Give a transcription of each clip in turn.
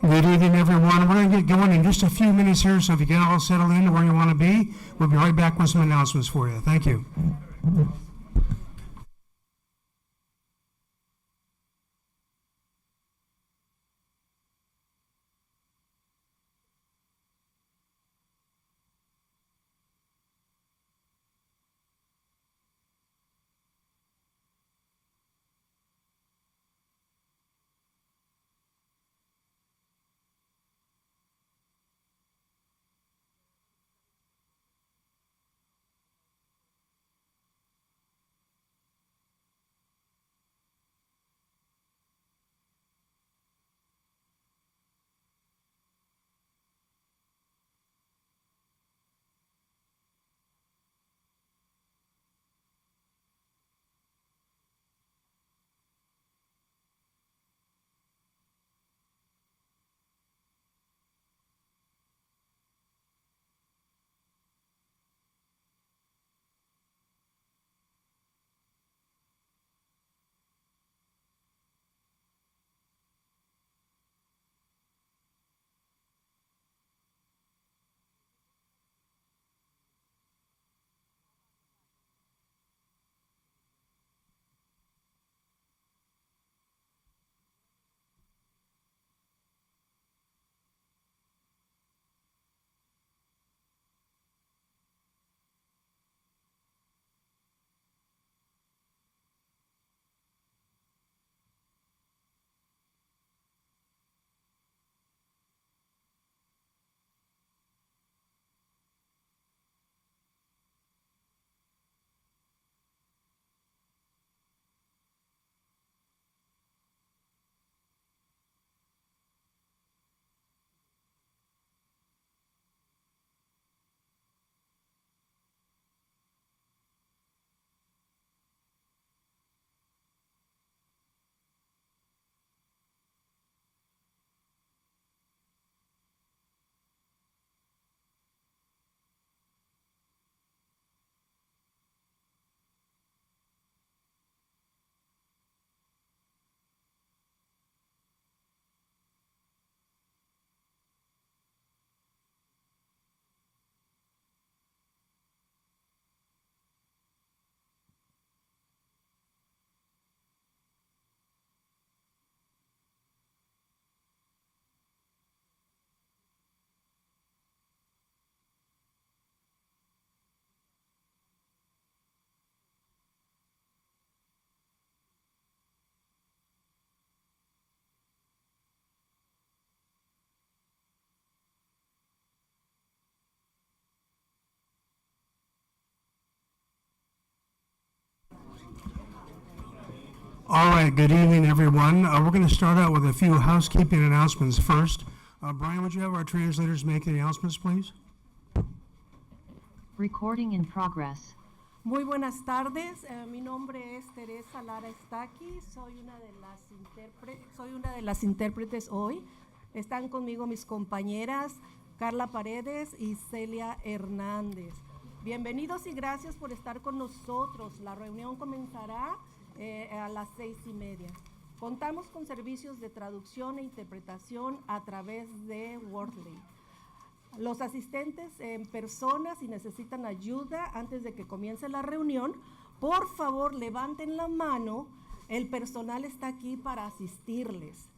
Good evening, everyone. We're going to get going in just a few minutes here, so if you get all settled in to where you want to be, we'll be right back with some announcements for you. Thank you. All right, good evening, everyone. We're going to start out with a few housekeeping announcements first. Brian, would you have our translators make the announcements, please? Recording in progress. Muy buenas tardes, mi nombre es Teresa Lara Estaqui, soy una de las intérpretes hoy. Están conmigo mis compañeras Carla Paredes y Celia Hernández. Bienvenidos y gracias por estar con nosotros. La reunión comenzará a las 6:30. Contamos con servicios de traducción e interpretación a través de Wordly. Los asistentes en persona, si necesitan ayuda antes de que comience la reunión, por favor levanten la mano, el personal está aquí para asistirles.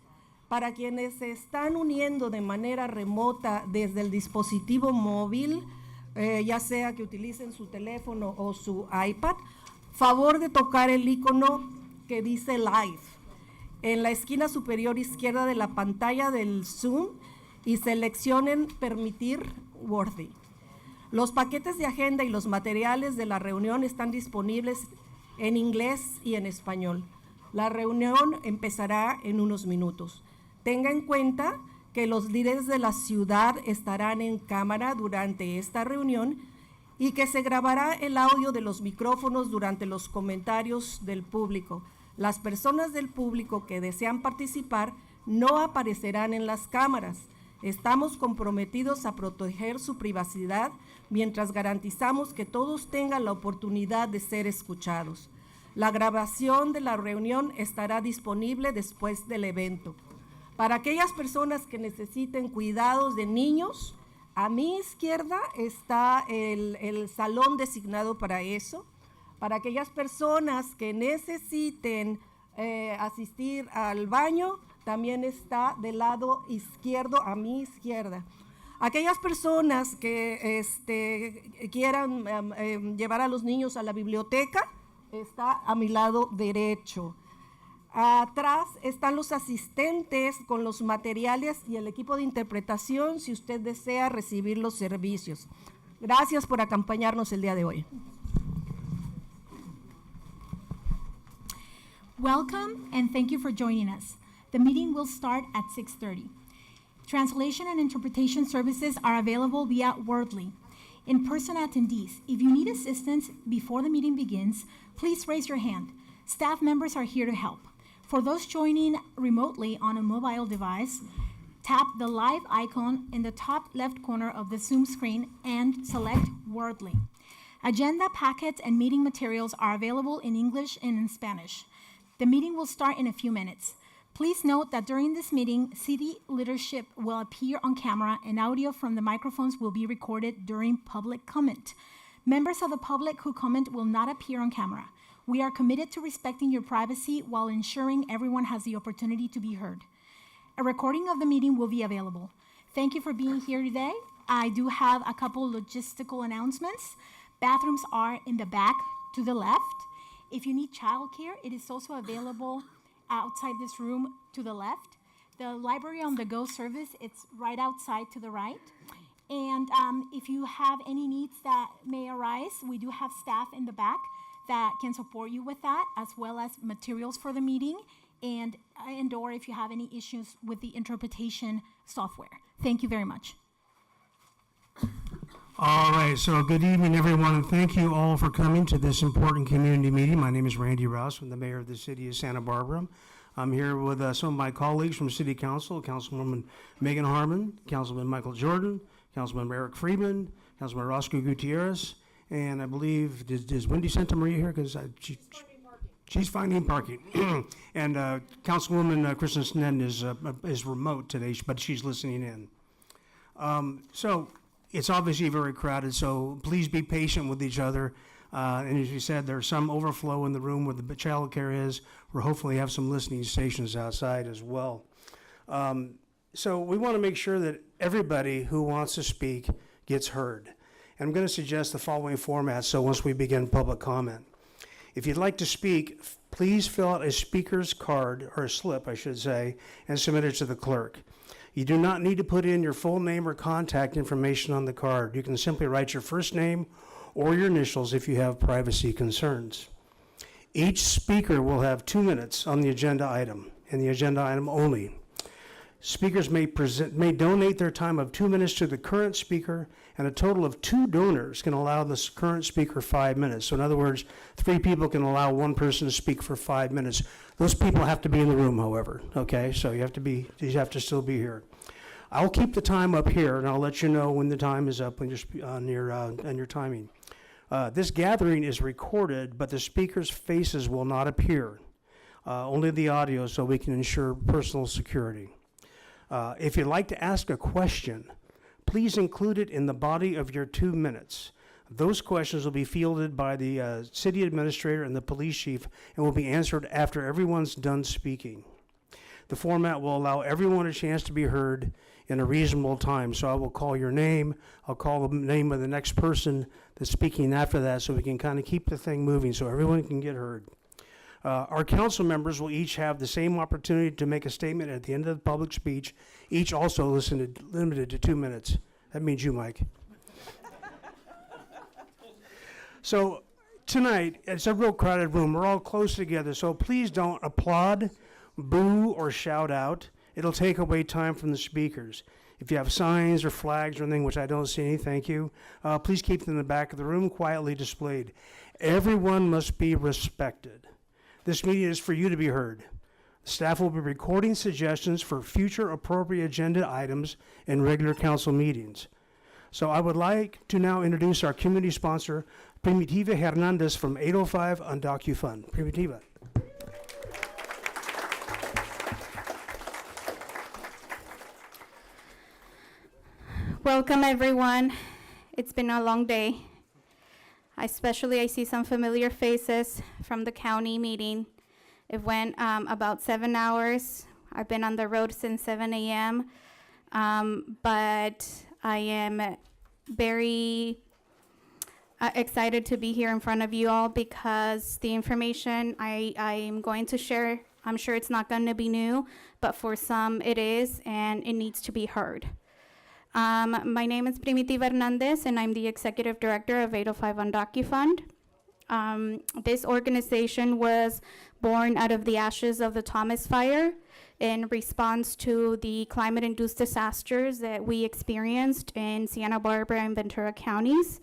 Para quienes se están uniendo de manera remota desde el dispositivo móvil, ya sea que utilicen su teléfono o su iPad, favor de tocar el icono que dice Live en la esquina superior izquierda de la pantalla del Zoom y seleccionen Permitir Wordly. Los paquetes de agenda y los materiales de la reunión están disponibles en inglés y en español. La reunión empezará en unos minutos. Tenga en cuenta que los líderes de la ciudad estarán en cámara durante esta reunión y que se grabará el audio de los micrófonos durante los comentarios del público. Las personas del público que desean participar no aparecerán en las cámaras. Estamos comprometidos a proteger su privacidad mientras garantizamos que todos tengan la oportunidad de ser escuchados. La grabación de la reunión estará disponible después del evento. Para aquellas personas que necesiten cuidados de niños, a mi izquierda está el salón designado para eso. Para aquellas personas que necesiten asistir al baño, también está del lado izquierdo, a mi izquierda. Aquellas personas que quieran llevar a los niños a la biblioteca, está a mi lado derecho. Atrás están los asistentes con los materiales y el equipo de interpretación si usted desea recibir los servicios. Gracias por acompañarnos el día de hoy. Welcome and thank you for joining us. The meeting will start at 6:30. Translation and interpretation services are available via Wordly. In-person attendees, if you need assistance before the meeting begins, please raise your hand. Staff members are here to help. For those joining remotely on a mobile device, tap the live icon in the top left corner of the Zoom screen and select Wordly. Agenda packets and meeting materials are available in English and in Spanish. The meeting will start in a few minutes. Please note that during this meeting, city leadership will appear on camera and audio from the microphones will be recorded during public comment. Members of the public who comment will not appear on camera. We are committed to respecting your privacy while ensuring everyone has the opportunity to be heard. A recording of the meeting will be available. Thank you for being here today. I do have a couple logistical announcements. Bathrooms are in the back to the left. If you need childcare, it is also available outside this room to the left. The library on the go service, it's right outside to the right. And if you have any needs that may arise, we do have staff in the back that can support you with that, as well as materials for the meeting, and or if you have any issues with the interpretation software. Thank you very much. All right, so good evening, everyone, and thank you all for coming to this important community meeting. My name is Randy Rouse. I'm the mayor of the city of Santa Barbara. I'm here with some of my colleagues from City Council, Councilwoman Megan Harmon, Councilman Michael Jordan, Councilman Eric Friedman, Councilman Roscoe Gutierrez, and I believe, is Wendy Santa Maria here? Because she's finding parking. And Councilwoman Kristen Sneddon is remote today, but she's listening in. So it's obviously very crowded, so please be patient with each other. And as you said, there's some overflow in the room where the child care is. We'll hopefully have some listening stations outside as well. So we want to make sure that everybody who wants to speak gets heard. And I'm going to suggest the following format, so once we begin public comment. If you'd like to speak, please fill out a speaker's card, or a slip, I should say, and submit it to the clerk. You do not need to put in your full name or contact information on the card. You can simply write your first name or your initials if you have privacy concerns. Each speaker will have 2 minutes on the agenda item, and the agenda item only. Speakers may donate their time of 2 minutes to the current speaker, and a total of 2 donors can allow the current speaker 5 minutes. So in other words, 3 people can allow 1 person to speak for 5 minutes. Those people have to be in the room, however, okay? So you have to still be here. I'll keep the time up here, and I'll let you know when the time is up when you're on your timing. This gathering is recorded, but the speakers' faces will not appear, only the audio, so we can ensure personal security. If you'd like to ask a question, please include it in the body of your 2 minutes. Those questions will be fielded by the city administrator and the police chief and will be answered after everyone's done speaking. The format will allow everyone a chance to be heard in a reasonable time. So I will call your name, I'll call the name of the next person that's speaking after that, so we can kind of keep the thing moving so everyone can get heard. Our council members will each have the same opportunity to make a statement at the end of the public speech, each also limited to 2 minutes. That means you, Mike. So tonight, it's a real crowded room. We're all close together, so please don't applaud, boo, or shout out. It'll take away time from the speakers. If you have signs or flags or anything, which I don't see any, thank you, please keep them in the back of the room quietly displayed. Everyone must be respected. This meeting is for you to be heard. Staff will be recording suggestions for future appropriate agenda items in regular council meetings. So I would like to now introduce our community sponsor, Primitiva Hernandez from 805 on DocuFund. Primitiva. Welcome, everyone. It's been a long day. I see some familiar faces from the county meeting. It went about 7 hours. I've been on the road since 7 a.m., but I am very excited to be here in front of you all because the information I am going to share, I'm sure it's not going to be new, but for some it is, and it needs to be heard. My name is Primitiva Hernandez, and I'm the Executive Director of 805 UnDocuFund. This organization was born out of the ashes of the Thomas Fire in response to the climate-induced disasters that we experienced in Santa Barbara and Ventura counties,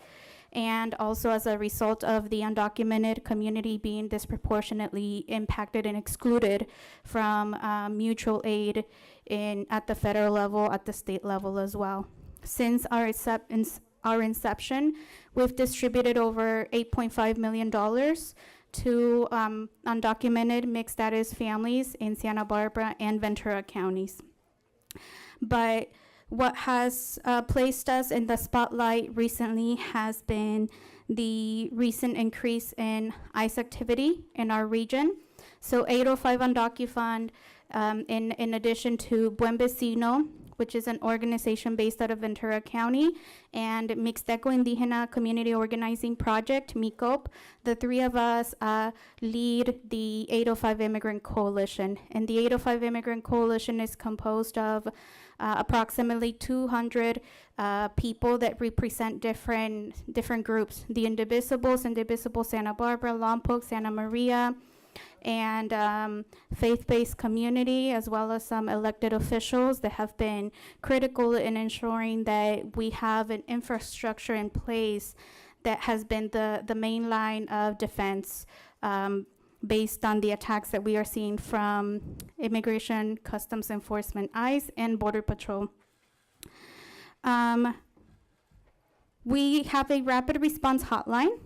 and also as a result of the undocumented community being disproportionately impacted and excluded from mutual aid at the federal level, at the state level as well. Since our inception, we've distributed over $8.5 million to undocumented mixed status families in Santa Barbara and Ventura counties. But what has placed us in the spotlight recently has been the recent increase in ICE activity in our region. So 805 UnDocuFund, in addition to Buen Vecino, which is an organization based out of Ventura County, and Mixteco Indígena Community Organizing Project, MICOP, the three of us lead the 805 Immigrant Coalition. And the 805 Immigrant Coalition is composed of approximately 200 people that represent different groups. The Indivisible Santa Barbara, Lompoc, Santa Maria, and faith-based community, as well as some elected officials that have been critical in ensuring that we have an infrastructure in place that has been the main line of defense based on the attacks that we are seeing from Immigration, Customs Enforcement, ICE, and Border Patrol. We have a rapid response hotline.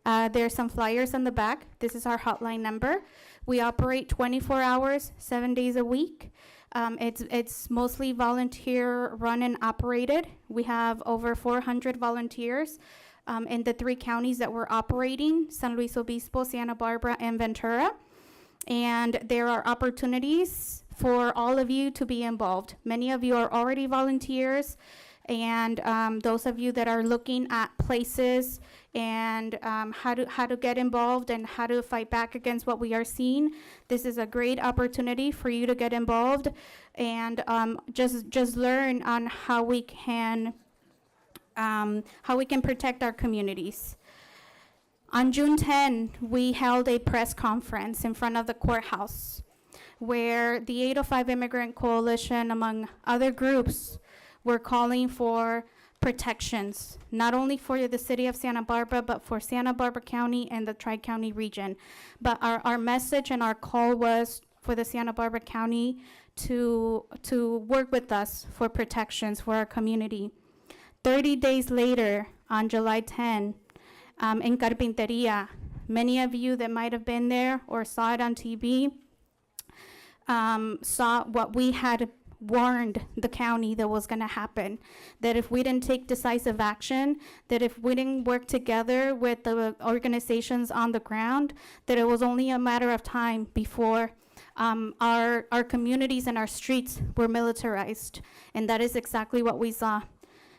There are some flyers on the back. This is our hotline number. We operate 24 hours, 7 days a week. It's mostly volunteer run and operated. We have over 400 volunteers in the three counties that we're operating, San Luis Obispo, Santa Barbara, and Ventura. And there are opportunities for all of you to be involved. Many of you are already volunteers, and those of you that are looking at places and how to get involved and how to fight back against what we are seeing, this is a great opportunity for you to get involved and just learn on how we can protect our communities. On June 10, we held a press conference in front of the courthouse where the 805 Immigrant Coalition, among other groups, were calling for protections, not only for the city of Santa Barbara, but for Santa Barbara County and the Tri-County region. But our message and our call was for the Santa Barbara County to work with us for protections for our community. 30 days later, on July 10, in Carpinteria, many of you that might have been there or saw it on TV saw what we had warned the county that was going to happen, that if we didn't take decisive action, that if we didn't work together with the organizations on the ground, that it was only a matter of time before our communities and our streets were militarized. And that is exactly what we saw.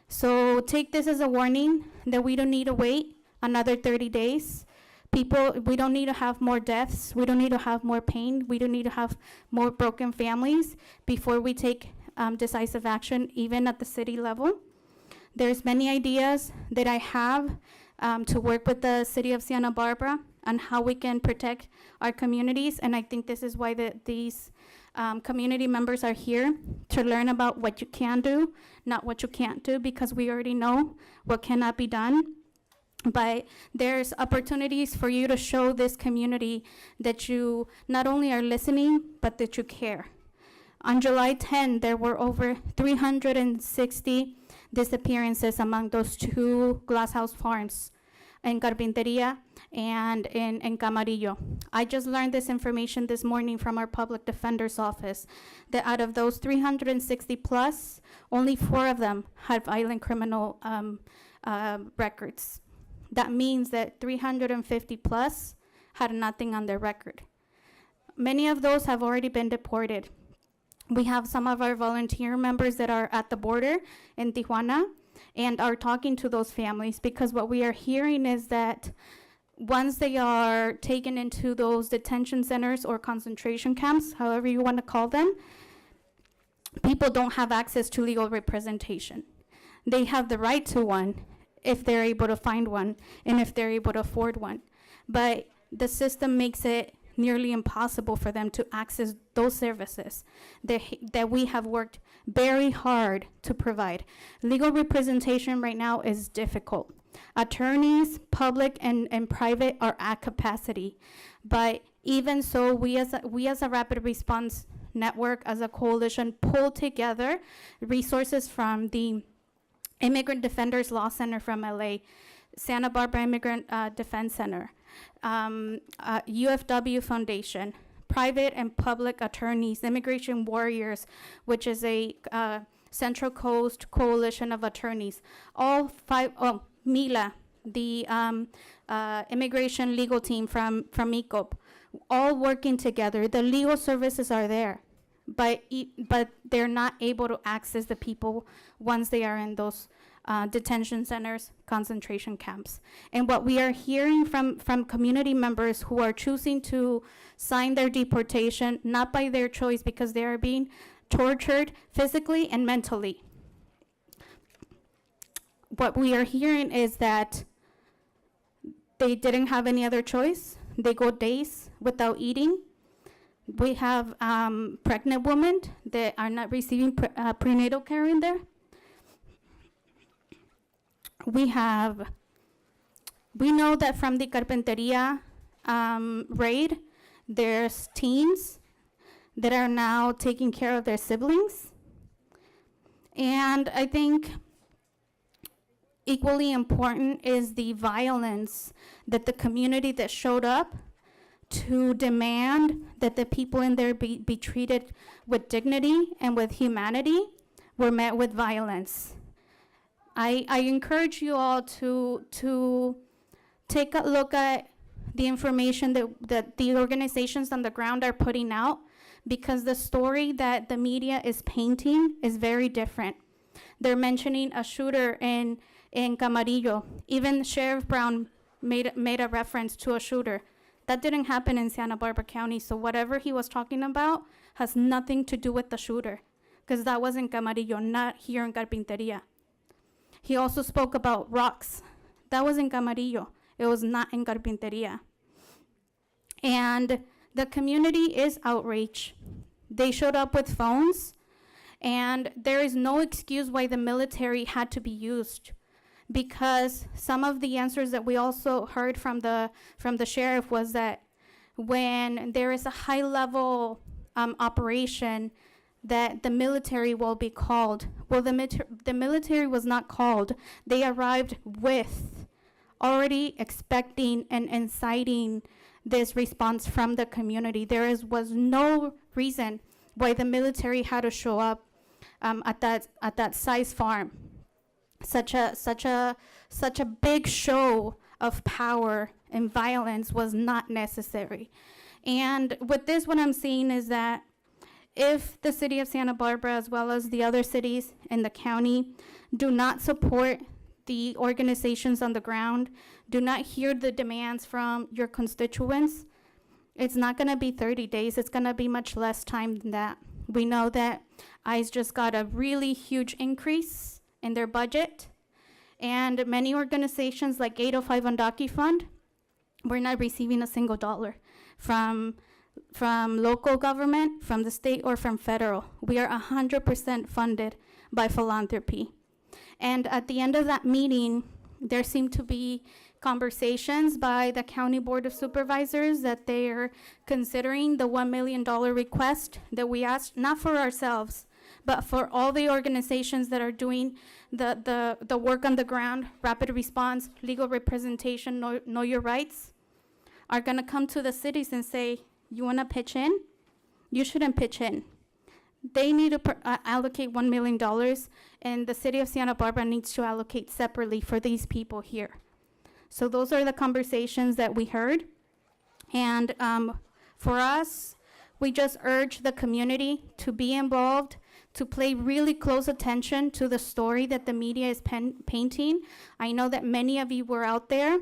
So take this as a warning that we don't need to wait another 30 days. People, we don't need to have more deaths. We don't need to have more pain. We don't need to have more broken families before we take decisive action, even at the city level. There's many ideas that I have to work with the city of Santa Barbara on how we can protect our communities. And I think this is why these community members are here, to learn about what you can do, not what you can't do, because we already know what cannot be done. But there's opportunities for you to show this community that you not only are listening, but that you care. On July 10, there were over 360 disappearances among those two glasshouse farms in Carpinteria and in Camarillo. I just learned this information this morning from our public defender's office, that out of those 360 plus, only 4 of them had violent criminal records. That means that 350 plus had nothing on their record. Many of those have already been deported. We have some of our volunteer members that are at the border in Tijuana and are talking to those families, because what we are hearing is that once they are taken into those detention centers or concentration camps, however you want to call them, people don't have access to legal representation. They have the right to one if they're able to find one and if they're able to afford one. But the system makes it nearly impossible for them to access those services that we have worked very hard to provide. Legal representation right now is difficult. Attorneys, public and private, are at capacity. But even so, we as a rapid response network, as a coalition, pull together resources from the Immigrant Defenders Law Center from LA, Santa Barbara Immigrant Defense Center, UFW Foundation, private and public attorneys, Immigration Warriors, which is a Central Coast coalition of attorneys, all 5, Mila, the immigration legal team from ECOP, all working together. The legal services are there, but they're not able to access the people once they are in those detention centers, concentration camps. And what we are hearing from community members who are choosing to sign their deportation, not by their choice, because they are being tortured physically and mentally. What we are hearing is that they didn't have any other choice. They go days without eating. We have pregnant women that are not receiving prenatal care in there. We know that from the Carpinteria raid, there's teens that are now taking care of their siblings. And I think equally important is the violence that the community that showed up to demand that the people in there be treated with dignity and with humanity were met with violence. I encourage you all to take a look at the information that the organizations on the ground are putting out, because the story that the media is painting is very different. They're mentioning a shooter in Camarillo. Even Sheriff Brown made a reference to a shooter. That didn't happen in Santa Barbara County, so whatever he was talking about has nothing to do with the shooter, because that was in Camarillo, not here in Carpinteria. He also spoke about rocks. That was in Camarillo. It was not in Carpinteria. And the community is outraged. They showed up with phones, and there is no excuse why the military had to be used, because some of the answers that we also heard from the sheriff was that when there is a high-level operation, that the military will be called. Well, the military was not called. They arrived with already expecting and inciting this response from the community. Was no reason why the military had to show up at that size farm. Such a big show of power and violence was not necessary. And with this, what I'm seeing is that if the city of Santa Barbara, as well as the other cities in the county, do not support the organizations on the ground, do not hear the demands from your constituents, it's not going to be 30 days. It's going to be much less time than that. We know that ICE just got a really huge increase in their budget, and many organizations like 805 Andaki Fund, we're not receiving a single dollar from local government, from the state, or from federal. We are 100% funded by philanthropy. And at the end of that meeting, there seemed to be conversations by the County Board of Supervisors that they're considering the $1 million request that we asked, not for ourselves, but for all the organizations that are doing the work on the ground, rapid response, legal representation, know your rights. are going to come to the cities and say, you want to pitch in? You shouldn't pitch in. They need to allocate $1 million, and the city of Santa Barbara needs to allocate separately for these people here. So those are the conversations that we heard. And for us, we just urge the community to be involved, to pay really close attention to the story that the media is painting. I know that many of you were out there,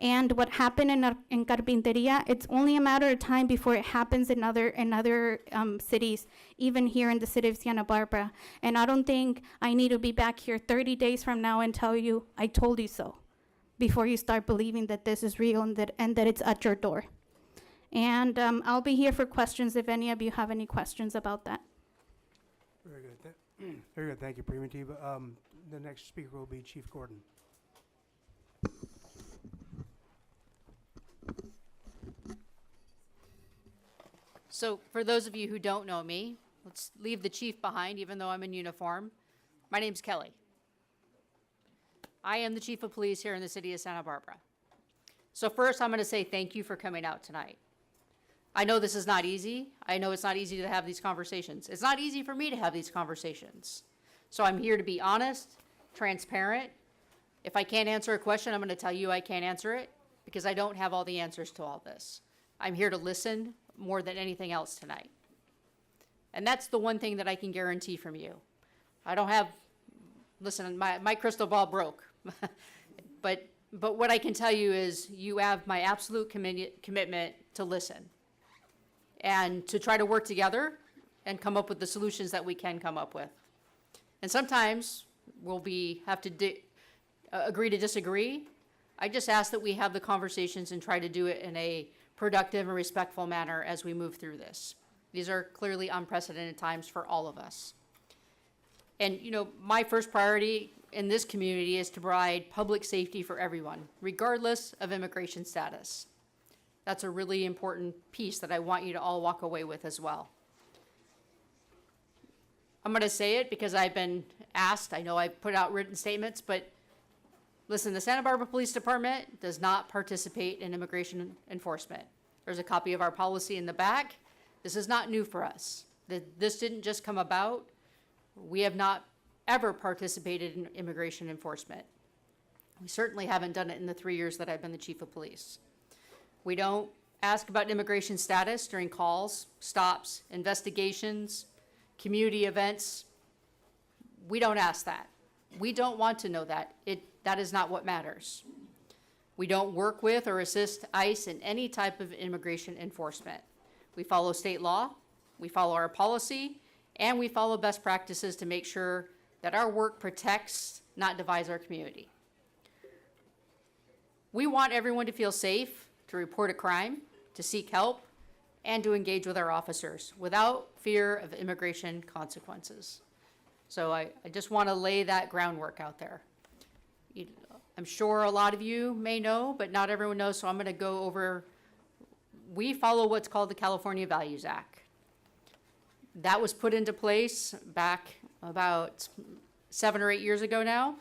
and what happened in Carpinteria, it's only a matter of time before it happens in other cities, even here in the city of Santa Barbara. And I don't think I need to be back here 30 days from now and tell you, I told you so, before you start believing that this is real and that it's at your door. And I'll be here for questions if any of you have any questions about that. Very good. Very good. Thank you, Primitiva. The next speaker will be Chief Gordon. So for those of you who don't know me, let's leave the chief behind, even though I'm in uniform. My name's Kelly. I am the chief of police here in the city of Santa Barbara. So first, I'm going to say thank you for coming out tonight. I know this is not easy. I know it's not easy to have these conversations. It's not easy for me to have these conversations. So I'm here to be honest, transparent. If I can't answer a question, I'm going to tell you I can't answer it because I don't have all the answers to all this. I'm here to listen more than anything else tonight. And that's the one thing that I can guarantee from you. I don't have, listen, my crystal ball broke. but what I can tell you is you have my absolute commitment to listen and to try to work together and come up with the solutions that we can come up with. And sometimes we'll have to agree to disagree. I just ask that we have the conversations and try to do it in a productive and respectful manner as we move through this. These are clearly unprecedented times for all of us. And, you know, my first priority in this community is to provide public safety for everyone, regardless of immigration status. That's a really important piece that I want you to all walk away with as well. I'm going to say it because I've been asked. I know I put out written statements, but listen, the Santa Barbara Police Department does not participate in immigration enforcement. There's a copy of our policy in the back. This is not new for us. This didn't just come about. We have not ever participated in immigration enforcement. We certainly haven't done it in the 3 years that I've been the chief of police. We don't ask about immigration status during calls, stops, investigations, community events. We don't ask that. We don't want to know that. That is not what matters. We don't work with or assist ICE in any type of immigration enforcement. We follow state law, we follow our policy, and we follow best practices to make sure that our work protects, not divides our community. We want everyone to feel safe, to report a crime, to seek help, and to engage with our officers without fear of immigration consequences. So I just want to lay that groundwork out there. I'm sure a lot of you may know, but not everyone knows, so I'm going to go over. We follow what's called the California Values Act. That was put into place back about 7 or 8 years ago now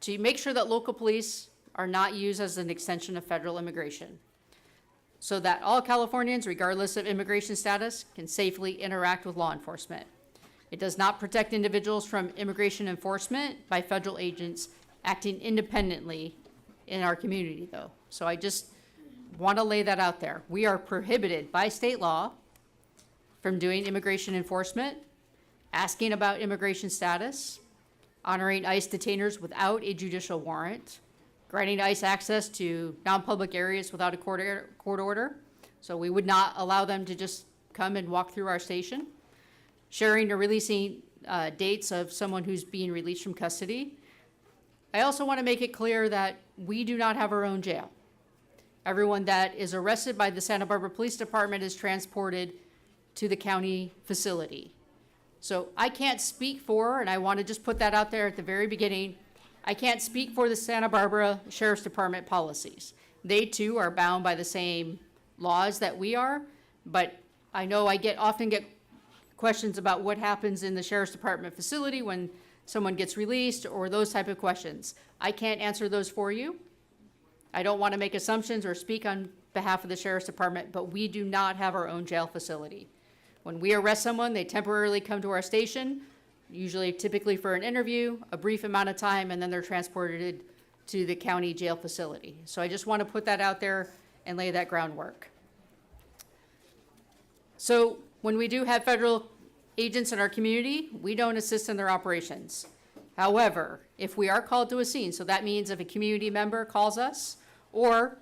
to make sure that local police are not used as an extension of federal immigration, so that all Californians, regardless of immigration status, can safely interact with law enforcement. It does not protect individuals from immigration enforcement by federal agents acting independently in our community, though. So I just want to lay that out there. We are prohibited by state law from doing immigration enforcement, asking about immigration status, honoring ICE detainers without a judicial warrant, granting ICE access to non-public areas without a court order. So we would not allow them to just come and walk through our station, sharing or releasing dates of someone who's being released from custody. I also want to make it clear that we do not have our own jail. Everyone that is arrested by the Santa Barbara Police Department is transported to the county facility. So I can't speak for, and I want to just put that out there at the very beginning, I can't speak for the Santa Barbara Sheriff's Department policies. They too are bound by the same laws that we are, but I know I often get questions about what happens in the Sheriff's Department facility when someone gets released or those type of questions. I can't answer those for you. I don't want to make assumptions or speak on behalf of the Sheriff's Department, but we do not have our own jail facility. When we arrest someone, they temporarily come to our station, typically for an interview, a brief amount of time, and then they're transported to the county jail facility. So I just want to put that out there and lay that groundwork. So when we do have federal agents in our community, we don't assist in their operations. However, if we are called to a scene, so that means if a community member calls us or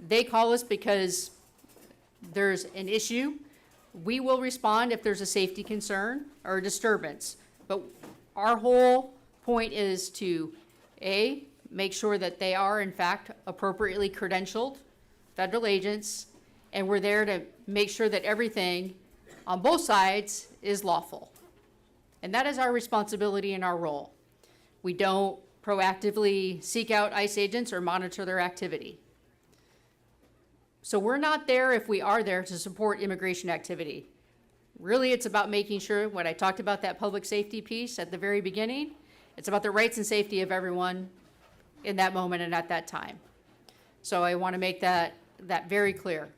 they call us because there's an issue, we will respond if there's a safety concern or a disturbance. But our whole point is to, A, make sure that they are in fact appropriately credentialed federal agents, and we're there to make sure that everything on both sides is lawful. And that is our responsibility and our role. We don't proactively seek out ICE agents or monitor their activity. So we're not there, if we are there, to support immigration activity. Really, it's about making sure, what I talked about, that public safety piece at the very beginning, it's about the rights and safety of everyone in that moment and at that time. So I want to make that very clear.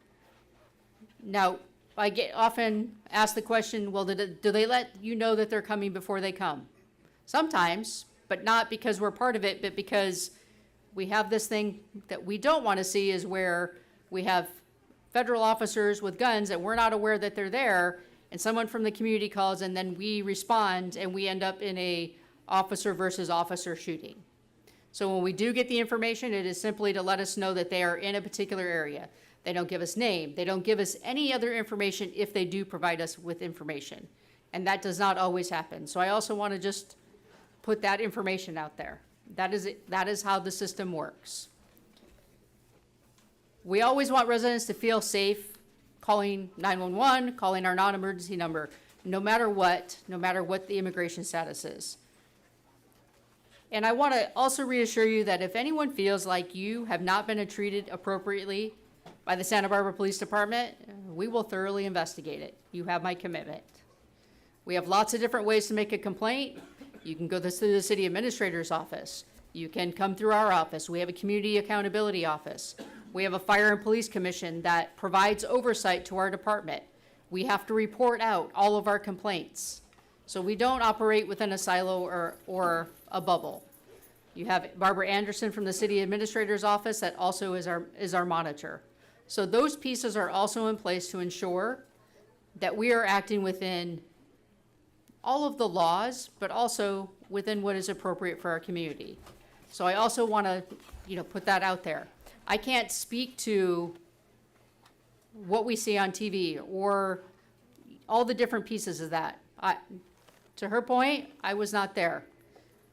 Now, I get often asked the question, well, do they let you know that they're coming before they come? Sometimes, but not because we're part of it, but because we have this thing that we don't want to see, is where we have federal officers with guns and we're not aware that they're there, and someone from the community calls and then we respond and we end up in a officer versus officer shooting. So when we do get the information, it is simply to let us know that they are in a particular area. They don't give us name. They don't give us any other information if they do provide us with information. And that does not always happen. So I also want to just put that information out there. That is how the system works. We always want residents to feel safe calling 911, calling our non-emergency number, no matter what the immigration status is. And I want to also reassure you that if anyone feels like you have not been treated appropriately by the Santa Barbara Police Department, we will thoroughly investigate it. You have my commitment. We have lots of different ways to make a complaint. You can go through the city administrator's office. You can come through our office. We have a community accountability office. We have a fire and police commission that provides oversight to our department. We have to report out all of our complaints. So we don't operate within a silo or a bubble. You have Barbara Anderson from the city administrator's office that also is our monitor. So those pieces are also in place to ensure that we are acting within all of the laws, but also within what is appropriate for our community. So I also want to, put that out there. I can't speak to what we see on TV or all the different pieces of that. To her point, I was not there.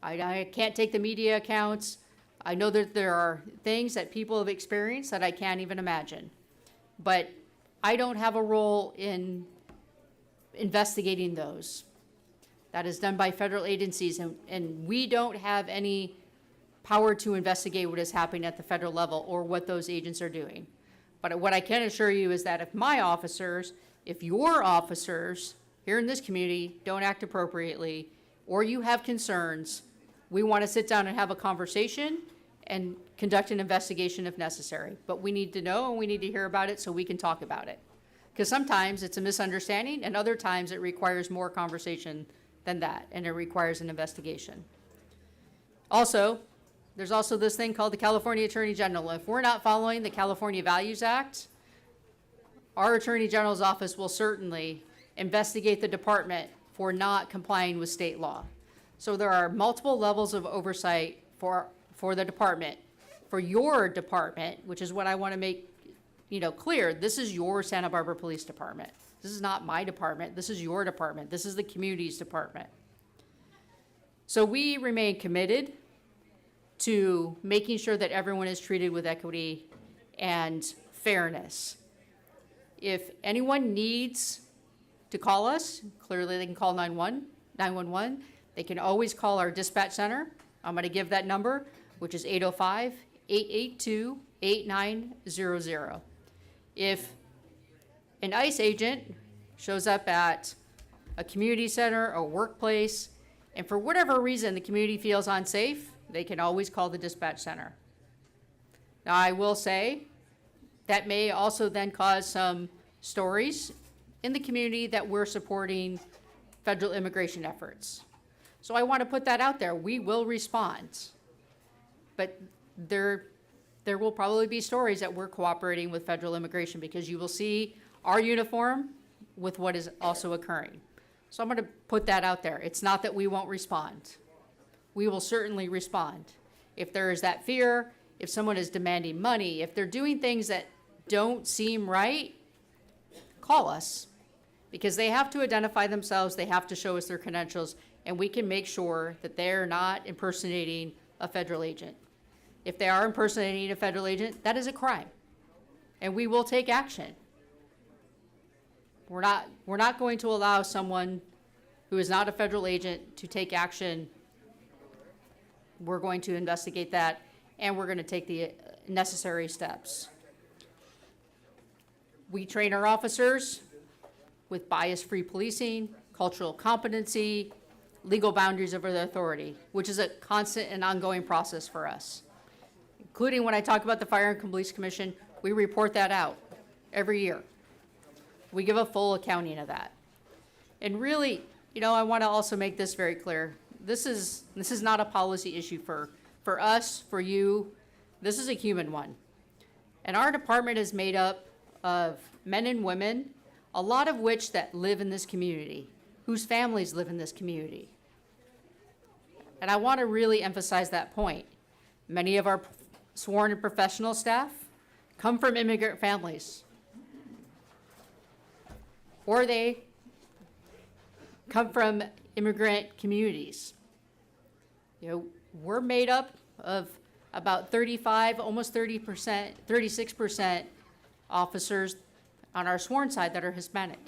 I can't take the media accounts. I know that there are things that people have experienced that I can't even imagine. But I don't have a role in investigating those. That is done by federal agencies, and we don't have any power to investigate what is happening at the federal level or what those agents are doing. But what I can assure you is that if your officers here in this community don't act appropriately, or you have concerns, we want to sit down and have a conversation and conduct an investigation if necessary. But we need to know and we need to hear about it so we can talk about it. Because sometimes it's a misunderstanding, and other times it requires more conversation than that, and it requires an investigation. Also, there's also this thing called the California Attorney General. If we're not following the California Values Act, our Attorney General's office will certainly investigate the department for not complying with state law. So there are multiple levels of oversight for the department. For your department, which is what I want to make clear, this is your Santa Barbara Police Department. This is not my department. This is your department. This is the community's department. So we remain committed to making sure that everyone is treated with equity and fairness. If anyone needs to call us, clearly they can call 911. They can always call our dispatch center. I'm going to give that number, which is 805-882-8900. If an ICE agent shows up at a community center, a workplace, and for whatever reason the community feels unsafe, they can always call the dispatch center. Now, I will say that may also then cause some stories in the community that we're supporting federal immigration efforts. So I want to put that out there. We will respond. But there will probably be stories that we're cooperating with federal immigration, because you will see our uniform with what is also occurring. So I'm going to put that out there. It's not that we won't respond. We will certainly respond. If there is that fear, if someone is demanding money, if they're doing things that don't seem right, call us, because they have to identify themselves, they have to show us their credentials, and we can make sure that they're not impersonating a federal agent. If they are impersonating a federal agent, that is a crime, and we will take action. We're not going to allow someone who is not a federal agent to take action. We're going to investigate that, and we're going to take the necessary steps. We train our officers with bias-free policing, cultural competency, legal boundaries over the authority, which is a constant and ongoing process for us. Including when I talk about the Fire and Police Commission, we report that out every year. We give a full accounting of that. And really, I want to also make this very clear. This is not a policy issue for us, for you. This is a human one. And our department is made up of men and women, a lot of which that live in this community, whose families live in this community. And I want to really emphasize that point. Many of our sworn and professional staff come from immigrant families, or they come from immigrant communities. We're made up of about 35, almost 30%, 36% officers on our sworn side that are Hispanic.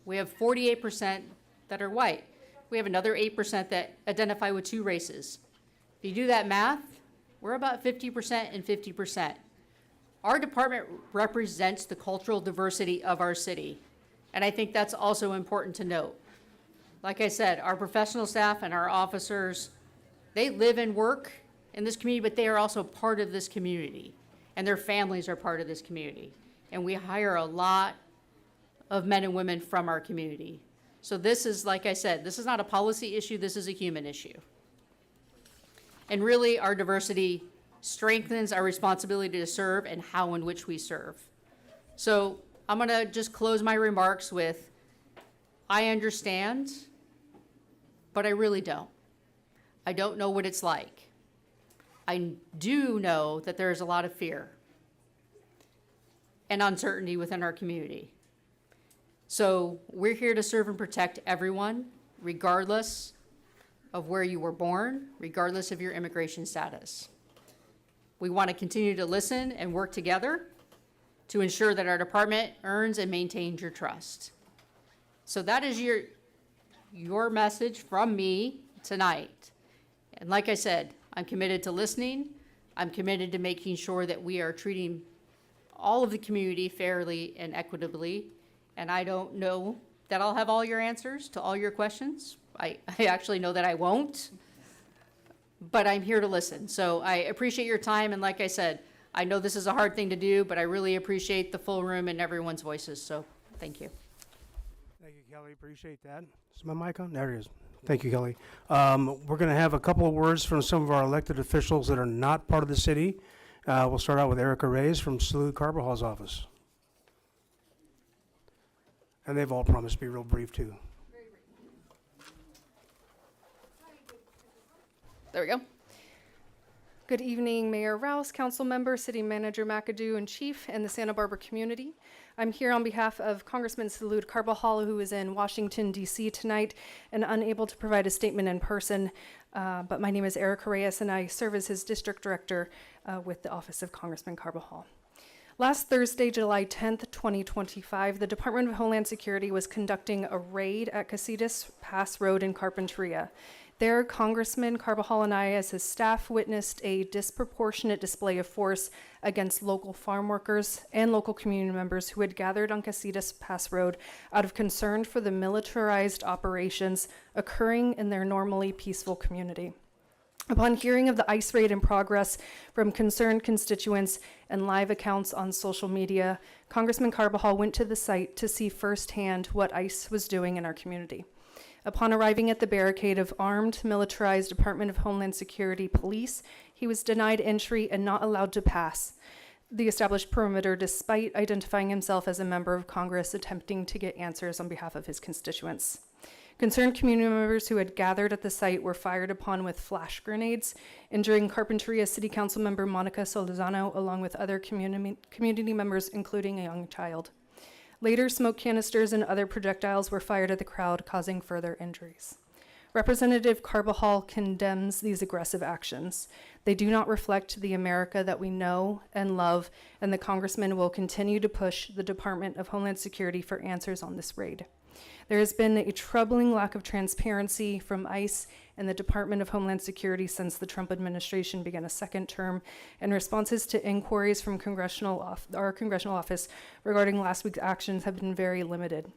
We have 48% that are white. We have another 8% that identify with two races. If you do that math, we're about 50% and 50%. Our department represents the cultural diversity of our city, and I think that's also important to note. Like I said, our professional staff and our officers, they live and work in this community, but they are also part of this community, and their families are part of this community. And we hire a lot of men and women from our community. So this is, like I said, this is not a policy issue, this is a human issue. And really, our diversity strengthens our responsibility to serve and how in which we serve. So I'm going to just close my remarks with, I understand, but I really don't. I don't know what it's like. I do know that there is a lot of fear and uncertainty within our community. So we're here to serve and protect everyone, regardless of where you were born, regardless of your immigration status. We want to continue to listen and work together to ensure that our department earns and maintains your trust. So that is your message from me tonight. And like I said, I'm committed to listening. I'm committed to making sure that we are treating all of the community fairly and equitably. And I don't know that I'll have all your answers to all your questions. I actually know that I won't, but I'm here to listen. So I appreciate your time, and like I said, I know this is a hard thing to do, but I really appreciate the full room and everyone's voices, so thank you. Thank you, Kelly. Appreciate that. Is my mic on? There it is. Thank you, Kelly. We're going to have a couple of words from some of our elected officials that are not part of the city. We'll start out with Erica Reyes from Salud Carvajal's office. And they've all promised to be real brief, too. There we go. Good evening, Mayor Rouse, Council Member, City Manager McAdoo, and Chief, and the Santa Barbara community. I'm here on behalf of Congressman Salud Carbajal, who is in Washington, D.C. tonight and unable to provide a statement in person. But my name is Erica Reyes, and I serve as his district director with the Office of Congressman Carbajal. Last Thursday, July 10th, 2025, the Department of Homeland Security was conducting a raid at Casitas Pass Road in Carpinteria. There, Congressman Carbajal and I, as his staff, witnessed a disproportionate display of force against local farm workers and local community members who had gathered on Casitas Pass Road out of concern for the militarized operations occurring in their normally peaceful community. Upon hearing of the ICE raid in progress from concerned constituents and live accounts on social media, Congressman Carbajal went to the site to see firsthand what ICE was doing in our community. Upon arriving at the barricade of armed, militarized Department of Homeland Security police, he was denied entry and not allowed to pass the established perimeter despite identifying himself as a member of Congress attempting to get answers on behalf of his constituents. Concerned community members who had gathered at the site were fired upon with flash grenades, injuring Carpinteria City Council member Monica Solizano, along with other community members, including a young child. Later, smoke canisters and other projectiles were fired at the crowd, causing further injuries. Representative Carbajal condemns these aggressive actions. They do not reflect the America that we know and love, and the congressman will continue to push the Department of Homeland Security for answers on this raid. There has been a troubling lack of transparency from ICE and the Department of Homeland Security since the Trump administration began a second term, and responses to inquiries from our congressional office regarding last week's actions have been very limited.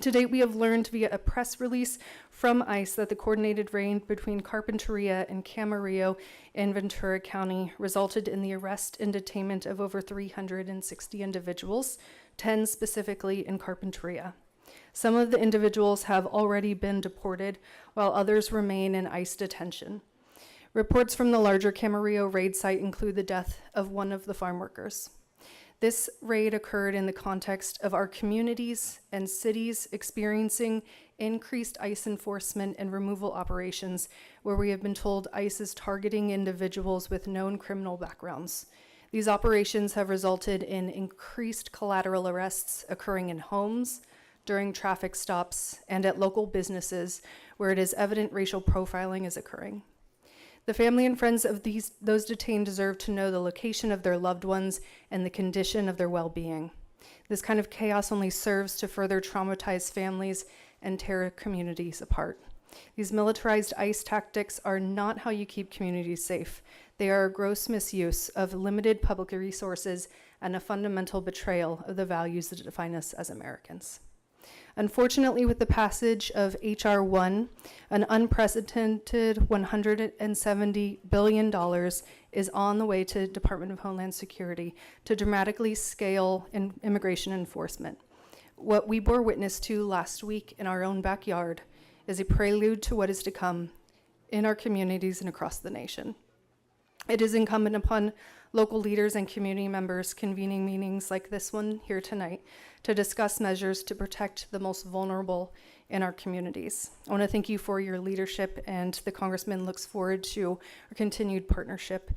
To date, we have learned via a press release from ICE that the coordinated raid between Carpinteria and Camarillo in Ventura County resulted in the arrest and detainment of over 360 individuals, 10 specifically in Carpinteria. Some of the individuals have already been deported, while others remain in ICE detention. Reports from the larger Camarillo raid site include the death of one of the farm workers. This raid occurred in the context of our communities and cities experiencing increased ICE enforcement and removal operations, where we have been told ICE is targeting individuals with known criminal backgrounds. These operations have resulted in increased collateral arrests occurring in homes, during traffic stops, and at local businesses where it is evident racial profiling is occurring. The family and friends of those detained deserve to know the location of their loved ones and the condition of their well-being. This kind of chaos only serves to further traumatize families and tear communities apart. These militarized ICE tactics are not how you keep communities safe. They are a gross misuse of limited public resources and a fundamental betrayal of the values that define us as Americans. Unfortunately, with the passage of H.R. 1, an unprecedented $170 billion is on the way to Department of Homeland Security to dramatically scale immigration enforcement. What we bore witness to last week in our own backyard is a prelude to what is to come in our communities and across the nation. It is incumbent upon local leaders and community members convening meetings like this one here tonight to discuss measures to protect the most vulnerable in our communities. I want to thank you for your leadership, and the Congressman looks forward to our continued partnership.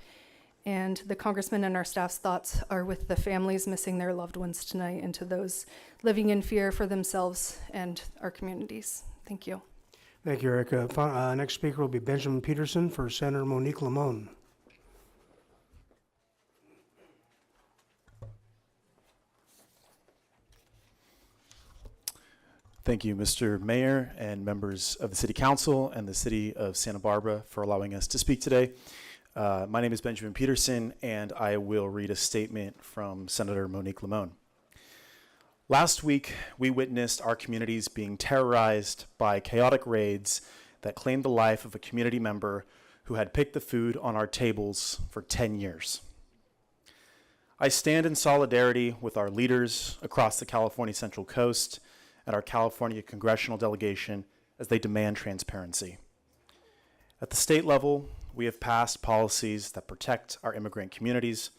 And the Congressman and our staff's thoughts are with the families missing their loved ones tonight and to those living in fear for themselves and our communities. Thank you. Thank you, Erica. Next speaker will be Benjamin Peterson for Senator Monique Limon. Thank you, Mr. Mayor and members of the City Council and the City of Santa Barbara for allowing us to speak today. My name is Benjamin Peterson, and I will read a statement from Senator Monique Limon. Last week, we witnessed our communities being terrorized by chaotic raids that claimed the life of a community member who had picked the food on our tables for 10 years. I stand in solidarity with our leaders across the California Central Coast and our California Congressional delegation as they demand transparency. At the state level, we have passed policies that protect our immigrant communities,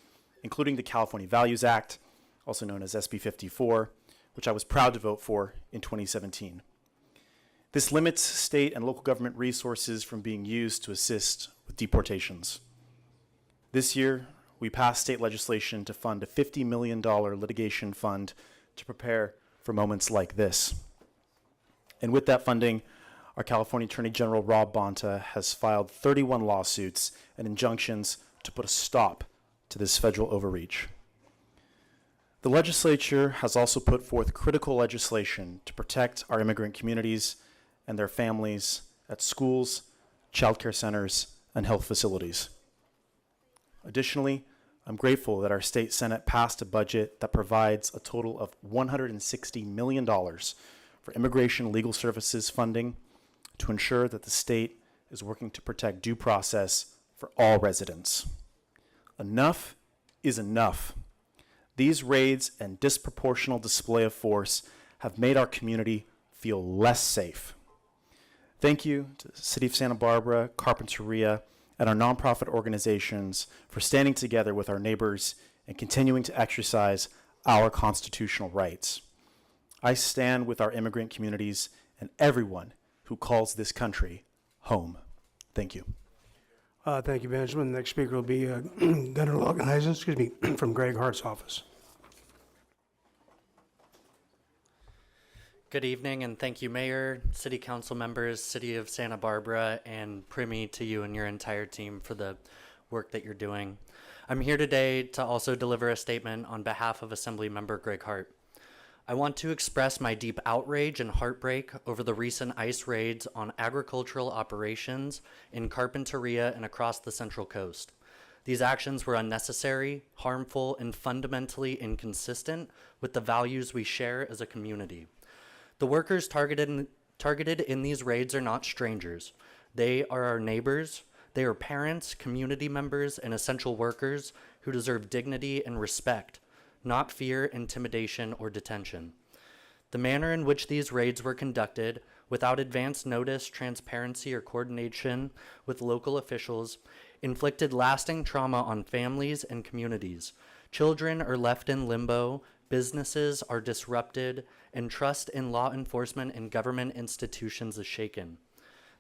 including the California Values Act, also known as SB 54, which I was proud to vote for in 2017. This limits state and local government resources from being used to assist with deportations. This year, we passed state legislation to fund a $50 million litigation fund to prepare for moments like this. And with that funding, our California Attorney General Rob Bonta has filed 31 lawsuits and injunctions to put a stop to this federal overreach. The legislature has also put forth critical legislation to protect our immigrant communities and their families at schools, childcare centers, and health facilities. Additionally, I'm grateful that our state Senate passed a budget that provides a total of $160 million for immigration legal services funding to ensure that the state is working to protect due process for all residents. Enough is enough. These raids and disproportional display of force have made our community feel less safe. Thank you to the City of Santa Barbara, Carpinteria, and our nonprofit organizations for standing together with our neighbors and continuing to exercise our constitutional rights. I stand with our immigrant communities and everyone who calls this country home. Thank you. Thank you, Benjamin. The next speaker will be Gunnar Logenheisen, from Greg Hart's office. Good evening, and thank you, Mayor, City Council members, City of Santa Barbara, and Primi, to you and your entire team for the work that you're doing. I'm here today to also deliver a statement on behalf of Assembly Member Greg Hart. I want to express my deep outrage and heartbreak over the recent ICE raids on agricultural operations in Carpinteria and across the Central Coast. These actions were unnecessary, harmful, and fundamentally inconsistent with the values we share as a community. The workers targeted in these raids are not strangers. They are our neighbors. They are parents, community members, and essential workers who deserve dignity and respect, not fear, intimidation, or detention. The manner in which these raids were conducted, without advance notice, transparency, or coordination with local officials, inflicted lasting trauma on families and communities. Children are left in limbo, businesses are disrupted, and trust in law enforcement and government institutions is shaken.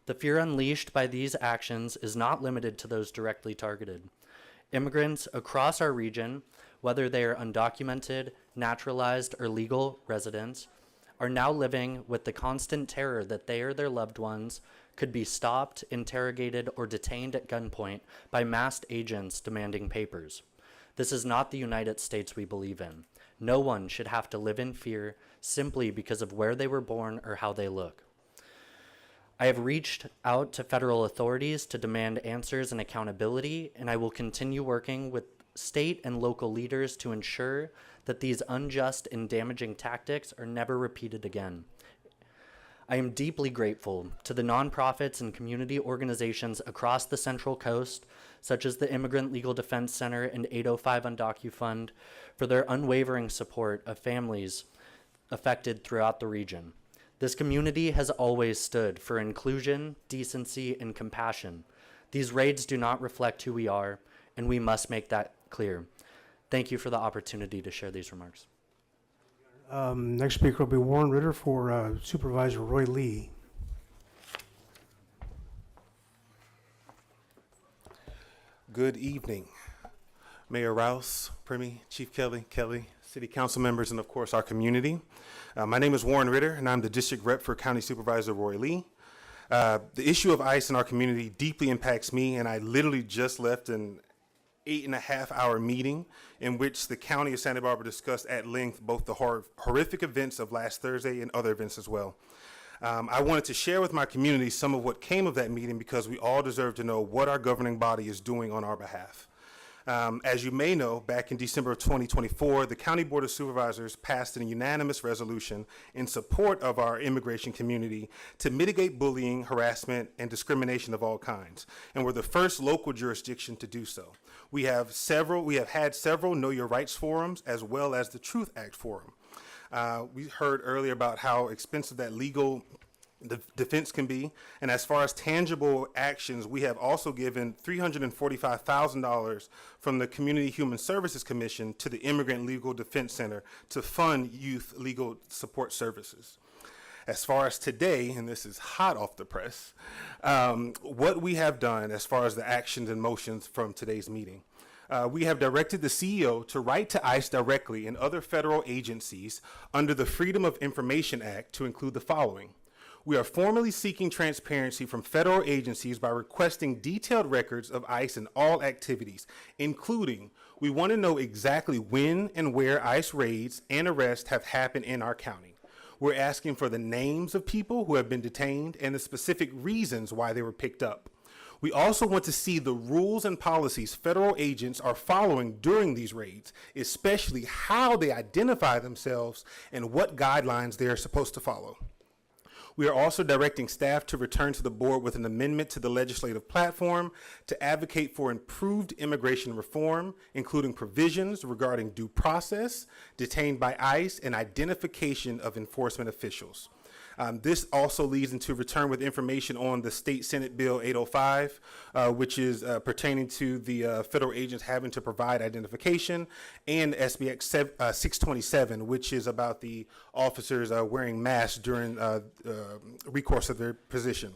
The fear unleashed by these actions is not limited to those directly targeted. Immigrants across our region, whether they are undocumented, naturalized, or legal residents, are now living with the constant terror that they or their loved ones could be stopped, interrogated, or detained at gunpoint by masked agents demanding papers. This is not the United States we believe in. No one should have to live in fear simply because of where they were born or how they look. I have reached out to federal authorities to demand answers and accountability, and I will continue working with state and local leaders to ensure that these unjust and damaging tactics are never repeated again. I am deeply grateful to the nonprofits and community organizations across the Central Coast, such as the Immigrant Legal Defense Center and 805 UndocuFund, for their unwavering support of families affected throughout the region. This community has always stood for inclusion, decency, and compassion. These raids do not reflect who we are, and we must make that clear. Thank you for the opportunity to share these remarks. Next speaker will be Warren Ritter for Supervisor Roy Lee. Good evening, Mayor Rouse, Primi, Chief Kelly, City Council members, and of course our community. My name is Warren Ritter, and I'm the District Rep for County Supervisor Roy Lee. The issue of ICE in our community deeply impacts me, and I literally just left an 8.5-hour meeting in which the County of Santa Barbara discussed at length both the horrific events of last Thursday and other events as well. I wanted to share with my community some of what came of that meeting because we all deserve to know what our governing body is doing on our behalf. As you may know, back in December of 2024, the County Board of Supervisors passed a unanimous resolution in support of our immigration community to mitigate bullying, harassment, and discrimination of all kinds, and we're the first local jurisdiction to do so. We have had several Know Your Rights forums as well as the Truth Act forum. We heard earlier about how expensive that legal defense can be, and as far as tangible actions, we have also given $345,000 from the Community Human Services Commission to the Immigrant Legal Defense Center to fund youth legal support services. As far as today, and this is hot off the press, what we have done as far as the actions and motions from today's meeting. We have directed the CEO to write to ICE directly and other federal agencies under the Freedom of Information Act to include the following. We are formally seeking transparency from federal agencies by requesting detailed records of ICE and all activities, including we want to know exactly when and where ICE raids and arrests have happened in our county. We're asking for the names of people who have been detained and the specific reasons why they were picked up. We also want to see the rules and policies federal agents are following during these raids, especially how they identify themselves and what guidelines they are supposed to follow. We are also directing staff to return to the board with an amendment to the legislative platform to advocate for improved immigration reform, including provisions regarding due process, detained by ICE, and identification of enforcement officials. This also leads into return with information on the State Senate Bill 805, which is pertaining to the federal agents having to provide identification, and SBX 627, which is about the officers wearing masks during recourse of their position.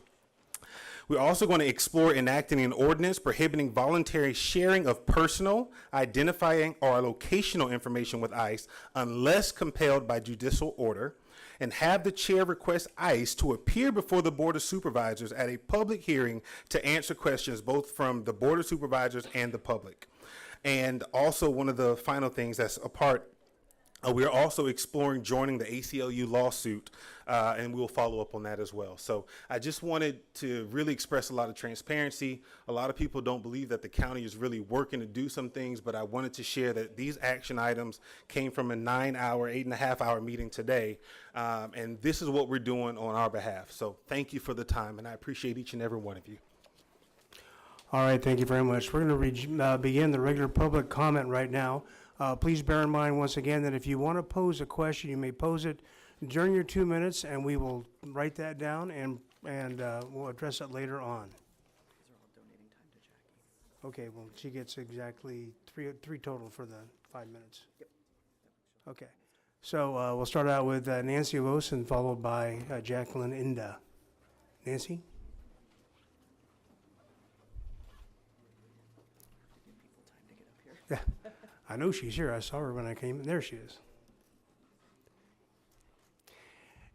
We're also going to explore enacting an ordinance prohibiting voluntary sharing of personal, identifying, or locational information with ICE unless compelled by judicial order, and have the chair request ICE to appear before the Board of Supervisors at a public hearing to answer questions both from the Board of Supervisors and the public. And also, one of the final things that's a part, we are also exploring joining the ACLU lawsuit, and we'll follow up on that as well. So I just wanted to really express a lot of transparency. A lot of people don't believe that the county is really working to do some things, but I wanted to share that these action items came from a 9-hour, 8.5-hour meeting today, and this is what we're doing on our behalf. So thank you for the time, and I appreciate each and every one of you. All right, thank you very much. We're going to begin the regular public comment right now. Please bear in mind, once again, that if you want to pose a question, you may pose it during your 2 minutes, and we will write that down and we'll address it later on. Okay, well, she gets exactly three total for the 5 minutes. Yep. Okay, so we'll start out with Nancy Vosen, followed by Jacqueline Inda. Nancy? Yeah. I know she's here. I saw her when I came. There she is.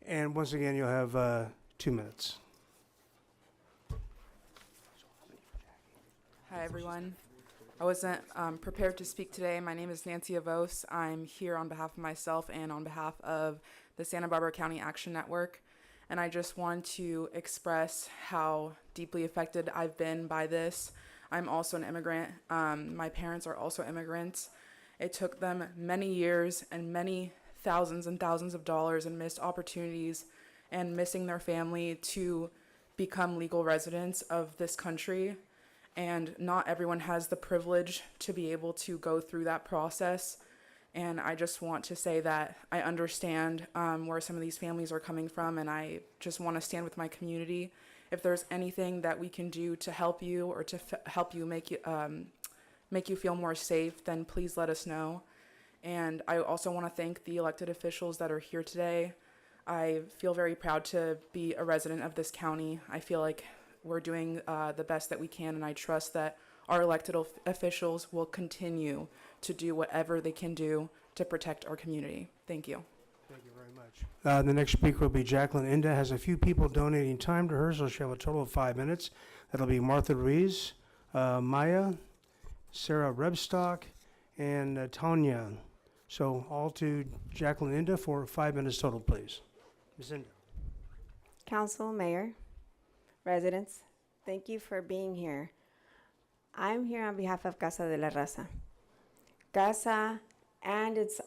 And once again, you'll have 2 minutes. Hi, everyone. I wasn't prepared to speak today. My name is Nancy Avos. I'm here on behalf of myself and on behalf of the Santa Barbara County Action Network. And I just want to express how deeply affected I've been by this. I'm also an immigrant. My parents are also immigrants. It took them many years and many thousands and thousands of dollars and missed opportunities and missing their family to become legal residents of this country. And not everyone has the privilege to be able to go through that process. And I just want to say that I understand where some of these families are coming from, and I just want to stand with my community. If there's anything that we can do to help you or to help you make you feel more safe, then please let us know. And I also want to thank the elected officials that are here today. I feel very proud to be a resident of this county. I feel like we're doing the best that we can, and I trust that our elected officials will continue to do whatever they can do to protect our community. Thank you. Thank you very much. The next speaker will be Jacqueline Inda. Has a few people donating time to her, so she'll have a total of 5 minutes. That'll be Martha Ruiz, Maya, Sarah Rebstock, and Tanya. So all to Jacqueline Inda for 5 minutes total, please. Ms. Inda. Council, Mayor, residents, thank you for being here. I'm here on behalf of Casa de la Raza. Casa and its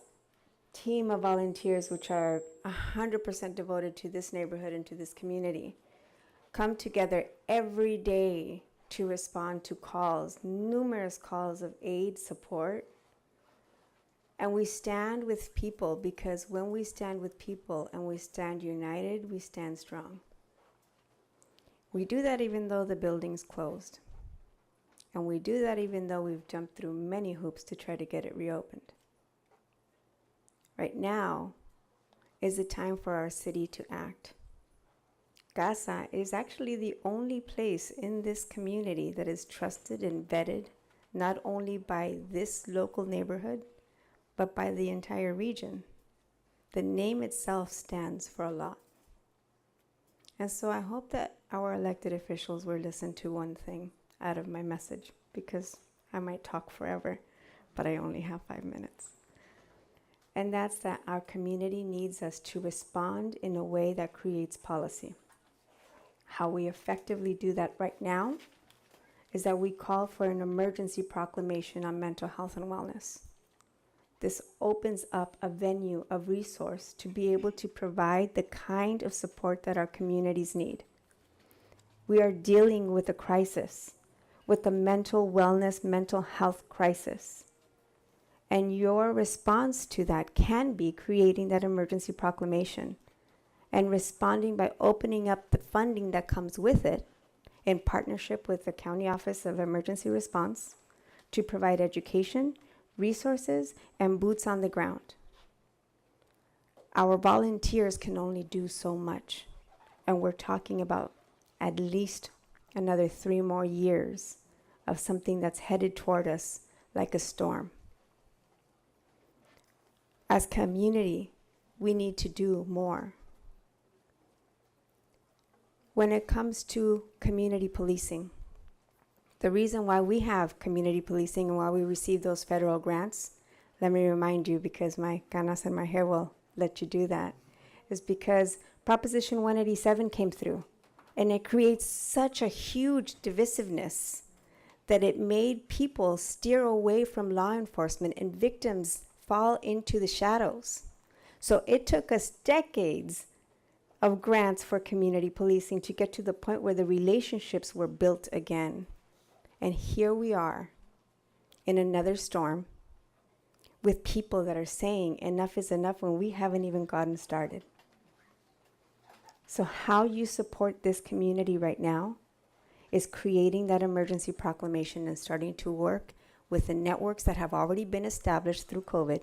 team of volunteers, which are 100% devoted to this neighborhood and to this community, come together every day to respond to calls, numerous calls of aid, support. And we stand with people, because when we stand with people and we stand united, we stand strong. We do that even though the building's closed. And we do that even though we've jumped through many hoops to try to get it reopened. Right now is the time for our city to act. Casa is actually the only place in this community that is trusted and vetted, not only by this local neighborhood, but by the entire region. The name itself stands for a lot. And so I hope that our elected officials will listen to one thing out of my message, because I might talk forever, but I only have 5 minutes. And that's that our community needs us to respond in a way that creates policy. How we effectively do that right now is that we call for an emergency proclamation on mental health and wellness. this opens up a venue of resource to be able to provide the kind of support that our communities need. We are dealing with a crisis, with the mental wellness, mental health crisis. And your response to that can be creating that emergency proclamation and responding by opening up the funding that comes with it in partnership with the County Office of Emergency Response to provide education, resources, and boots on the ground. Our volunteers can only do so much, and we're talking about at least another 3 more years of something that's headed toward us like a storm. As community, we need to do more. When it comes to community policing, the reason why we have community policing and why we receive those federal grants, let me remind you, because my canas and my hair will let you do that, is because Proposition 187 came through, and it creates such a huge divisiveness that it made people steer away from law enforcement and victims fall into the shadows. So it took us decades of grants for community policing to get to the point where the relationships were built again. And here we are in another storm with people that are saying enough is enough when we haven't even gotten started. So how you support this community right now is creating that emergency proclamation and starting to work with the networks that have already been established through COVID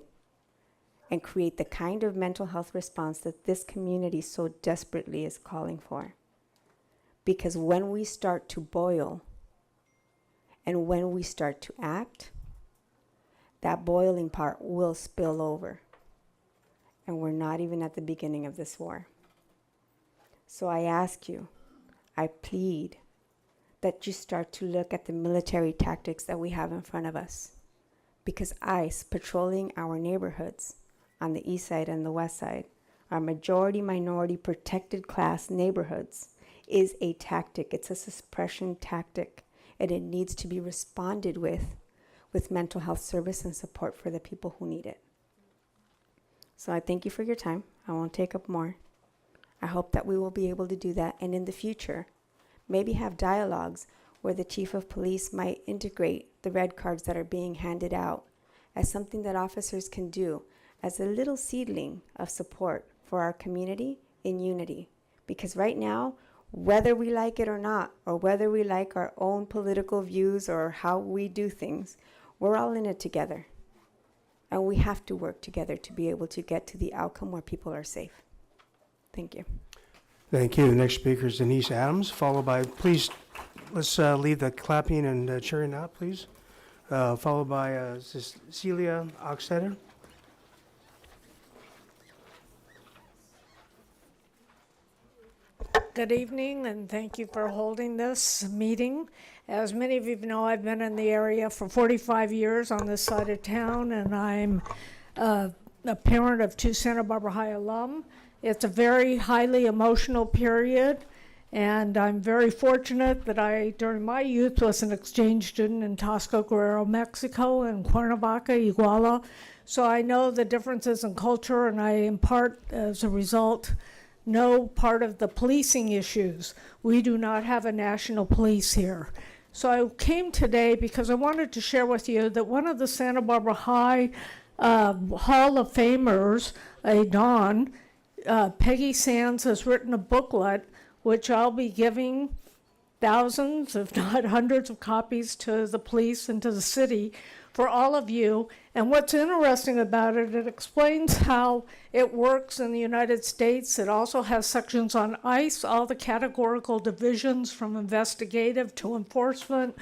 and create the kind of mental health response that this community so desperately is calling for. Because when we start to boil and when we start to act, that boiling part will spill over. And we're not even at the beginning of this war. So I ask you, I plead that you start to look at the military tactics that we have in front of us. Because ICE patrolling our neighborhoods on the east side and the west side, our majority minority protected class neighborhoods, is a tactic. It's a suppression tactic. And it needs to be responded with mental health service and support for the people who need it. So I thank you for your time. I won't take up more. I hope that we will be able to do that. And in the future, maybe have dialogues where the chief of police might integrate the red cards that are being handed out as something that officers can do as a little seedling of support for our community in unity. Because right now, whether we like it or not, or whether we like our own political views or how we do things, we're all in it together. And we have to work together to be able to get to the outcome where people are safe. Thank you. Thank you. The next speaker is Denise Adams, followed by, please, let's leave the clapping and cheering out, please. Followed by Cecilia Oxtetter. Good evening, and thank you for holding this meeting. As many of you know, I've been in the area for 45 years on this side of town, and I'm a parent of 2 Santa Barbara High alum. It's a very highly emotional period, and I'm very fortunate that I, during my youth, was an exchange student in Tasco, Guerrero, Mexico, and Cuernavaca, Iguala. So I know the differences in culture, and I, in part, as a result, know part of the policing issues. We do not have a national police here. So I came today because I wanted to share with you that one of the Santa Barbara High Hall of Famers, a Don, Peggy Sands, has written a booklet which I'll be giving thousands, if not hundreds of copies to the police and to the city for all of you. And what's interesting about it, it explains how it works in the United States. It also has sections on ICE, all the categorical divisions from investigative to enforcement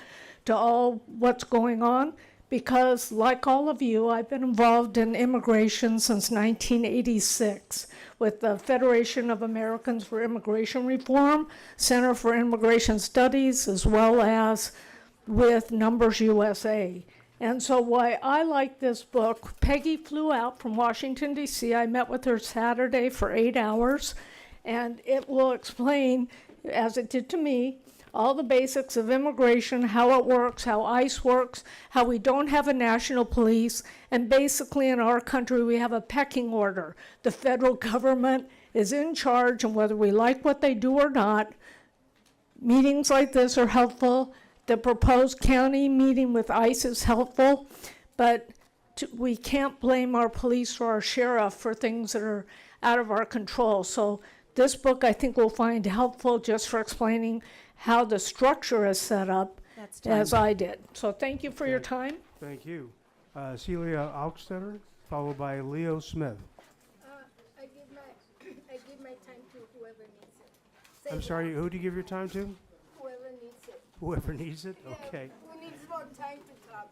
to all what's going on. Because like all of you, I've been involved in immigration since 1986 with the Federation of Americans for Immigration Reform, Center for Immigration Studies, as well as with Numbers USA. And so why I like this book, Peggy flew out from Washington, D.C. I met with her Saturday for 8 hours, and it will explain, as it did to me, all the basics of immigration, how it works, how ICE works, how we don't have a national police, and basically in our country we have a pecking order. The federal government is in charge, and whether we like what they do or not, meetings like this are helpful. The proposed county meeting with ICE is helpful, but we can't blame our police or our sheriff for things that are out of our control. So this book I think we'll find helpful just for explaining how the structure is set up, as I did. So thank you for your time. Thank you. Celia Augstetter, followed by Leo Smith. I give my time to whoever needs it. I'm sorry, who do you give your time to? Whoever needs it. Whoever needs it? Yeah, Okay. who needs more time to talk?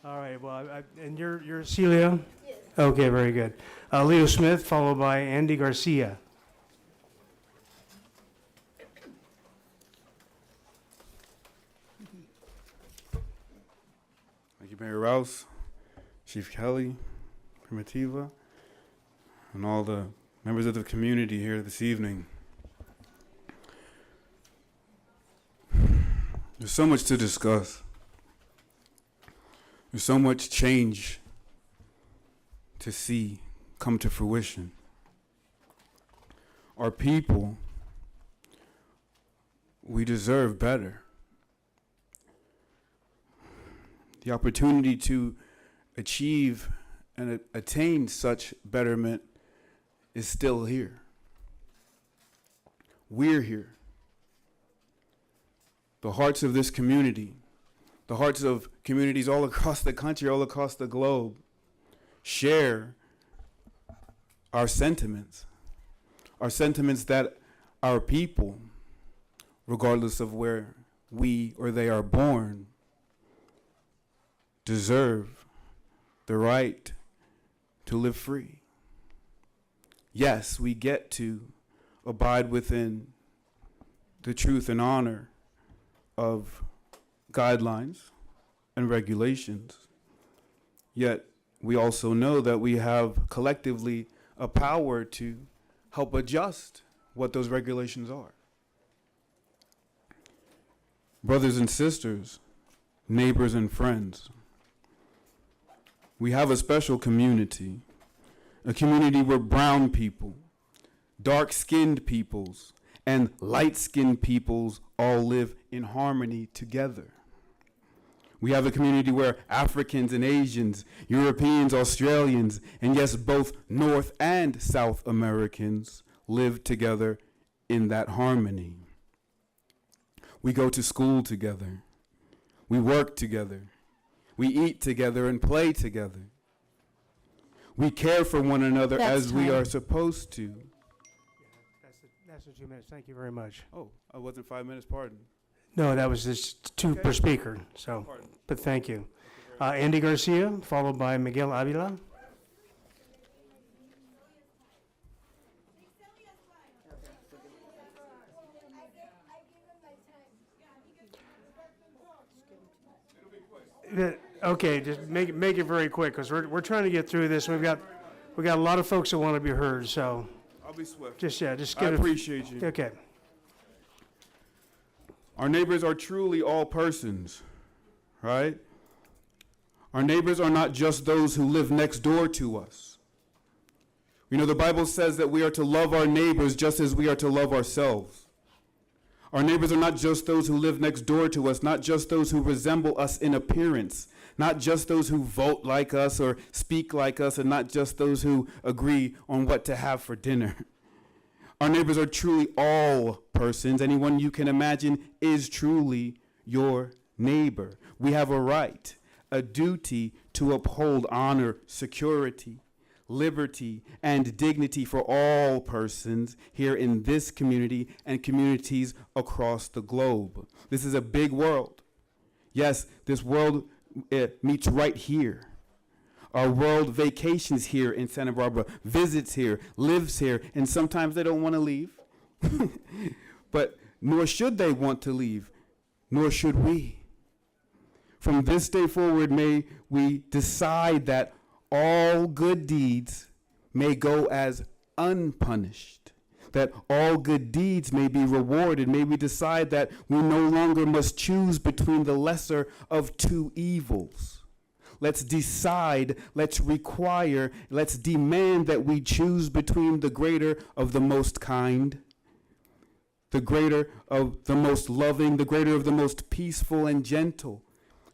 All right, well, and you're Celia? Yes. Okay, very good. Leo Smith, followed by Andy Garcia. Thank you, Mayor Rouse, Chief Kelly, Primitiva, and all the members of the community here this evening. There's so much to discuss. There's so much change to see come to fruition. Our people, we deserve better. The opportunity to achieve and attain such betterment is still here. We're here. The hearts of this community, the hearts of communities all across the country, all across the globe, share our sentiments that our people, regardless of where we or they are born, deserve the right to live free. Yes, we get to abide within the truth and honor of guidelines and regulations, yet we also know that we have collectively a power to help adjust what those regulations are. Brothers and sisters, neighbors and friends, we have a special community, a community where brown people, dark-skinned peoples, and light-skinned peoples all live in harmony together. We have a community where Africans and Asians, Europeans, Australians, and yes, both North and South Americans live together in that harmony. We go to school together. We work together. We eat together and play together. We care for one another as we are supposed to. That's the 2 minutes. Thank you very much. Oh, I wasn't 5 minutes, pardon. No, that was just two per speaker, so, but thank you. Andy Garcia, followed by Miguel Avila. Okay, just make it very quick, because we're trying to get through this. We got a lot of folks that want to be heard, so. I'll be swift. Just I get it. appreciate you. Okay. Our neighbors are truly all persons, right? Our neighbors are not just those who live next door to us. You know, the Bible says that we are to love our neighbors just as we are to love ourselves. Our neighbors are not just those who live next door to us, not just those who resemble us in appearance, not just those who vote like us or speak like us, and not just those who agree on what to have for dinner. Our neighbors are truly all persons. Anyone you can imagine is truly your neighbor. We have a right, a duty to uphold honor, security, liberty, and dignity for all persons here in this community and communities across the globe. This is a big world. Yes, this world meets right here. Our world vacations here in Santa Barbara, visits here, lives here, and sometimes they don't want to leave. But nor should they want to leave, nor should we. From this day forward, may we decide that all good deeds may go as unpunished, that all good deeds may be rewarded. May we decide that we no longer must choose between the lesser of two evils. Let's decide, let's require, let's demand that we choose between the greater of the most kind, the greater of the most loving, the greater of the most peaceful and gentle,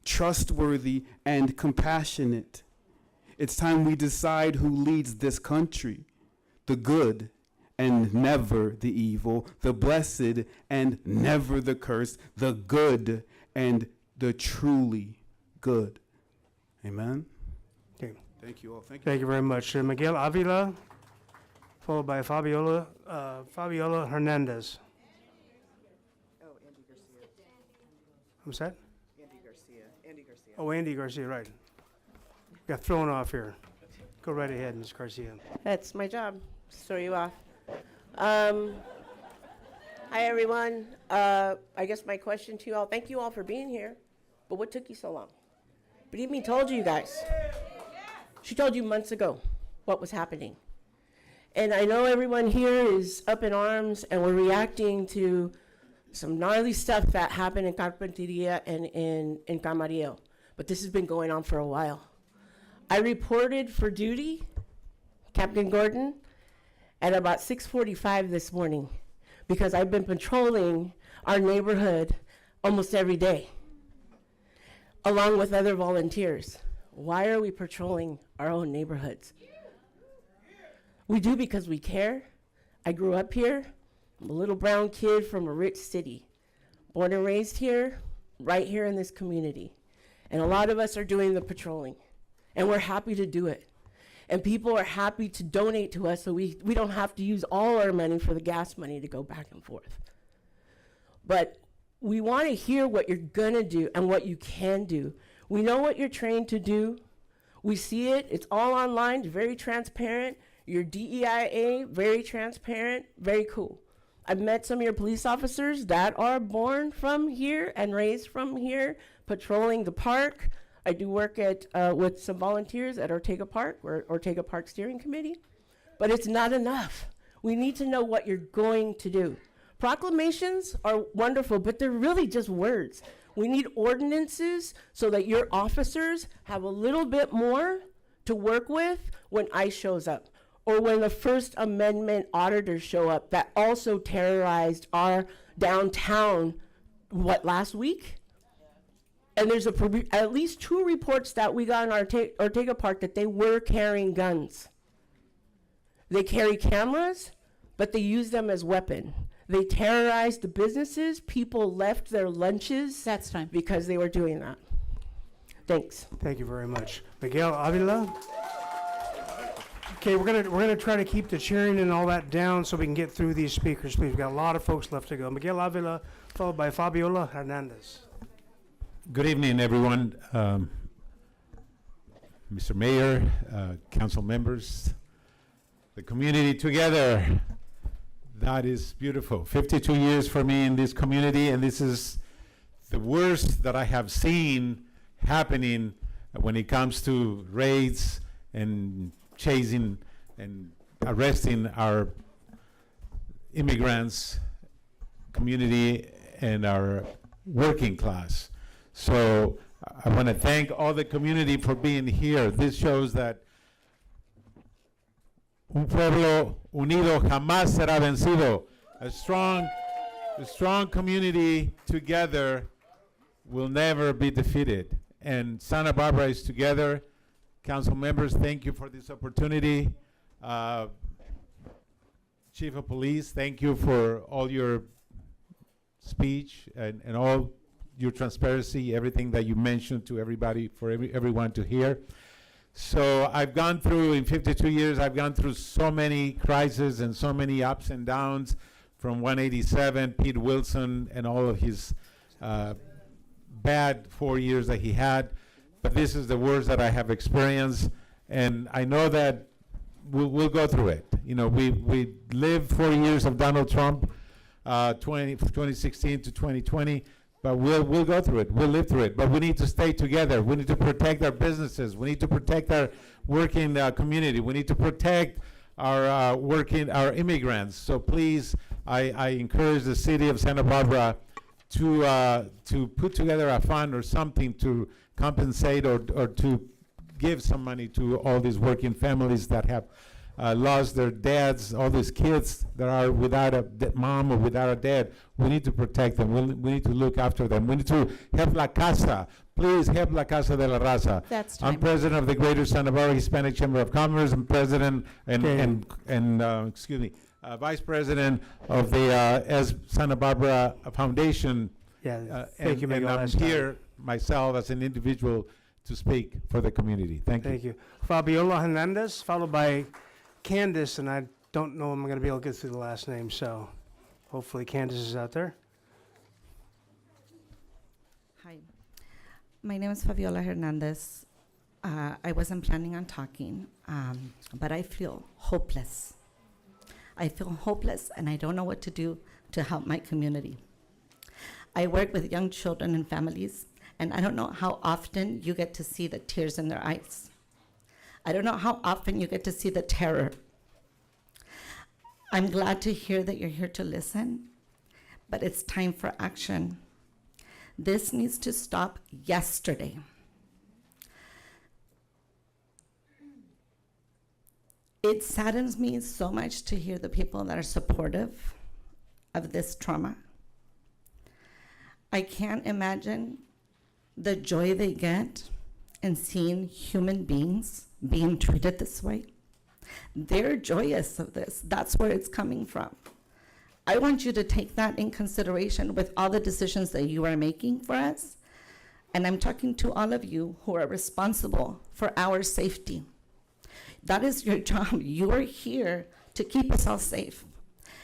trustworthy and compassionate. It's time we decide who leads this country, the good and never the evil, the blessed and never the cursed, the good and the truly good. Amen. Okay. Thank you all. Thank you. Thank you very much. Miguel Avila, followed by Fabiola Hernandez. Oh, Andy Garcia. Who's that? Andy Garcia. Oh, Andy Garcia, right. Got thrown off here. Go right ahead, Ms. Garcia. That's my job, throw you off. Hi, everyone. I guess my question to you all, thank you all for being here, but what took you so long? Believe me, told you guys. She told you months ago what was happening. And I know everyone here is up in arms and we're reacting to some gnarly stuff that happened in Carpinteria and in Camarillo, but this has been going on for a while. I reported for duty, Captain Gordon, at about 6:45 this morning because I've been patrolling our neighborhood almost every day, along with other volunteers. Why are we patrolling our own neighborhoods? We do because we care. I grew up here. I'm a little brown kid from a rich city, born and raised here, right here in this community. And a lot of us are doing the patrolling. And we're happy to do it. And people are happy to donate to us so we don't have to use all our money for the gas money to go back and forth. But we want to hear what you're going to do and what you can do. We know what you're trained to do. We see it. It's all online. It's very transparent. Your DEIA, very transparent, very cool. I've met some of your police officers that are born from here and raised from here, patrolling the park. I do work at with some volunteers at Ortega Park, or Ortega Park Steering Committee, but it's not enough. We need to know what you're going to do. Proclamations are wonderful, but they're really just words. We need ordinances so that your officers have a little bit more to work with when ICE shows up, or when the First Amendment auditors show up that also terrorized our downtown, last week? And there's at least 2 reports that we got in Ortega Park that they were carrying guns. They carry cameras, but they use them as weapon. They terrorized the businesses. People left their lunches. That's time. Because they were doing that. Thanks. Thank you very much. Miguel Avila. Okay, we're gonna try to keep the cheering and all that down so we can get through these speakers, please. We've got a lot of folks left to go. Miguel Avila, followed by Fabiola Hernandez. Good evening, everyone. Mr. Mayor, council members, the community together. That is beautiful. 52 years for me in this community, and this is the worst that I have seen happening when it comes to raids and chasing and arresting our immigrants, community, and our working class. So I want to thank all the community for being here. This shows that un pueblo unido jamás será vencido. A strong community together will never be defeated. And Santa Barbara is together. Council members, thank you for this opportunity. Chief of Police, thank you for all your speech and all your transparency, everything that you mentioned to everybody, for everyone to hear. So I've gone through, in 52 years, I've gone through so many crises and so many ups and downs, from 187, Pete Wilson, and all of his bad 4 years that he had. But this is the worst that I have experienced, and I know that we'll go through it. You know, we lived 4 years of Donald Trump, 2016 to 2020, but we'll go through it. We'll live through it. But we need to stay together. We need to protect our businesses. We need to protect our working community. We need to protect our immigrants. So please, I encourage the city of Santa Barbara to put together a fund or something to compensate or to give some money to all these working families that have lost their dads, all these kids that are without a mom or without a dad. We need to protect them. We need to look after them. We need to help La Casa. Please help La Casa de la Raza. That's I'm time. president of the Greater Santa Barbara Hispanic Chamber of Commerce. I'm president and vice president of the Santa Barbara Foundation. Yeah, thank you, and Miguel. I'm Last time. here myself as an individual to speak for the community. Thank you. Thank you. Fabiola Hernandez, followed by Candace, and I don't know if I'm going to be able to get through the last name, so hopefully Candace is out there. Hi, my name is Fabiola Hernandez. I wasn't planning on talking, but I feel hopeless. I feel hopeless, and I don't know what to do to help my community. I work with young children and families, and I don't know how often you get to see the tears in their eyes. I don't know how often you get to see the terror. I'm glad to hear that you're here to listen, but it's time for action. This needs to stop yesterday. It saddens me so much to hear the people that are supportive of this trauma. I can't imagine the joy they get in seeing human beings being treated this way. They're joyous of this. That's where it's coming from. I want you to take that in consideration with all the decisions that you are making for us. And I'm talking to all of you who are responsible for our safety. That is your job. You are here to keep us all safe.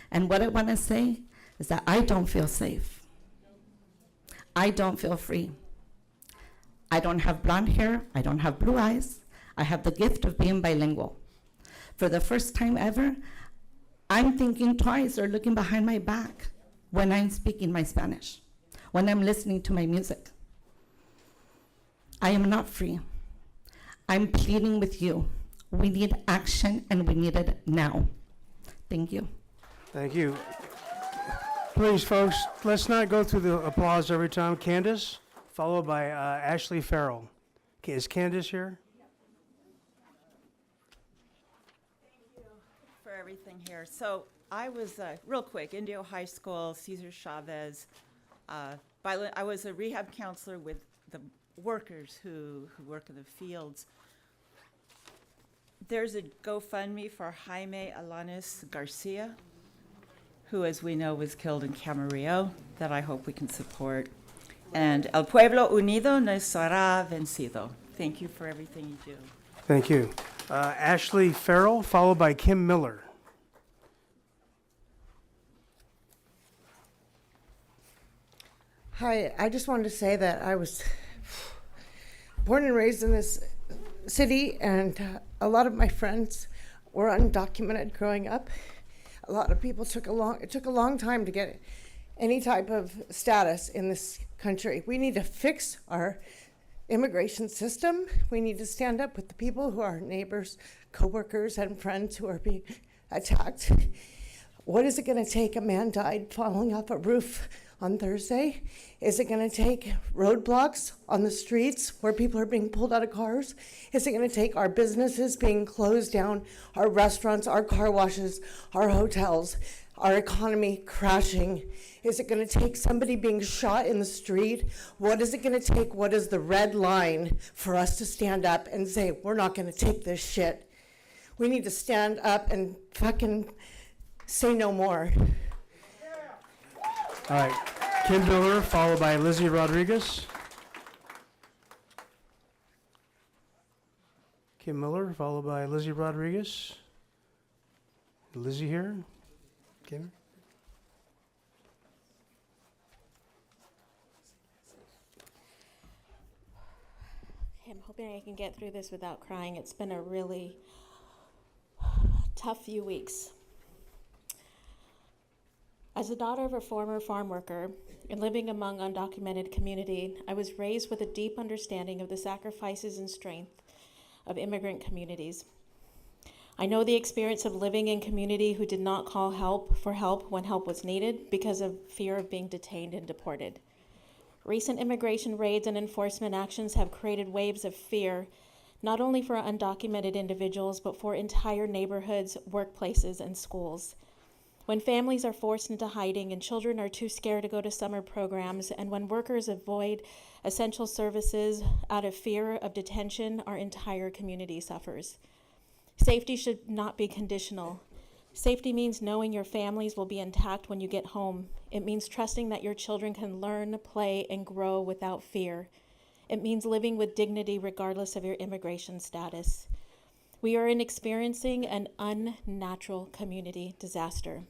And what I want to say is that I don't feel safe. I don't feel free. I don't have blonde hair. I don't have blue eyes. I have the gift of being bilingual. For the first time ever, I'm thinking twice or looking behind my back when I'm speaking my Spanish, when I'm listening to my music. I am not free. I'm pleading with you. We need action, and we need it now. Thank you. Thank you. Please, folks, let's not go through the applause every time. Candace, followed by Ashley Farrell. Is Candace here? For everything here. So I was, real quick, Indio High School, Cesar Chavez. I was a rehab counselor with the workers who work in the fields. There's a GoFundMe for Jaime Alanis Garcia, who, as we know, was killed in Camarillo, that I hope we can support. And El Pueblo Unido no será vencido. Thank you for everything you do. Thank you. Ashley Farrell, followed by Kim Miller. Hi, I just wanted to say that I was born and raised in this city, and a lot of my friends were undocumented growing up. A lot of people it took a long time to get any type of status in this country. We need to fix our immigration system. We need to stand up with the people who are our neighbors, coworkers, and friends who are being attacked. What is it going to take? A man died falling off a roof on Thursday. Is it going to take roadblocks on the streets where people are being pulled out of cars? Is it going to take our businesses being closed down, our restaurants, our car washes, our hotels, our economy crashing? Is it going to take somebody being shot in the street? What is it going to take? What is the red line for us to stand up and say, we're not going to take this shit? We need to stand up and fucking say no more. All right. Kim Miller, followed by Lizzie Rodriguez. Kim Miller, followed by Lizzie Rodriguez. Lizzie here? Kim? I'm hoping I can get through this without crying. It's been a really tough few weeks. As a daughter of a former farm worker and living among undocumented community, I was raised with a deep understanding of the sacrifices and strength of immigrant communities. I know the experience of living in community who did not call for help when help was needed because of fear of being detained and deported. Recent immigration raids and enforcement actions have created waves of fear, not only for undocumented individuals, but for entire neighborhoods, workplaces, and schools. When families are forced into hiding and children are too scared to go to summer programs, and when workers avoid essential services out of fear of detention, our entire community suffers. Safety should not be conditional. Safety means knowing your families will be intact when you get home. It means trusting that your children can learn, play, and grow without fear. It means living with dignity regardless of your immigration status. We are experiencing an unnatural community disaster.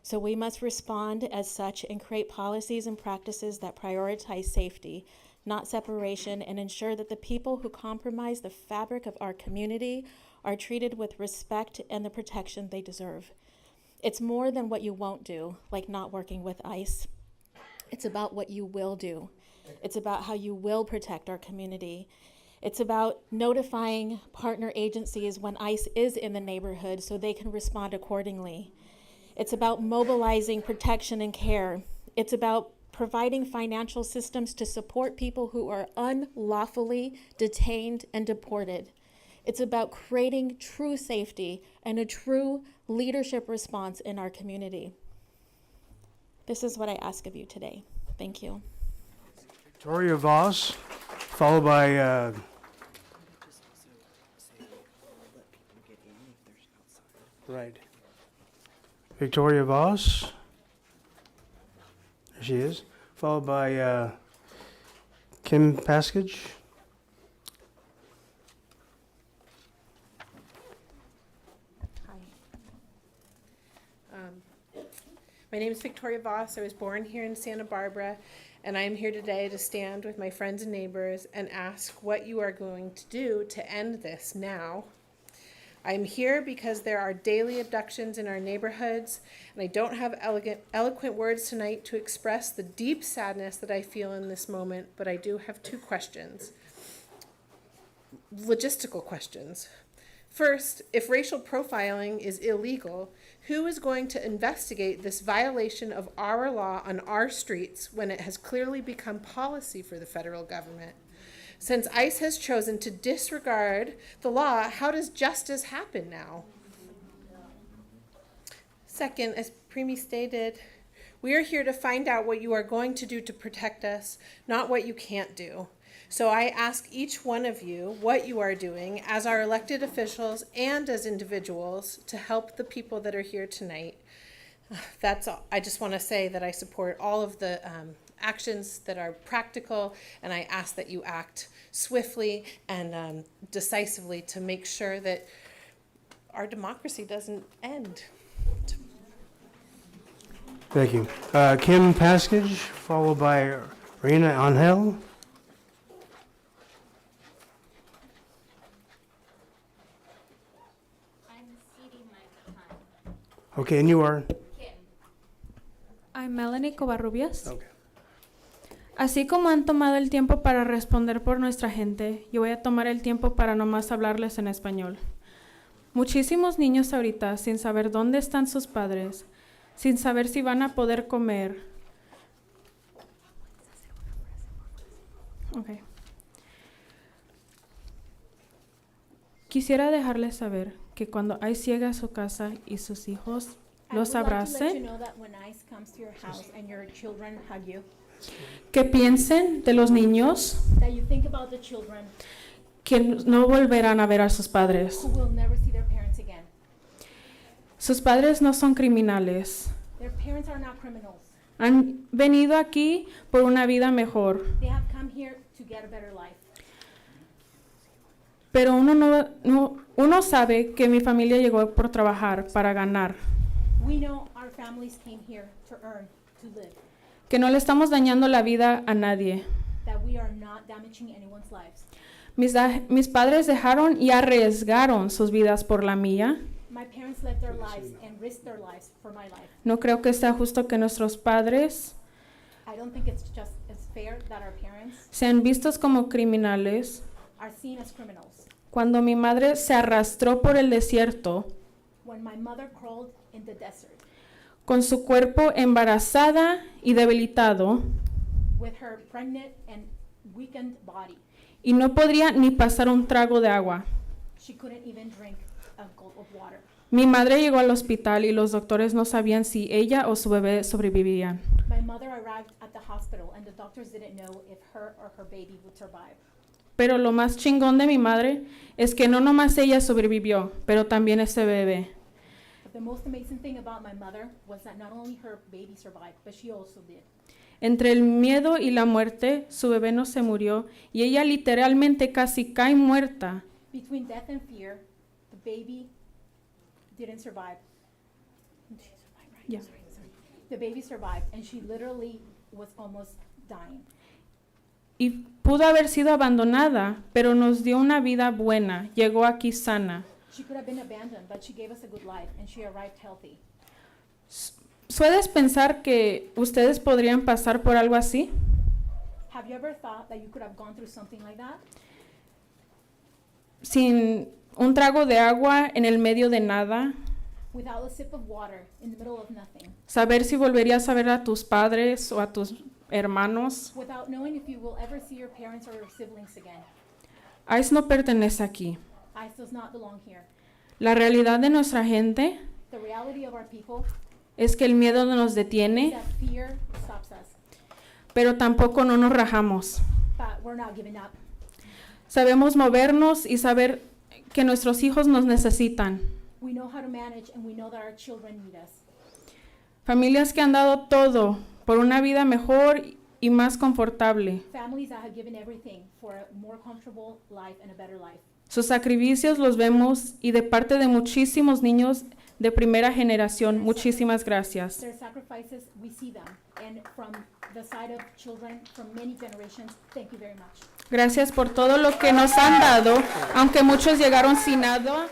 So we must respond as such and create policies and practices that prioritize safety, not separation, and ensure that the people who compromise the fabric of our community are treated with respect and the protection they deserve. It's more than what you won't do, like not working with ICE. It's about what you will do. It's about how you will protect our community. It's about notifying partner agencies when ICE is in the neighborhood so they can respond accordingly. It's about mobilizing protection and care. It's about providing financial systems to support people who are unlawfully detained and deported. It's about creating true safety and a true leadership response in our community. This is what I ask of you today. Thank you. Victoria Voss, followed by right. Victoria Voss. There she is. Followed by Kim Paskage. My name is Victoria Voss. I was born here in Santa Barbara, and I am here today to stand with my friends and neighbors and ask what you are going to do to end this now. I'm here because there are daily abductions in our neighborhoods, and I don't have eloquent words tonight to express the deep sadness that I feel in this moment, but I do have two questions. Logistical questions. First, if racial profiling is illegal, who is going to investigate this violation of our law on our streets when it has clearly become policy for the federal government? Since ICE has chosen to disregard the law, how does justice happen now? Second, as Primi stated, we are here to find out what you are going to do to protect us, not what you can't do. So I ask each one of you what you are doing as our elected officials and as individuals to help the people that are here tonight. That's all. I just want to say that I support all of the actions that are practical, and I ask that you act swiftly and decisively to make sure that our democracy doesn't end. Thank you. Kim Paskage, followed by Reina Angel. Okay, and you are? I'm Melanie Covarrubias. Okay. Así como han tomado el tiempo para responder por nuestra gente, yo voy a tomar el tiempo para nomás hablarles en español. Muchísimos niños ahorita sin saber dónde están sus padres, sin saber si van a poder comer. Okay. Quisiera dejarles saber que cuando ICE llega a su casa y sus hijos los abracen, que piensen de los niños que no volverán a ver a sus padres. Sus padres no son criminales. Han venido aquí por una vida mejor. Pero uno sabe que mi familia llegó por trabajar, para ganar. Que no le estamos dañando la vida a nadie. Mis padres dejaron y arriesgaron sus vidas por la mía. No creo que sea justo que nuestros padres sean vistos como criminales Cuando mi madre se arrastró por el desierto, when my mother crawled in the desert con su cuerpo embarazada y debilitado, with her pregnant and weakened body. y no podría ni pasar un trago de agua. She couldn't even drink a gulp of water. Mi madre llegó al hospital y los doctores no sabían si ella o su bebé sobrevivirían. My mother arrived at the hospital and the doctors didn't know if her or her baby would survive. Pero lo más chingón de mi madre es que no nomás ella sobrevivió, pero también ese bebé. But the most amazing thing about my mother was that not only her baby survived, but she also did. Entre el miedo y la muerte, su bebé no se murió y ella literalmente casi cae muerta. Between death and fear, the baby didn't survive. She survived, right? Yeah. Sorry. The baby survived and she literally was almost dying. Y pudo haber sido abandonada, pero nos dio una vida buena, llegó aquí sana. She could have been abandoned, but she gave us a good life and she arrived healthy. ¿Puedes pensar que ustedes podrían pasar por algo así? Have you ever thought that you could have gone through something like that? Sin un trago de agua en el medio de nada, Without a sip of water in the middle of nothing. saber si volverías a ver a tus padres o a tus hermanos. Without knowing if you will ever see your parents or your siblings again. ICE no pertenece aquí. ICE does not belong here. La realidad de nuestra gente The reality of our people es que el miedo nos is detiene, that fear stops us, pero tampoco no nos rajamos. but we're not giving up. Sabemos movernos y saber que nuestros hijos nos necesitan. We know how to manage and we know that our children need us. Familias que han dado todo por una vida mejor y más confortable. Families that have given everything for a more comfortable life and a better life. Sus sacrificios los vemos y de parte de muchísimos niños de primera generación, muchísimas gracias. Their sacrifices, we see them. And from the side of children from many generations, thank you very much. Gracias por todo lo que nos han dado, aunque muchos llegaron sin nada,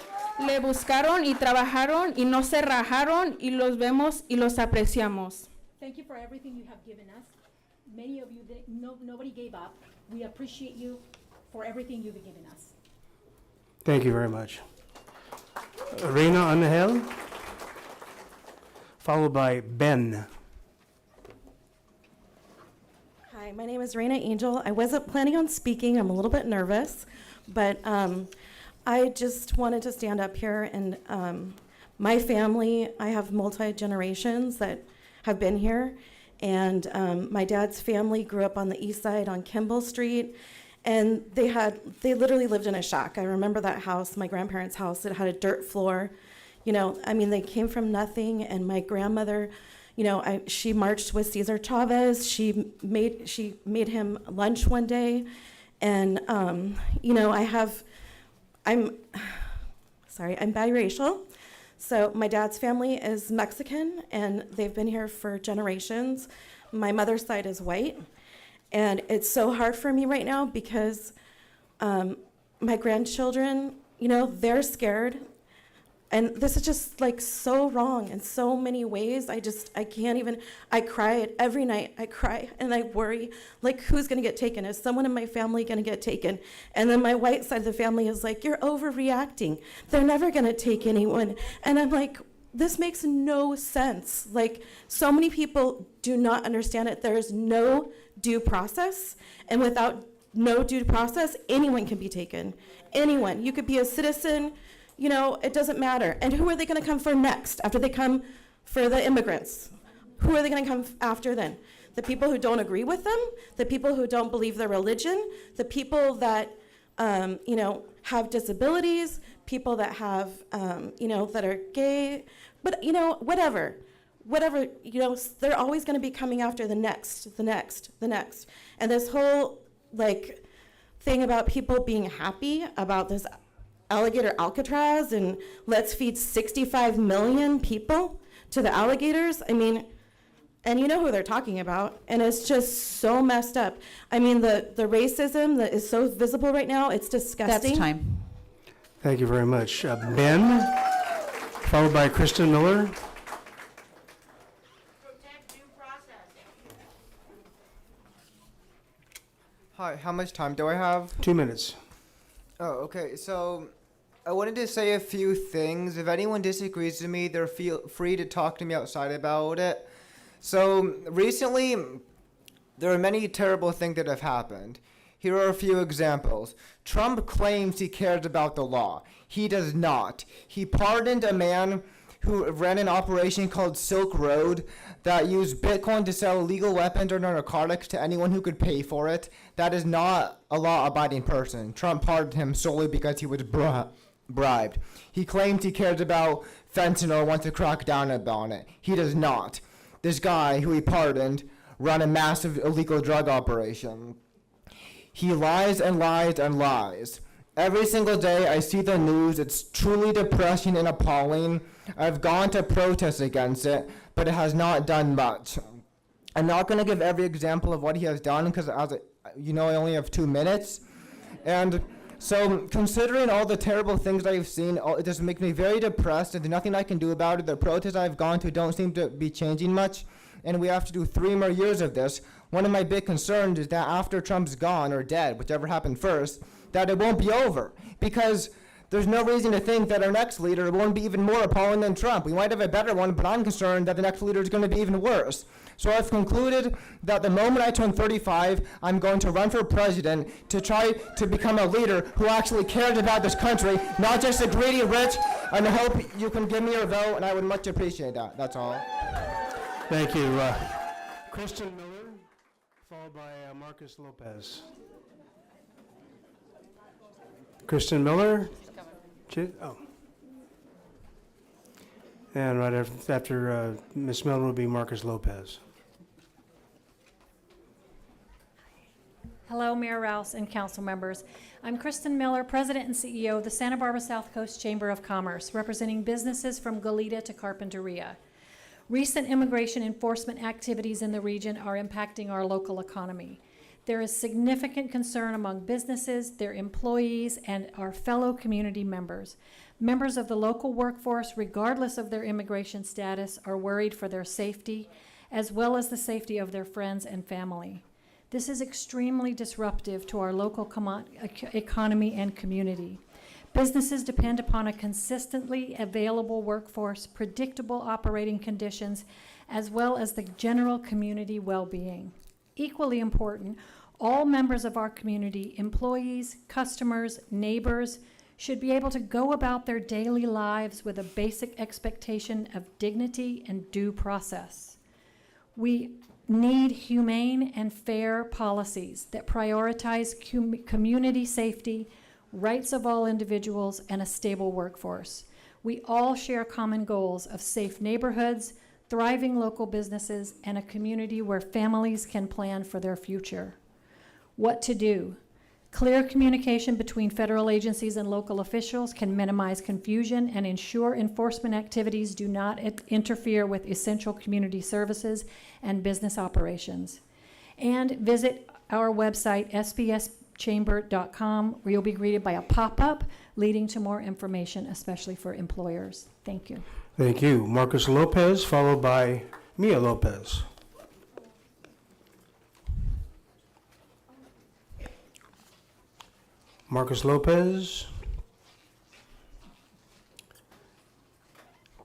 le buscaron y trabajaron y no se rajaron y los vemos y los apreciamos. Thank you for everything you have given us. Many of you, nobody gave up. We appreciate you for everything you've given us. Thank you very much. Reina Angel, followed by Ben. Hi, my name is Reina Angel. I wasn't planning on speaking. I'm a little bit nervous, but I just wanted to stand up here and my family, I have multi-generations that have been here, and my dad's family grew up on the east side on Kimball Street, and they literally lived in a shack. I remember that house, my grandparents' house. It had a dirt floor. You know, I mean, they came from nothing, and my grandmother, you know, she marched with Cesar Chavez. She made him lunch one day, and you know, I'm biracial. So my dad's family is Mexican, and they've been here for generations. My mother's side is white, and it's so hard for me right now because my grandchildren, you know, they're scared. And this is just like so wrong in so many ways. I can't even, I cry every night. I cry and I worry, like, who's gonna get taken? Is someone in my family gonna get taken? And then my white side of the family is like, you're overreacting. They're never gonna take anyone. And I'm like, this makes no sense. Like, so many people do not understand it. There is no due process. And without no due process, anyone can be taken. Anyone. You could be a citizen. You know, it doesn't matter. And who are they going to come for next after they come for the immigrants? Who are they going to come after then? The people who don't agree with them? The people who don't believe their religion? The people that, you know, have disabilities? People that have, you know, that are gay? But, you know, whatever, you know, they're always going to be coming after the next, the next, the next. And this whole, like, thing about people being happy about this alligator Alcatraz and let's feed 65 million people to the alligators. I mean, and you know who they're talking about, and it's just so messed up. I mean, the racism that is so visible right now, it's disgusting. That's time. Thank you very much. Ben, followed by Kristen Miller. Hi, how much time do I have? 2 minutes. Oh, okay. So I wanted to say a few things. If anyone disagrees with me, they're free to talk to me outside about it. So recently, there are many terrible things that have happened. Here are a few examples. Trump claims he cares about the law. He does not. He pardoned a man who ran an operation called Silk Road that used Bitcoin to sell illegal weapons or narcotics to anyone who could pay for it. That is not a law-abiding person. Trump pardoned him solely because he was bribed. He claims he cares about fentanyl and wants to crack down on it. He does not. This guy who he pardoned ran a massive illegal drug operation. He lies and lies and lies. Every single day I see the news. It's truly depressing and appalling. I've gone to protest against it, but it has not done much. I'm not going to give every example of what he has done because, I only have 2 minutes. And so, considering all the terrible things I've seen, it just makes me very depressed, and there's nothing I can do about it. The protests I've gone to don't seem to be changing much, and we have to do 3 more years of this. One of my big concerns is that after Trump's gone or dead, whichever happened first, that it won't be over, because there's no reason to think that our next leader won't be even more appalling than Trump. We might have a better one, but I'm concerned that the next leader is going to be even worse. So I've concluded that the moment I turn 35, I'm going to run for president to try to become a leader who actually cares about this country, not just the greedy rich, and I hope you can give me your vote, and I would much appreciate that. That's all. Thank you. Kristen Miller, followed by Marcus Lopez. Kristen Miller. Oh. And right after Ms. Miller will be Marcus Lopez. Hello, Mayor Rouse and council members. I'm Kristen Miller, President and CEO of the Santa Barbara South Coast Chamber of Commerce, representing businesses from Goleta to Carpinteria. Recent immigration enforcement activities in the region are impacting our local economy. There is significant concern among businesses, their employees, and our fellow community members. Members of the local workforce, regardless of their immigration status, are worried for their safety, as well as the safety of their friends and family. This is extremely disruptive to our local economy and community. Businesses depend upon a consistently available workforce, predictable operating conditions, as well as the general community well-being. Equally important, all members of our community, employees, customers, neighbors, should be able to go about their daily lives with a basic expectation of dignity and due process. We need humane and fair policies that prioritize community safety, rights of all individuals, and a stable workforce. We all share common goals of safe neighborhoods, thriving local businesses, and a community where families can plan for their future. What to do? Clear communication between federal agencies and local officials can minimize confusion and ensure enforcement activities do not interfere with essential community services and business operations. And visit our website, spschamber.com, where you'll be greeted by a pop-up leading to more information, especially for employers. Thank you. Thank you. Marcus Lopez, followed by Mia Lopez. Marcus Lopez.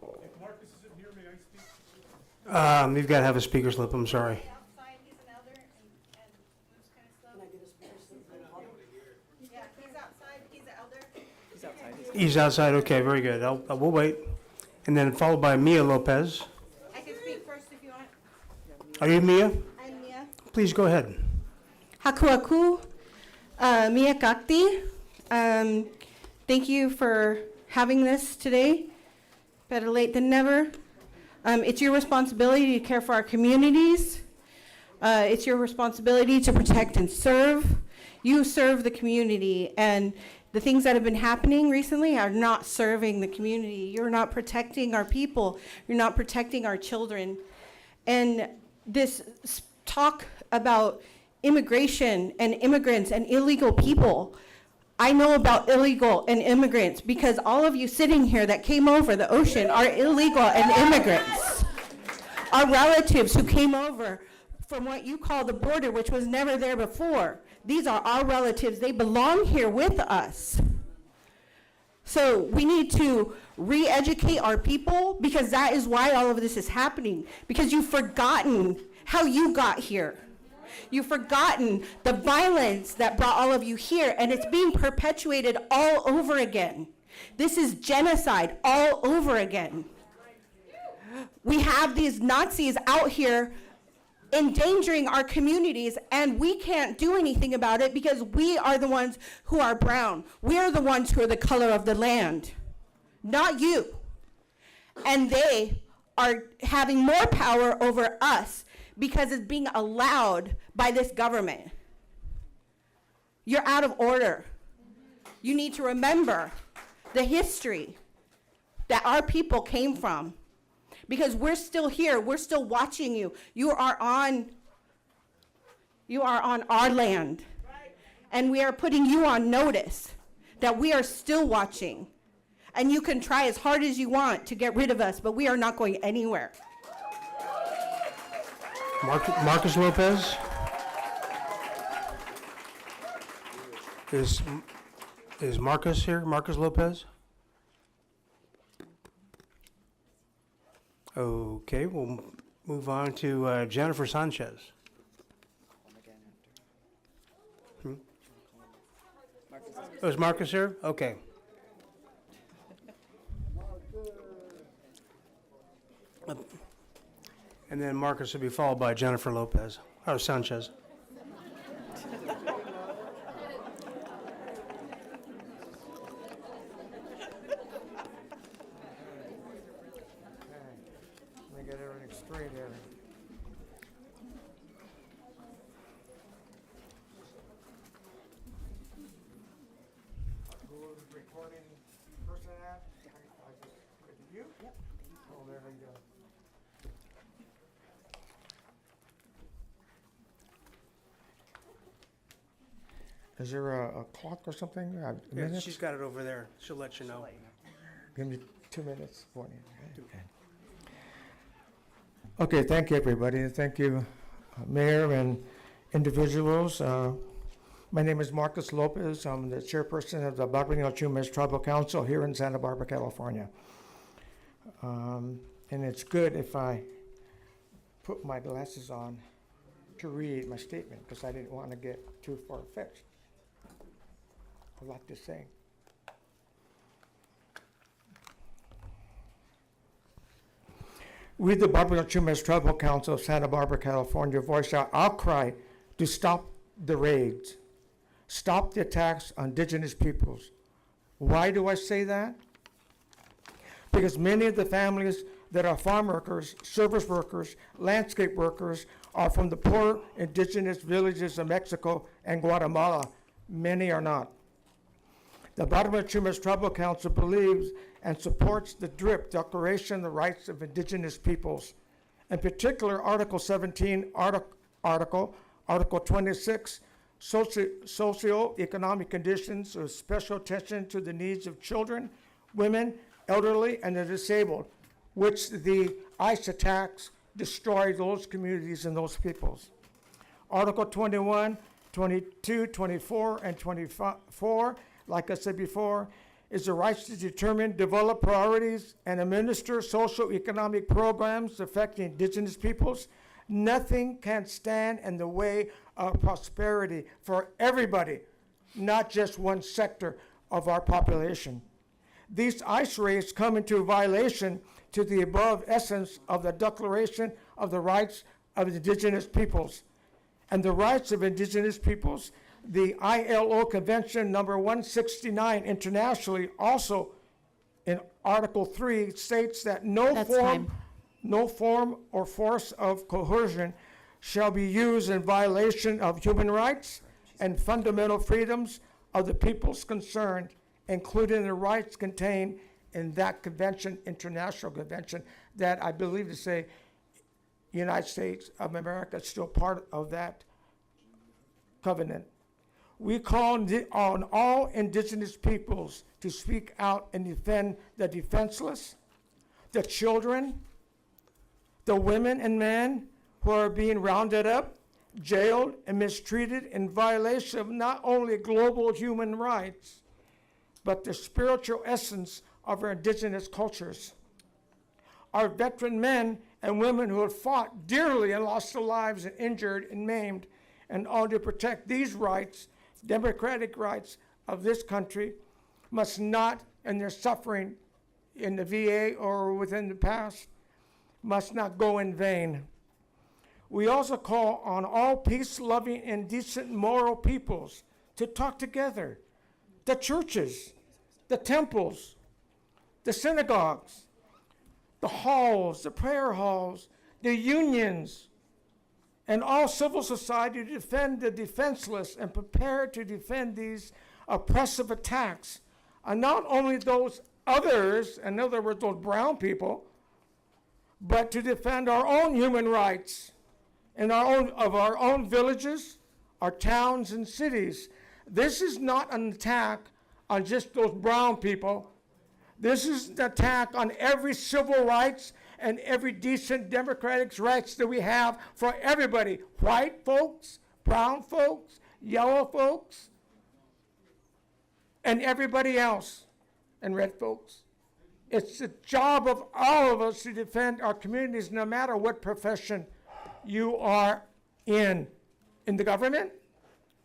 If Marcus isn't here, may I speak? You've got to have a speaker slip, I'm sorry. He's outside, okay, very good. We'll wait. And then followed by Mia Lopez. I can speak first if you want. Are you Mia? I'm Mia. Please go ahead. Haku, Mia Kakti. Thank you for having this today. Better late than never. It's your responsibility to care for our communities. It's your responsibility to protect and serve. You serve the community, and the things that have been happening recently are not serving the community. You're not protecting our people. You're not protecting our children. And this talk about immigration and immigrants and illegal people, I know about illegal and immigrants because all of you sitting here that came over the ocean are illegal and immigrants. Our relatives who came over from what you call the border, which was never there before, These are our relatives. They belong here with us. So we need to re-educate our people, because that is why all of this is happening. Because you've forgotten how you got here. You've forgotten the violence that brought all of you here, and it's being perpetuated all over again. This is genocide all over again. We have these Nazis out here endangering our communities, and we can't do anything about it because we are the ones who are brown. We are the ones who are the color of the land, not you. And they are having more power over us because it's being allowed by this government. You're out of order. You need to remember the history that our people came from. Because we're still here, we're still watching you. You are on our land. And we are putting you on notice that we are still watching. And you can try as hard as you want to get rid of us, but we are not going anywhere. Marcus Lopez? Is Marcus here? Marcus Lopez? Okay, we'll move on to Jennifer Sanchez. Oh, is Marcus here? Okay. And then Marcus will be followed by Jennifer Lopez, or Sanchez. Straight here. Who is recording person at? I just, you? Yep. Oh, there we go. Is there a clock or something? A Yeah, minute? she's got it over there. She'll let you know. Give me 2 minutes for you. Okay. Okay, thank you, everybody, and thank you, Mayor and individuals. My name is Marcus Lopez. I'm the chairperson of the Barbaro Chumash Tribal Council here in Santa Barbara, California. And it's good if I put my glasses on to read my statement, because I didn't want to get too far-fetched. I like to sing. We, the Barbaro Chumash Tribal Council of Santa Barbara, California, voice our outcry to stop the raids, stop the attacks on indigenous peoples. Why do I say that? Because many of the families that are farm workers, service workers, landscape workers are from the poor indigenous villages of Mexico and Guatemala. Many are not. The Barbaro Chumash Tribal Council believes and supports the DRIP, Declaration of the Rights of Indigenous Peoples. In particular, Article 17, Article 26, socio-economic conditions of special attention to the needs of children, women, elderly, and the disabled, which the ICE attacks destroy those communities and those peoples. Article 21, 22, 24, and 24, like I said before, is the rights to determine, develop priorities, and administer socio-economic programs affecting indigenous peoples. Nothing can stand in the way of prosperity for everybody, not just one sector of our population. These ICE raids come into violation to the above essence of the Declaration of the Rights of Indigenous Peoples. And the rights of indigenous peoples, the ILO Convention number 169 internationally, also in Article 3 states that no form or force of coercion shall be used in violation of human rights and fundamental freedoms of the peoples concerned, including the rights contained in that convention, international convention, that I believe to say United States of America is still part of that covenant. We call on all indigenous peoples to speak out and defend the defenseless, the children, the women and men who are being rounded up, jailed, and mistreated in violation of not only global human rights, but the spiritual essence of our indigenous cultures. Our veteran men and women who have fought dearly and lost their lives and injured and maimed, and all to protect these rights, democratic rights of this country, must not, and their suffering in the VA or within the past, must not go in vain. We also call on all peace-loving and decent moral peoples to talk together. The churches, the temples, the synagogues, the halls, the prayer halls, the unions, and all civil society to defend the defenseless and prepare to defend these oppressive attacks on not only those others, in other words, those brown people, but to defend our own human rights in our own villages, our towns and cities. This is not an attack on just those brown people. This is an attack on every civil rights and every decent democratic rights that we have for everybody. White folks, brown folks, yellow folks, and everybody else, and red folks. It's the job of all of us to defend our communities no matter what profession you are in the government,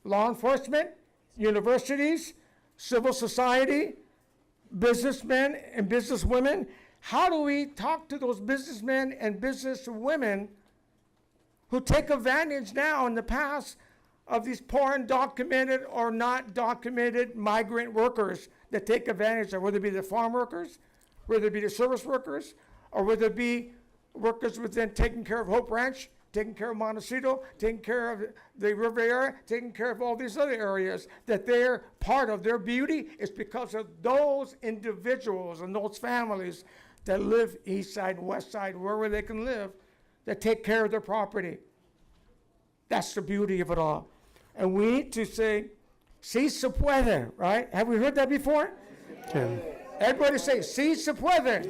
law enforcement, universities, civil society, businessmen and businesswomen. How do we talk to those businessmen and businesswomen who take advantage now in the past of these poor undocumented or not documented migrant workers that take advantage of, whether it be the farm workers, whether it be the service workers, or whether it be workers within taking care of Hope Ranch, taking care of Montecito, taking care of the Riviera, taking care of all these other areas, that they're part of their beauty is because of those individuals and those families that live east side, west side, wherever they can live, that take care of their property. That's the beauty of it all. And we need to say, si se puede, right? Have we heard that before? Everybody say, si se puede.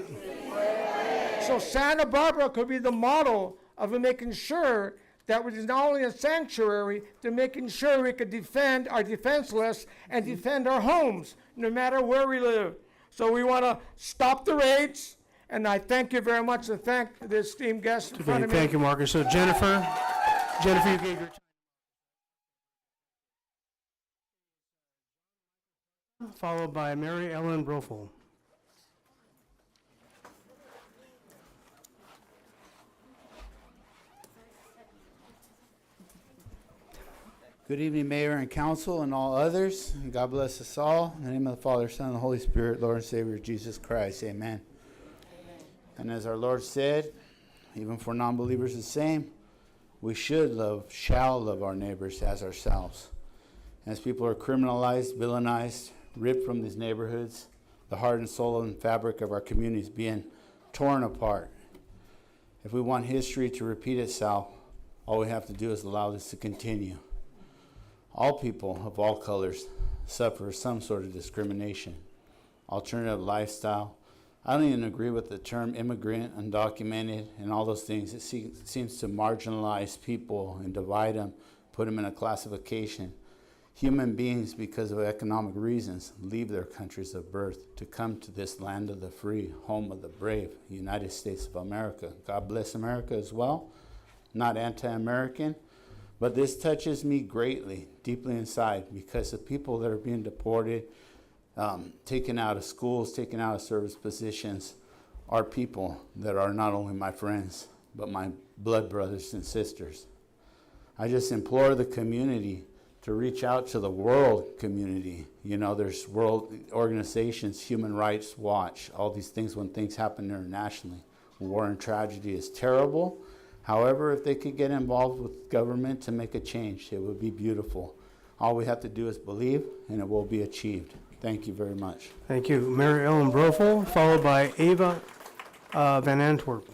So Santa Barbara could be the model of making sure that it is not only a sanctuary, to making sure we could defend our defenseless and defend our homes, no matter where we live. So we want to stop the raids, and I thank you very much, and thank the esteemed guest in front of me. Thank you, Marcus. So Jennifer, you gave your time. Followed by Mary Ellen Brofel. Good evening, Mayor and Council and all others. And God bless us all. In the name of the Father, Son, and the Holy Spirit, Lord and Savior, Jesus Christ. Amen. And as our Lord said, even for non-believers the same, we shall love our neighbors as ourselves. As people are criminalized, villainized, ripped from these neighborhoods, the heart and soul and fabric of our communities being torn apart. If we want history to repeat itself, all we have to do is allow this to continue. All people of all colors suffer some sort of discrimination, alternative lifestyle. I don't even agree with the term immigrant, undocumented, and all those things. It seems to marginalize people and divide them, put them in a classification. Human beings, because of economic reasons, leave their countries of birth to come to this land of the free, home of the brave, United States of America. God bless America as well. Not anti-American. But this touches me greatly, deeply inside, because the people that are being deported, taken out of schools, taken out of service positions, are people that are not only my friends, but my blood brothers and sisters. I just implore the community to reach out to the world community. You know, there's world organizations, Human Rights Watch, all these things when things happen internationally. War and tragedy is terrible. However, if they could get involved with government to make a change, it would be beautiful. All we have to do is believe, and it will be achieved. Thank you very much. Thank you. Mary Ellen Brofel, followed by Ava Van Antwerp.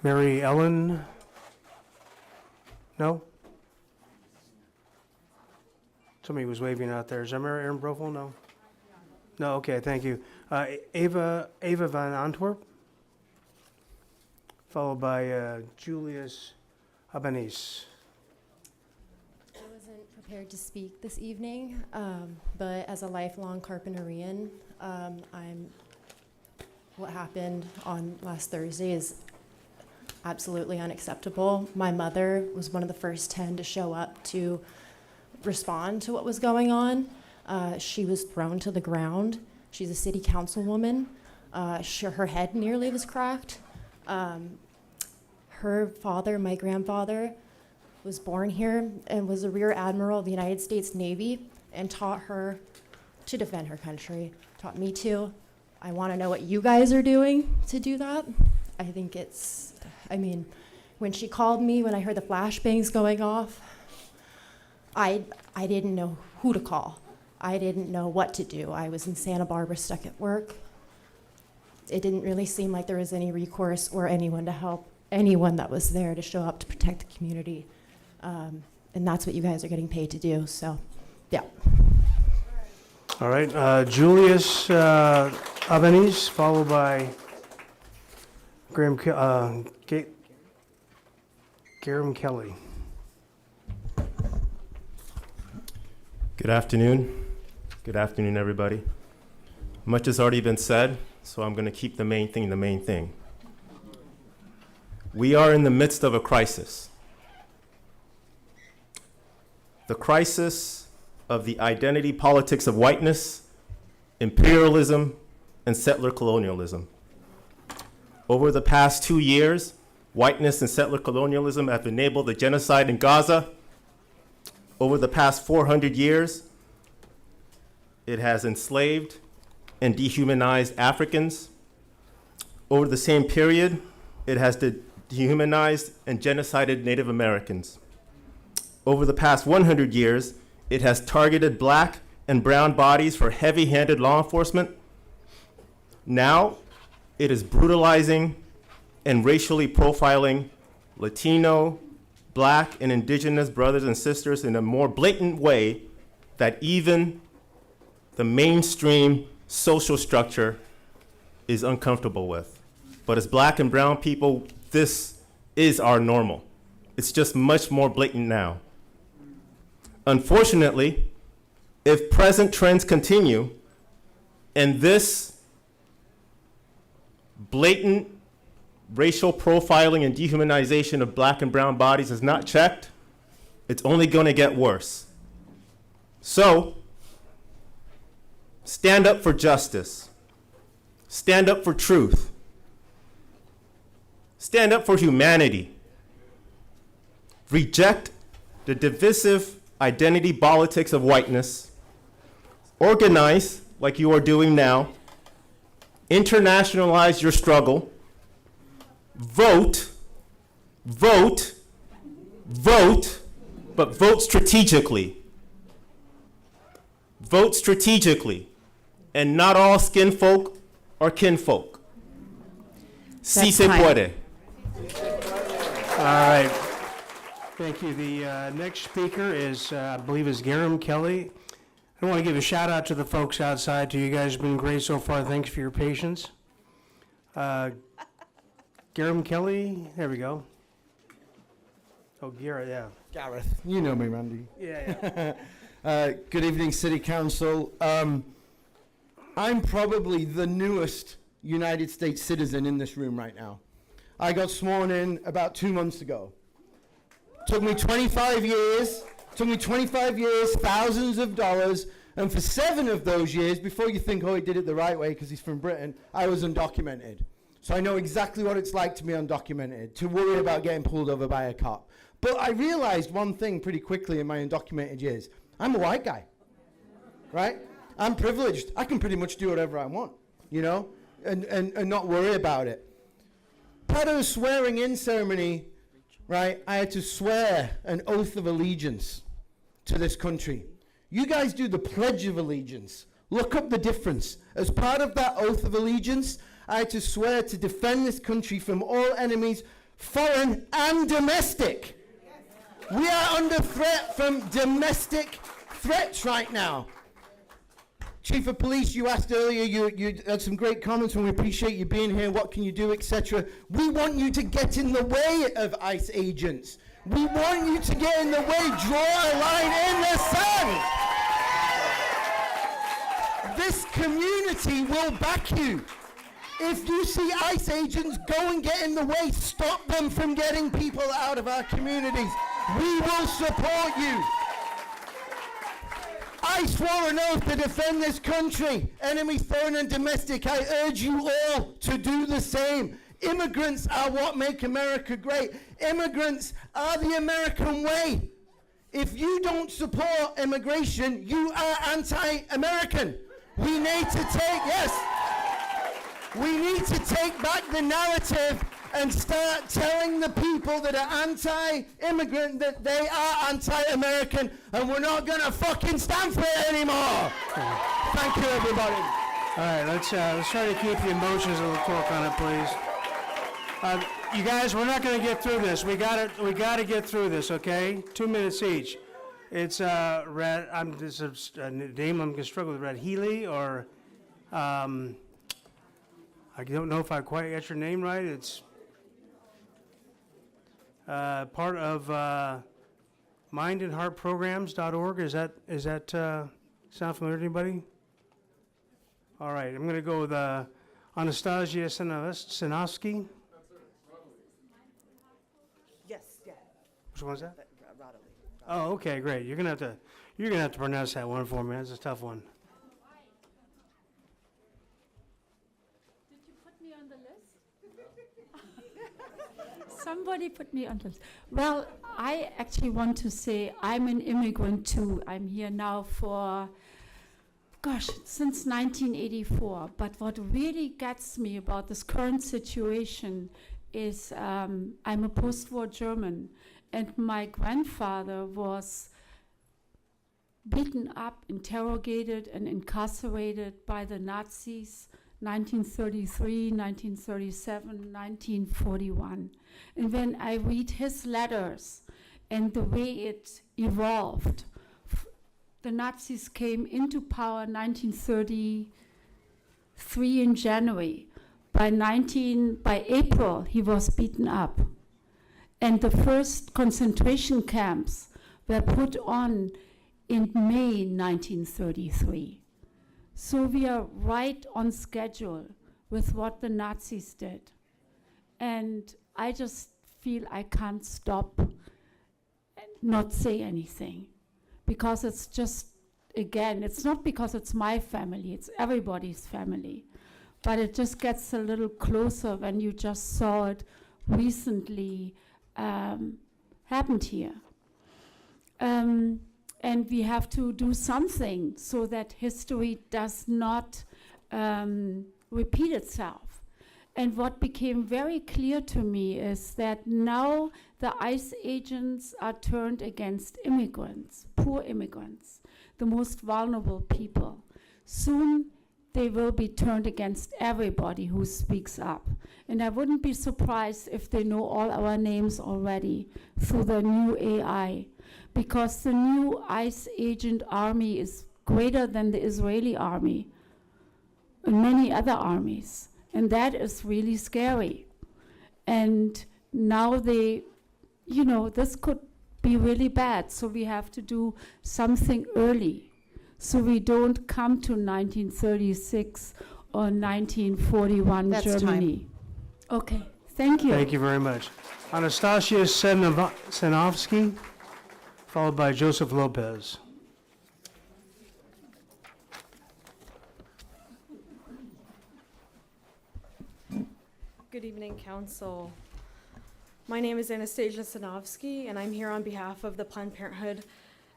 Mary Ellen? No? Somebody was waving out there. Is that Mary Ellen Brofel? No? No, okay, thank you. Ava Van Antwerp, followed by Julius Albanese. I wasn't prepared to speak this evening, but as a lifelong Carpentarian, what happened on last Thursday is absolutely unacceptable. My mother was one of the first 10 to show up to respond to what was going on. She was thrown to the ground. She's a city councilwoman. Her head nearly was cracked. Her father, my grandfather, was born here and was a Rear Admiral of the United States Navy and taught her to defend her country, taught me to. I want to know what you guys are doing to do that. I think when she called me, when I heard the flashbangs going off, I didn't know who to call. I didn't know what to do. I was in Santa Barbara stuck at work. It didn't really seem like there was any recourse or anyone to help, anyone that was there to show up to protect the community. And that's what you guys are getting paid to do, so, yeah. All right, Julius Albanese, followed by Graham Kelly. Good afternoon. Good afternoon, everybody. Much has already been said, so I'm going to keep the main thing the main thing. We are in the midst of a crisis. The crisis of the identity politics of whiteness, imperialism, and settler colonialism. Over the past 2 years, whiteness and settler colonialism have enabled the genocide in Gaza. Over the past 400 years, it has enslaved and dehumanized Africans. Over the same period, it has dehumanized and genocided Native Americans. Over the past 100 years, it has targeted black and brown bodies for heavy-handed law enforcement. Now, it is brutalizing and racially profiling Latino, black, and indigenous brothers and sisters in a more blatant way that even the mainstream social structure is uncomfortable with. But as black and brown people, this is our normal. It's just much more blatant now. Unfortunately, if present trends continue and this blatant racial profiling and dehumanization of black and brown bodies is not checked, it's only going to get worse. So, stand up for justice. Stand up for truth. Stand up for humanity. Reject the divisive identity politics of whiteness. Organize, like you are doing now. Internationalize your struggle. Vote, vote, vote, but vote strategically. Vote strategically. And not all skin folk are kinfolk. Si se puede. All right. Thank you. The next speaker is, I believe, is Graham Kelly. I want to give a shout out to the folks outside. To you guys have been great so far. Thanks for your patience. Graham Kelly, there we go. Oh, Garrett, yeah. Gareth, you know me, Randy. Yeah. Good evening, City Council. I'm probably the newest United States citizen in this room right now. I got sworn in about 2 months ago. Took me 25 years, thousands of dollars, and for 7 of those years, before you think, oh, he did it the right way because he's from Britain, I was undocumented. So I know exactly what it's like to be undocumented, to worry about getting pulled over by a cop. But I realized one thing pretty quickly in my undocumented years. I'm a white guy, right? I'm privileged. I can pretty much do whatever I want, you know, and not worry about it. Part of the swearing in ceremony, right, I had to swear an oath of allegiance to this country. You guys do the Pledge of Allegiance. Look up the difference. As part of that oath of allegiance, I had to swear to defend this country from all enemies, foreign and domestic. We are under threat from domestic threats right now. Chief of Police, you asked earlier, you had some great comments, and we appreciate you being here. What can you do, etc. We want you to get in the way of ICE agents. We want you to get in the way, draw a line in the sand. This community will back you. If you see ICE agents, go and get in the way. Stop them from getting people out of our communities. We will support you. I swore an oath to defend this country, enemy, foreign and domestic. I urge you all to do the same. Immigrants are what make America great. Immigrants are the American way. If you don't support immigration, you are anti-American. We need to take back the narrative and start telling the people that are anti-immigrant that they are anti-American, and we're not gonna fucking stand for it anymore. Thank you, everybody. All right, let's try to keep the emotions a little cork on it, please. You guys, we're not going to get through this. We got to get through this, okay? 2 minutes each. It's Red. This is a name I'm going to struggle with. Red Healy, or I don't know if I quite got your name right. It's part of mindandheartprograms.org. Is that sound familiar to anybody? All right, I'm going to go with Anastasia Sinofsky. Yes, yeah. Which one's that? Oh, okay, great. You're gonna have to pronounce that one for me. That's a tough one. Did you put me on the list? Somebody put me on the list. Well, I actually want to say I'm an immigrant too. I'm here now for, since 1984. But what really gets me about this current situation is I'm a post-war German, and my grandfather was beaten up, interrogated, and incarcerated by the Nazis 1933, 1937, 1941. And when I read his letters and the way it evolved, the Nazis came into power 1933 in January. By April, he was beaten up. And the first concentration camps were put on in May 1933. So we are right on schedule with what the Nazis did. And I just feel I can't stop and not say anything. Because it's just, again, it's not because it's my family, it's everybody's family. But it just gets a little closer when you just saw it recently happened here. And we have to do something so that history does not repeat itself. And what became very clear to me is that now the ICE agents are turned against immigrants, poor immigrants, the most vulnerable people. Soon they will be turned against everybody who speaks up. And I wouldn't be surprised if they know all our names already through the new AI, because the new ICE agent army is greater than the Israeli army and many other armies. And that is really scary. And now this could be really bad. So we have to do something early, so we don't come to 1936 or 1941 That's Germany. time. Okay, thank you. Thank you very much. Anastasia Sinofsky, followed by Joseph Lopez. Good evening, Council. My name is Anastasia Sinofsky, and I'm here on behalf of the Planned Parenthood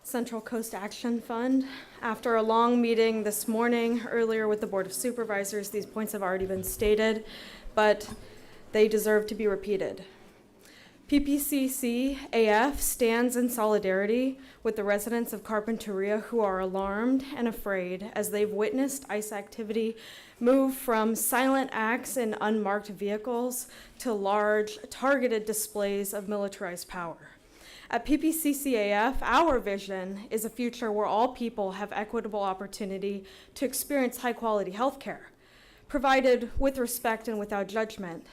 Central Coast Action Fund. After a long meeting this morning, earlier with the Board of Supervisors, these points have already been stated, but they deserve to be repeated. PPCC AF stands in solidarity with the residents of Carpinteria who are alarmed and afraid as they've witnessed ICE activity move from silent acts in unmarked vehicles to large targeted displays of militarized power. At PPCCAF, our vision is a future where all people have equitable opportunity to experience high-quality health care, provided with respect and without judgment.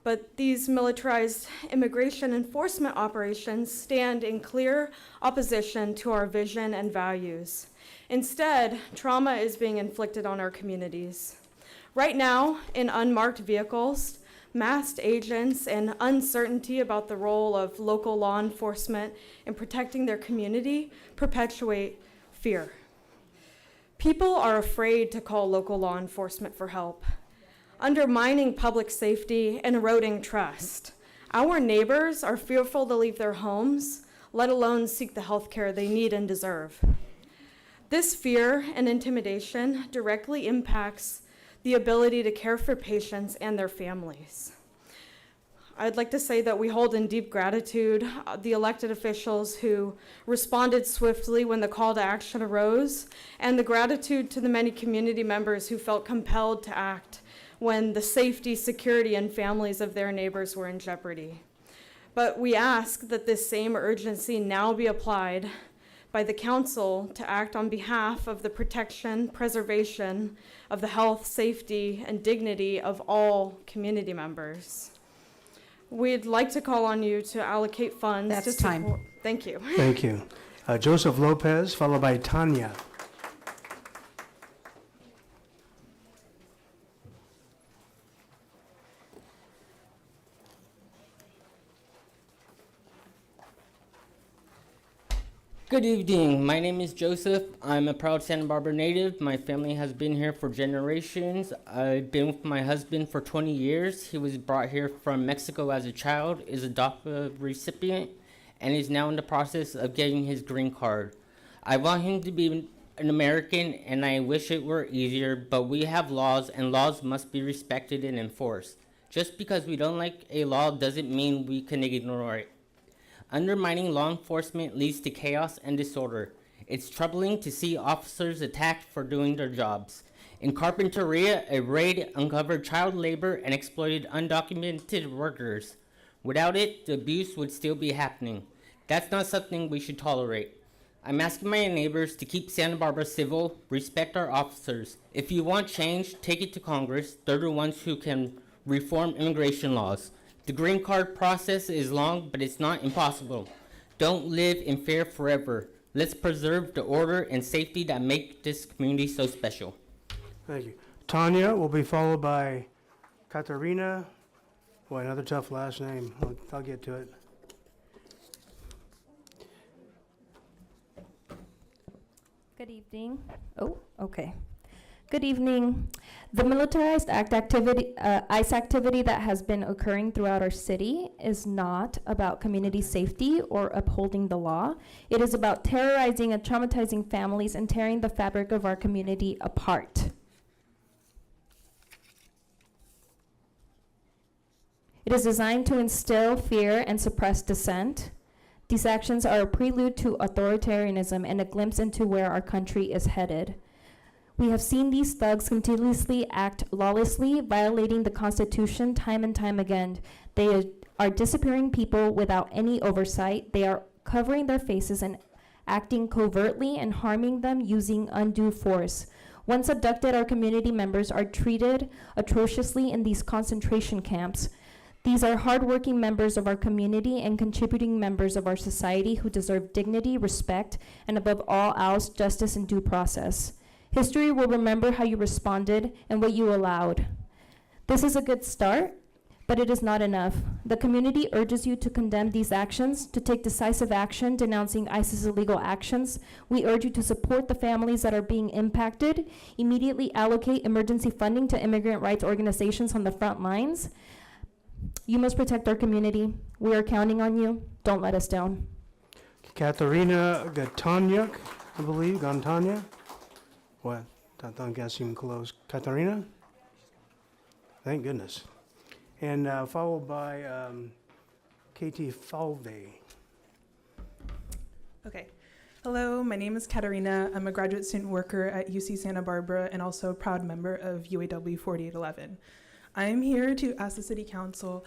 But these militarized immigration enforcement operations stand in clear opposition to our vision and values. Instead, trauma is being inflicted on our communities. Right now, in unmarked vehicles, masked agents and uncertainty about the role of local law enforcement in protecting their community perpetuate fear. People are afraid to call local law enforcement for help, undermining public safety and eroding trust. Our neighbors are fearful to leave their homes, let alone seek the health care they need and deserve. This fear and intimidation directly impacts the ability to care for patients and their families. I'd like to say that we hold in deep gratitude the elected officials who responded swiftly when the call to action arose, and the gratitude to the many community members who felt compelled to act when the safety, security, and families of their neighbors were in jeopardy. But we ask that this same urgency now be applied by the Council to act on behalf of the protection, preservation of the health, safety, and dignity of all community members. We'd like to call on you to allocate funds. That's to support. time. Thank you. Thank you. Joseph Lopez, followed by Tanya. Good evening. My name is Joseph. I'm a proud Santa Barbara native. My family has been here for generations. I've been with my husband for 20 years. He was brought here from Mexico as a child, is a DACA recipient, and is now in the process of getting his green card. I want him to be an American, and I wish it were easier, but we have laws, and laws must be respected and enforced. Just because we don't like a law doesn't mean we can ignore it. Undermining law enforcement leads to chaos and disorder. It's troubling to see officers attacked for doing their jobs. In Carpinteria, a raid uncovered child labor and exploited undocumented workers. Without it, the abuse would still be happening. That's not something we should tolerate. I'm asking my neighbors to keep Santa Barbara civil, respect our officers. If you want change, take it to Congress. They're the ones who can reform immigration laws. The green card process is long, but it's not impossible. Don't live in fear forever. Let's preserve the order and safety that make this community so special. Thank you. Tanya will be followed by Katarina. Boy, another tough last name. I'll get to it. Good evening. Oh, okay. Good evening. The militarized ICE activity that has been occurring throughout our city is not about community safety or upholding the law. It is about terrorizing and traumatizing families and tearing the fabric of our community apart. It is designed to instill fear and suppress dissent. These actions are a prelude to authoritarianism and a glimpse into where our country is headed. We have seen these thugs continuously act lawlessly, violating the Constitution time and time again. They are disappearing people without any oversight. They are covering their faces and acting covertly and harming them using undue force. Once abducted, our community members are treated atrociously in these concentration camps. These are hardworking members of our community and contributing members of our society who deserve dignity, respect, and above all else, justice and due process. History will remember how you responded and what you allowed. This is a good start, but it is not enough. The community urges you to condemn these actions, to take decisive action denouncing ICE's illegal actions. We urge you to support the families that are being impacted, immediately allocate emergency funding to immigrant rights organizations on the front lines. You must protect our community. We are counting on you. Don't let us down. Katarina Gatanyuk, I believe, Gantanya. What? Don't guess even close. Katarina? Thank goodness. And followed by Katie Falvey. Okay. Hello, my name is Katarina. I'm a graduate student worker at UC Santa Barbara and also a proud member of UAW 4811. I am here to ask the City Council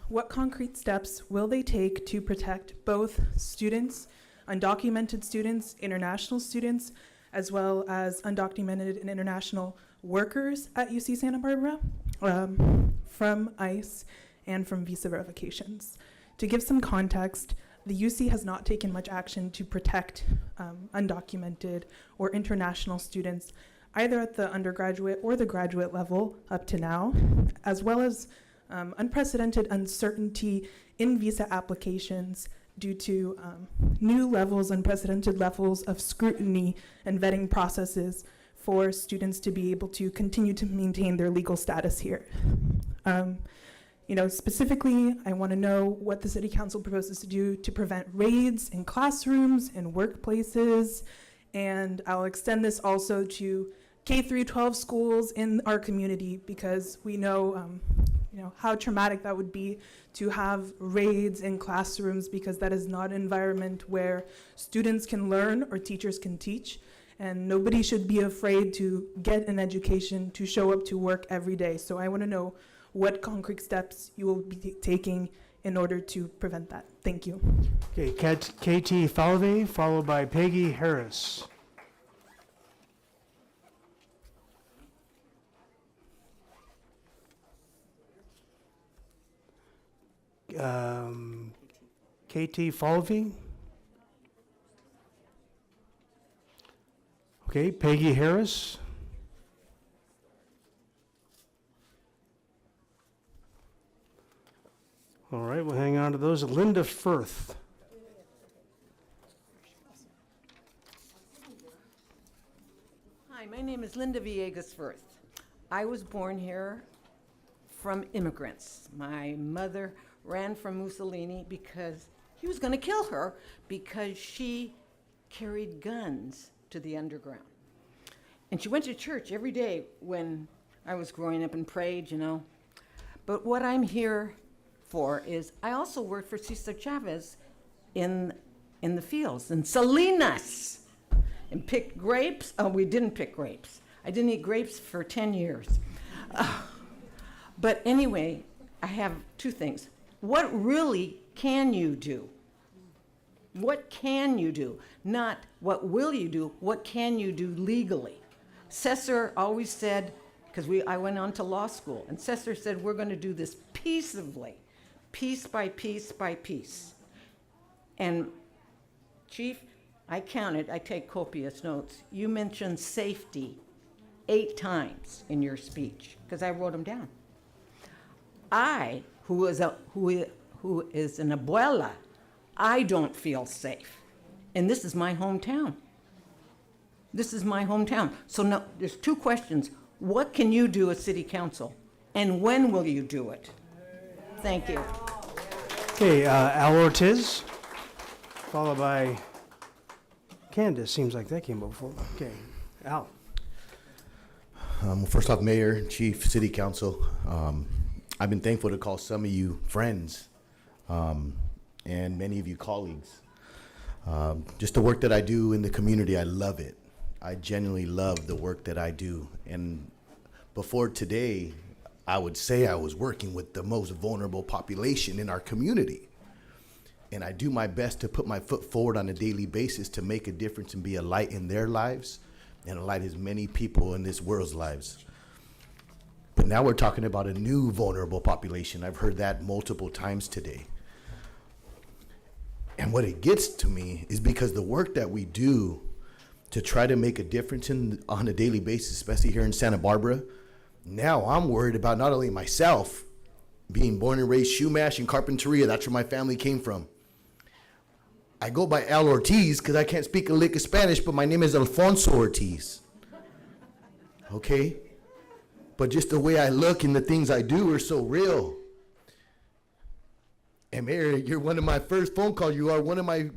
What concrete steps will they take to protect both students, undocumented students, international students, as well as undocumented and international workers at UC Santa Barbara from ICE and from visa revocations? To give some context, the UC has not taken much action to protect undocumented or international students, either at the undergraduate or the graduate level up to now, as well as unprecedented uncertainty in visa applications due to new levels, unprecedented levels of scrutiny and vetting processes for students to be able to continue to maintain their legal status here. Specifically, I want to know what the City Council proposes to do to prevent raids in classrooms and workplaces, and I'll extend this also to K-12 schools in our community, because we know, how traumatic that would be to have raids in classrooms, because that is not an environment where students can learn or teachers can teach, and nobody should be afraid to get an education, to show up to work every day. So I want to know what concrete steps you will be taking in order to prevent that. Thank you. Okay, KT Falvey, followed by Peggy Harris. KT Falvey. Okay, Peggy Harris. All right, we'll hang on to those. Linda Firth. Hi, my name is Linda Villegas Firth. I was born here from immigrants. My mother ran from Mussolini because he was going to kill her because she carried guns to the underground. And she went to church every day when I was growing up and prayed, But what I'm here for is I also worked for Cesar Chavez in the fields, in Salinas, and picked grapes. Oh, we didn't pick grapes. I didn't eat grapes for 10 years. But anyway, I have two things. What really can you do? What can you do? Not what will you do, what can you do legally? Cesar always said, because I went on to law school, and Cesar said, we're going to do this peaceably, piece by piece by piece. And Chief, I counted, I take copious notes. You mentioned safety 8 times in your speech, because I wrote them down. I, who is an abuela, I don't feel safe. And this is my hometown. This is my hometown. So now, there's 2 questions. What can you do as city council? And when will you do it? Thank you. Okay, Al Ortiz, followed by Candace. Seems like that came up before. Okay, Al. First off, Mayor, Chief, City Council, I've been thankful to call some of you friends and many of you colleagues. Just the work that I do in the community, I love it. I genuinely love the work that I do. And before today, I would say I was working with the most vulnerable population in our community. And I do my best to put my foot forward on a daily basis to make a difference and be a light in their lives and a light as many people in this world's lives. But now we're talking about a new vulnerable population. I've heard that multiple times today. And what it gets to me is because the work that we do to try to make a difference on a daily basis, especially here in Santa Barbara, now I'm worried about not only myself, being born and raised Shumash and Carpinteria, that's where my family came from. I go by Al Ortiz because I can't speak a lick of Spanish, but my name is Alfonso Ortiz. Okay? But just the way I look and the things I do are so real. And Mayor, you're one of my first phone calls. You are one of my,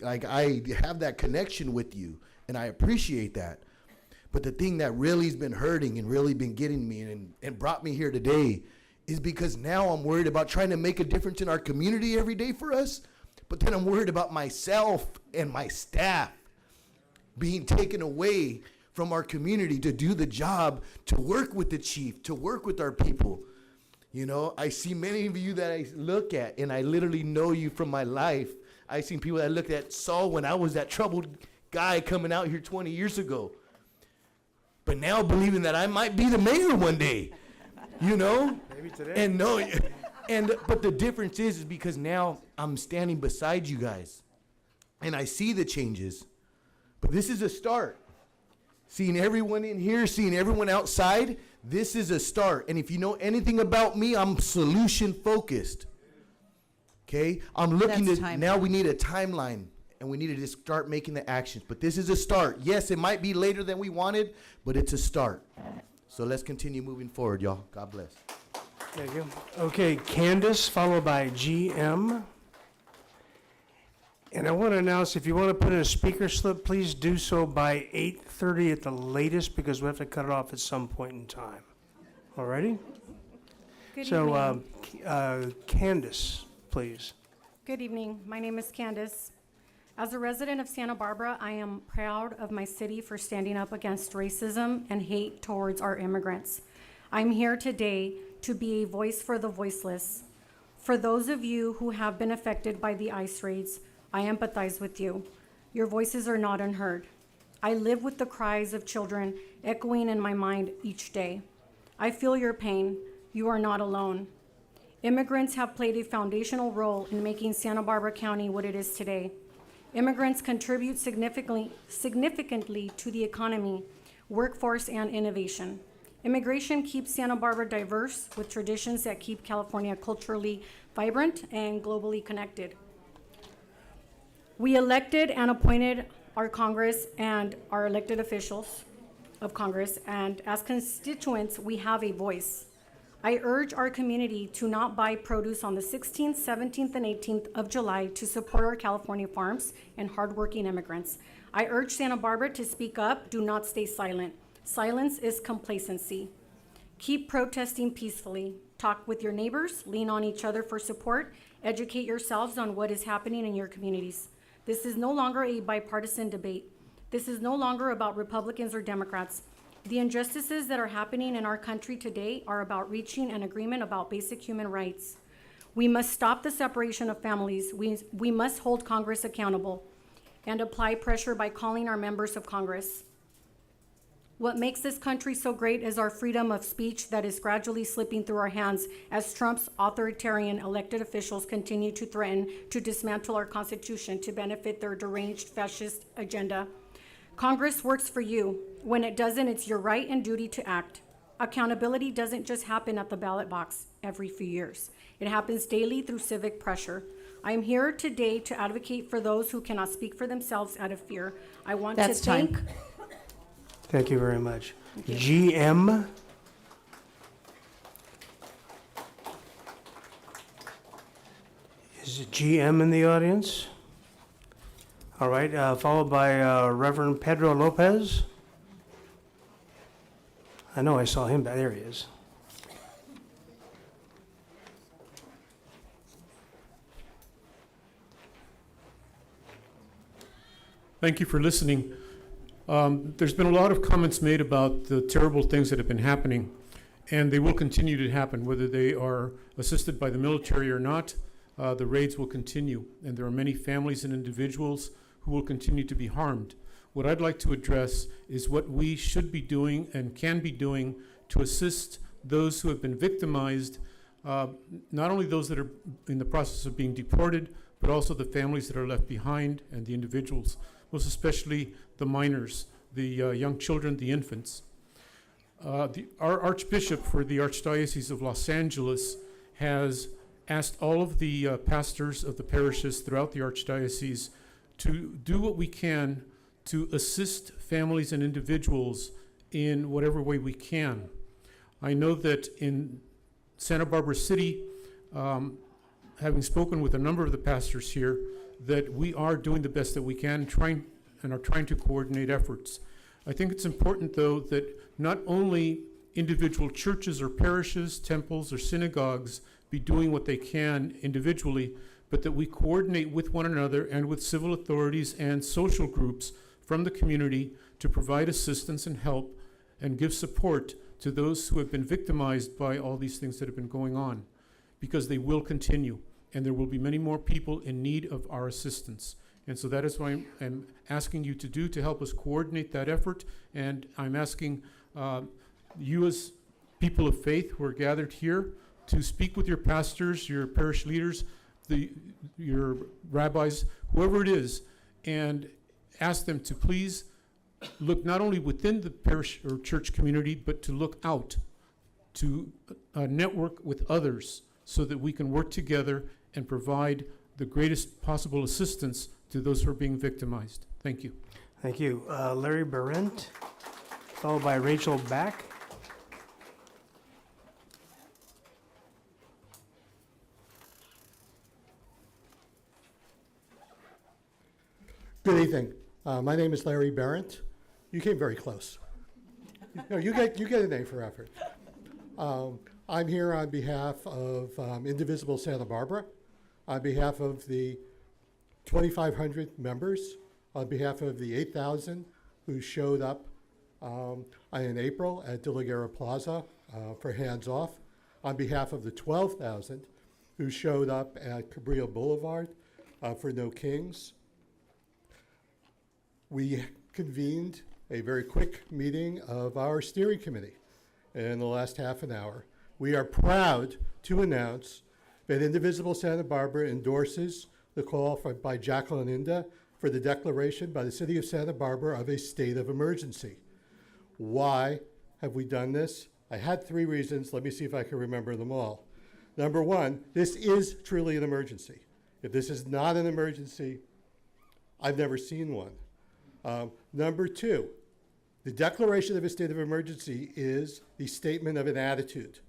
I have that connection with you, and I appreciate that. But the thing that really has been hurting and really been getting me and brought me here today is because now I'm worried about trying to make a difference in our community every day for us, but then I'm worried about myself and my staff being taken away from our community to do the job, to work with the chief, to work with our people. You know, I see many of you that I look at, and I literally know you from my life. I seen people that I looked at, saw when I was that troubled guy coming out here 20 years ago. But now believing that I might be the mayor one day, you know? Maybe today. And no, but the difference is because now I'm standing beside you guys, and I see the changes. But this is a start. Seeing everyone in here, seeing everyone outside, this is a start. And if you know anything about me, I'm solution focused. Okay? I'm looking to, now we need a timeline, and we need to just start making the actions. But this is a start. Yes, it might be later than we wanted, but it's a start. So let's continue moving forward, y'all. God bless. Thank you. Okay, Candace, followed by GM. And I want to announce, if you want to put in a speaker slip, please do so by 8:30 at the latest, because we have to cut it off at some point in time. All righty? Good So, evening. Candace, please. Good evening. My name is Candace. As a resident of Santa Barbara, I am proud of my city for standing up against racism and hate towards our immigrants. I'm here today to be a voice for the voiceless. For those of you who have been affected by the ICE raids, I empathize with you. Your voices are not unheard. I live with the cries of children echoing in my mind each day. I feel your pain. You are not alone. Immigrants have played a foundational role in making Santa Barbara County what it is today. Immigrants contribute significantly to the economy, workforce, and innovation. Immigration keeps Santa Barbara diverse with traditions that keep California culturally vibrant and globally connected. We elected and appointed our Congress and our elected officials of Congress, and as constituents, we have a voice. I urge our community to not buy produce on the 16th, 17th, and 18th of July to support our California farms and hardworking immigrants. I urge Santa Barbara to speak up. Do not stay silent. Silence is complacency. Keep protesting peacefully. Talk with your neighbors. Lean on each other for support. Educate yourselves on what is happening in your communities. This is no longer a bipartisan debate. This is no longer about Republicans or Democrats. The injustices that are happening in our country today are about reaching an agreement about basic human rights. We must stop the separation of families. We must hold Congress accountable and apply pressure by calling our members of Congress. What makes this country so great is our freedom of speech that is gradually slipping through our hands as Trump's authoritarian elected officials continue to threaten to dismantle our Constitution to benefit their deranged fascist agenda. Congress works for you. When it doesn't, it's your right and duty to act. Accountability doesn't just happen at the ballot box every few years. It happens daily through civic pressure. I am here today to advocate for those who cannot speak for themselves out of fear. I want to thank... Thank you very much. GM. Is it GM in the audience? All right, followed by Reverend Pedro Lopez. I know I saw him back there. He is. Thank you for listening. There's been a lot of comments made about the terrible things that have been happening, and they will continue to happen, whether they are assisted by the military or not. The raids will continue, and there are many families and individuals who will continue to be harmed. What I'd like to address is what we should be doing and can be doing to assist those who have been victimized, not only those that are in the process of being deported, but also the families that are left behind and the individuals, most especially the minors, the young children, the infants. Our Archbishop for the Archdiocese of Los Angeles has asked all of the pastors of the parishes throughout the Archdiocese to do what we can to assist families and individuals in whatever way we can. I know that in Santa Barbara City, having spoken with a number of the pastors here, that we are doing the best that we can, and are trying to coordinate efforts. I think it's important, though, that not only individual churches or parishes, temples or synagogues be doing what they can individually, but that we coordinate with one another and with civil authorities and social groups from the community to provide assistance and help and give support to those who have been victimized by all these things that have been going on, because they will continue, and there will be many more people in need of our assistance. And so that is what I'm asking you to do to help us coordinate that effort. And I'm asking you as people of faith who are gathered here to speak with your pastors, your parish leaders, your rabbis, whoever it is, and ask them to please look not only within the parish or church community, but to look out, to network with others so that we can work together and provide the greatest possible assistance to those who are being victimized. Thank you. Thank you. Larry Berendt, followed by Rachel Back. Good evening. My name is Larry Berendt. You came very close. No, you get a name for effort. I'm here on behalf of Indivisible Santa Barbara, on behalf of the 2,500 members, on behalf of the 8,000 who showed up in April at De La Guerra Plaza for Hands Off, on behalf of the 12,000 who showed up at Cabrillo Boulevard for No Kings. We convened a very quick meeting of our steering committee in the last half an hour. We are proud to announce that Indivisible Santa Barbara endorses the call by Jacqueline Inda for the declaration by the City of Santa Barbara of a state of emergency. Why have we done this? I had 3 reasons. Let me see if I can remember them all. Number 1, this is truly an emergency. If this is not an emergency, I've never seen one. Number 2, the declaration of a state of emergency is the statement of an attitude,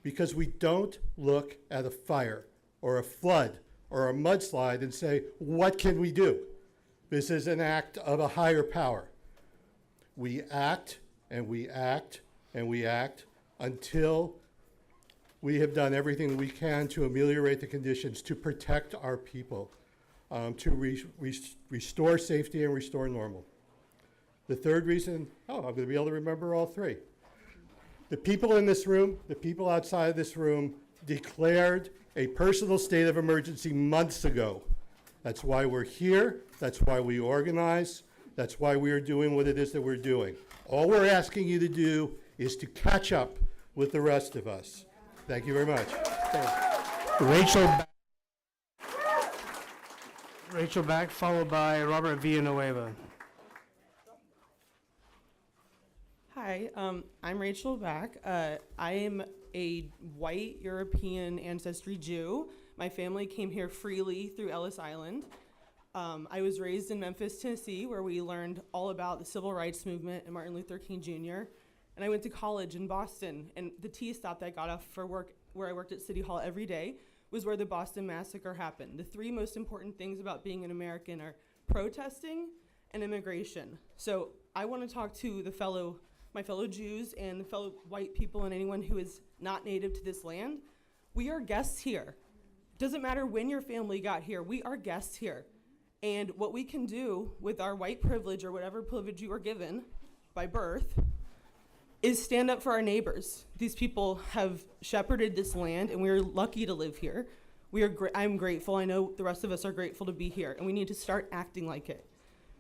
because we don't look at a fire or a flood or a mudslide and say, what can we do? This is an act of a higher power. We act and we act and we act until we have done everything we can to ameliorate the conditions, to protect our people, to restore safety and restore normal. The third reason, I'm going to be able to remember all 3. The people in this room, the people outside of this room declared a personal state of emergency months ago. That's why we're here. That's why we organize. That's why we are doing what it is that we're doing. All we're asking you to do is to catch up with the rest of us. Thank you very much. Rachel Back, followed by Robert Villanueva. Hi, I'm Rachel Back. I am a white European ancestry Jew. My family came here freely through Ellis Island. I was raised in Memphis, Tennessee, where we learned all about the civil rights movement and Martin Luther King Jr. And I went to college in Boston, and the T stop that I got off for work, where I worked at City Hall every day, was where the Boston Massacre happened. The 3 most important things about being an American are protesting and immigration. So I want to talk to my fellow Jews and the fellow white people and anyone who is not native to this land. We are guests here. Doesn't matter when your family got here, we are guests here. And what we can do with our white privilege, or whatever privilege you are given by birth, is stand up for our neighbors. These people have shepherded this land, and we are lucky to live here. I'm grateful. I know the rest of us are grateful to be here, and we need to start acting like it.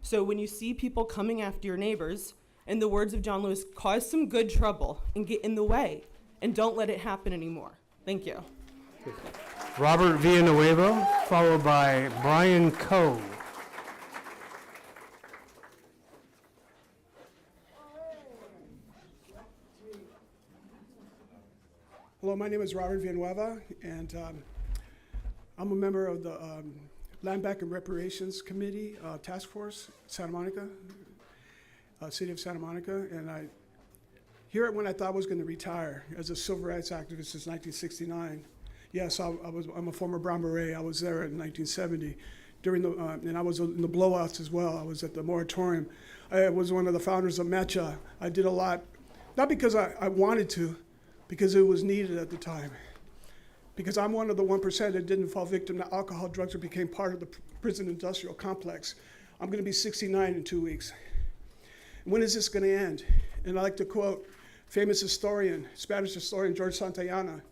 So when you see people coming after your neighbors, in the words of John Lewis, cause some good trouble and get in the way, and don't let it happen anymore. Thank you. Robert Villanueva, followed by Brian Coe. Hello, my name is Robert Villanueva, and I'm a member of the Land Bank and Reparations Committee Task Force, Santa Monica, City of Santa Monica, and I here when I thought I was going to retire as a civil rights activist since 1969. Yes, I'm a former Brown Beret. I was there in 1970 during the, and I was in the blowouts as well. I was at the moratorium. I was one of the founders of MECHA. I did a lot, not because I wanted to, because it was needed at the time. Because I'm one of the 1% that didn't fall victim to alcohol, drugs, or became part of the prison industrial complex. I'm going to be 69 in 2 weeks. When is this going to end? And I like to quote famous historian, Spanish historian George Santayana.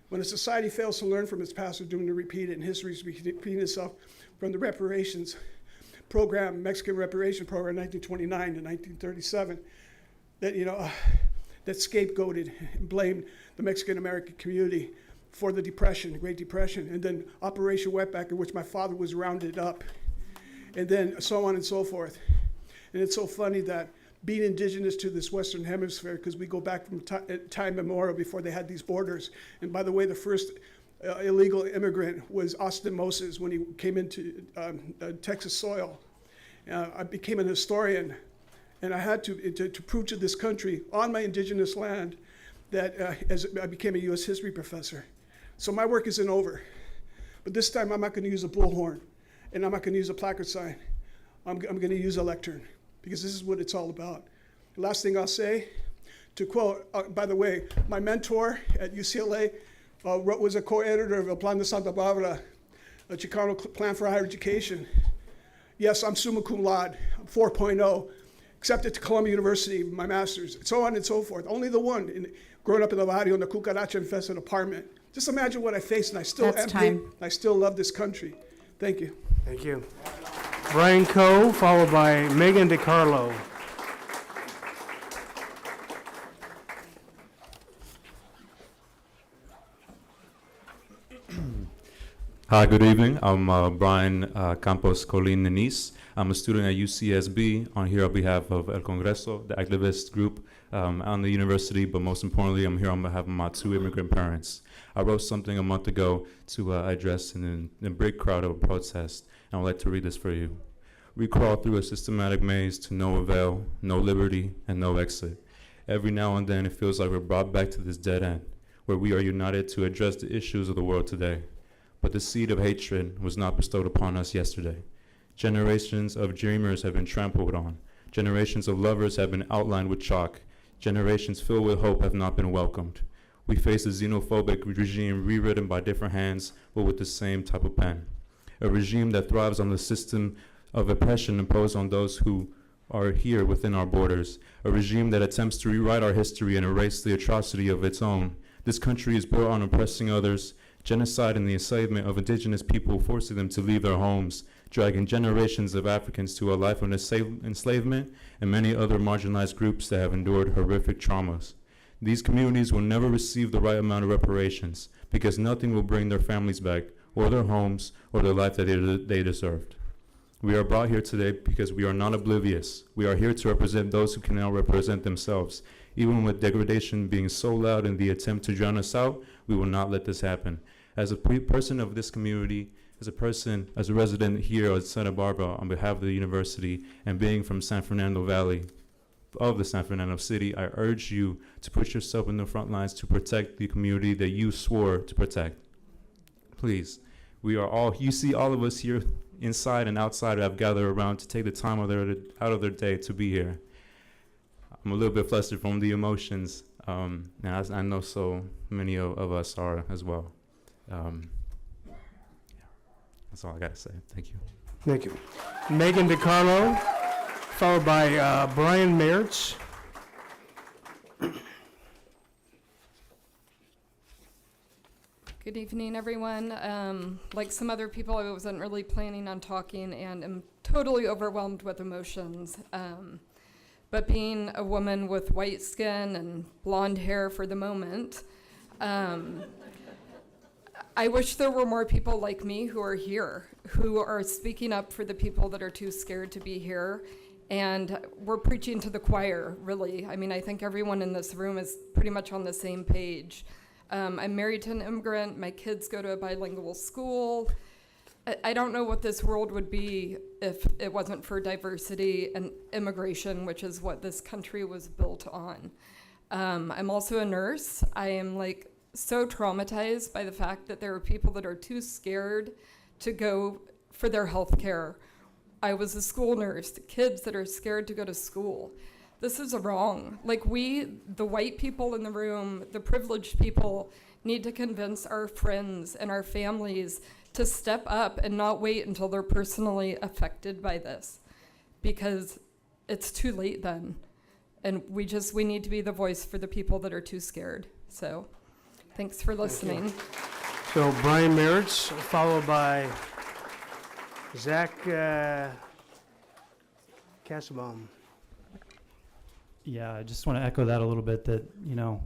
When a society fails to learn from its past, it's doomed to repeat it, and history is repeating itself from the reparations program, Mexican reparation program, 1929 to 1937, that, that scapegoated and blamed the Mexican-American community for the Depression, the Great Depression, and then Operation Wetback, in which my father was rounded up, and then so on and so forth. And it's so funny that being indigenous to this Western Hemisphere, because we go back from time immemorial before they had these borders. And by the way, the first illegal immigrant was Austin Moses when he came into Texas soil. I became an historian, and I had to prove to this country on my indigenous land that as I became a U.S. history professor. So my work isn't over. But this time I'm not going to use a bullhorn, and I'm not going to use a placard sign. I'm going to use a lectern, because this is what it's all about. The last thing I'll say, to quote, by the way, my mentor at UCLA was a co-editor of El Plan de Santa Barbara, a Chicano plan for higher education. Yes, I'm summa cum laude, 4.0, accepted to Columbia University, my master's, so on and so forth. Only the one, growing up in the barrio in a cucaracha-infested apartment. Just imagine what I faced, and I still I still love this country. Thank you. Thank you. Brian Coe, followed by Megan DiCarlo. Hi, good evening. I'm Brian Campos Colin Nenis. I'm a student at UCSB. I'm here on behalf of El Congreso, the activist group on the university, but most importantly, I'm here on behalf of my two immigrant parents. I wrote something a month ago to address in a big crowd of a protest, and I'd like to read this for you. We crawl through a systematic maze to no avail, no liberty, and no exit. Every now and then, it feels like we're brought back to this dead end, where we are united to address the issues of the world today. But the seed of hatred was not bestowed upon us yesterday. Generations of dreamers have been trampled on. Generations of lovers have been outlined with chalk. Generations filled with hope have not been welcomed. We face a xenophobic regime rewritten by different hands, but with the same type of pen. A regime that thrives on the system of oppression imposed on those who are here within our borders. A regime that attempts to rewrite our history and erase the atrocity of its own. This country is built on oppressing others, genocide and the enslavement of indigenous people, forcing them to leave their homes, dragging generations of Africans to a life of enslavement, and many other marginalized groups that have endured horrific traumas. These communities will never receive the right amount of reparations, because nothing will bring their families back, or their homes, or the life that they deserved. We are brought here today because we are not oblivious. We are here to represent those who cannot represent themselves. Even with degradation being so loud in the attempt to drown us out, we will not let this happen. As a person of this community, as a resident here at Santa Barbara on behalf of the university, and being from San Fernando Valley, of the San Fernando City, I urge you to put yourself in the front lines to protect the community that you swore to protect. Please, you see all of us here inside and outside have gathered around to take the time out of their day to be here. I'm a little bit flustered from the emotions, and I know so many of us are as well. That's all I got to say. Thank you. Thank you. Megan DiCarlo, followed by Brian Mertz. Good evening, everyone. Like some other people, I wasn't really planning on talking and am totally overwhelmed with emotions. But being a woman with white skin and blonde hair for the moment, I wish there were more people like me who are here, who are speaking up for the people that are too scared to be here. And we're preaching to the choir, really. I mean, I think everyone in this room is pretty much on the same page. I'm married to an immigrant. My kids go to a bilingual school. I don't know what this world would be if it wasn't for diversity and immigration, which is what this country was built on. I'm also a nurse. I am so traumatized by the fact that there are people that are too scared to go for their health care. I was a school nurse, kids that are scared to go to school. This is wrong. The white people in the room, the privileged people, need to convince our friends and our families to step up and not wait until they're personally affected by this, because it's too late then. And we need to be the voice for the people that are too scared. So thanks for listening. So Brian Merritz, followed by Zach Kassabaum. Yeah, I just want to echo that a little bit, that, you know,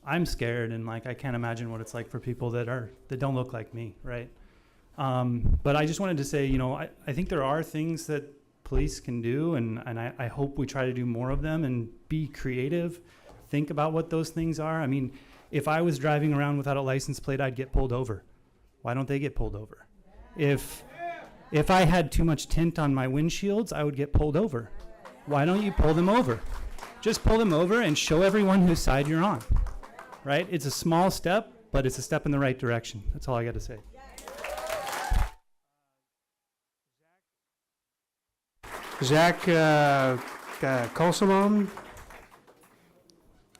I'm scared, and like I can't imagine what it's like for people that don't look like me, right? But I just wanted to say, you know, I think there are things that police can do, and I hope we try to do more of them and be creative, think about what those things are. I mean, if I was driving around without a license plate, I'd get pulled over. Why don't they get pulled over? If I had too much tint on my windshields, I would get pulled over. Why don't you pull them over? Just pull them over and show everyone whose side you're on, right? It's a small step, but it's a step in the right direction. That's all I got to say. Zach Kassabaum.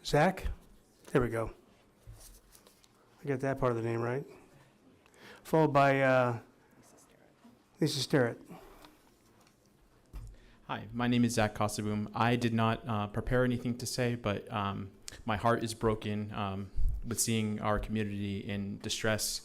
Zach? There we go. I got that part of the name right. Followed by Lisa Sterrett. Hi, my name is Zach Kassabaum. I did not prepare anything to say, but my heart is broken with seeing our community in distress.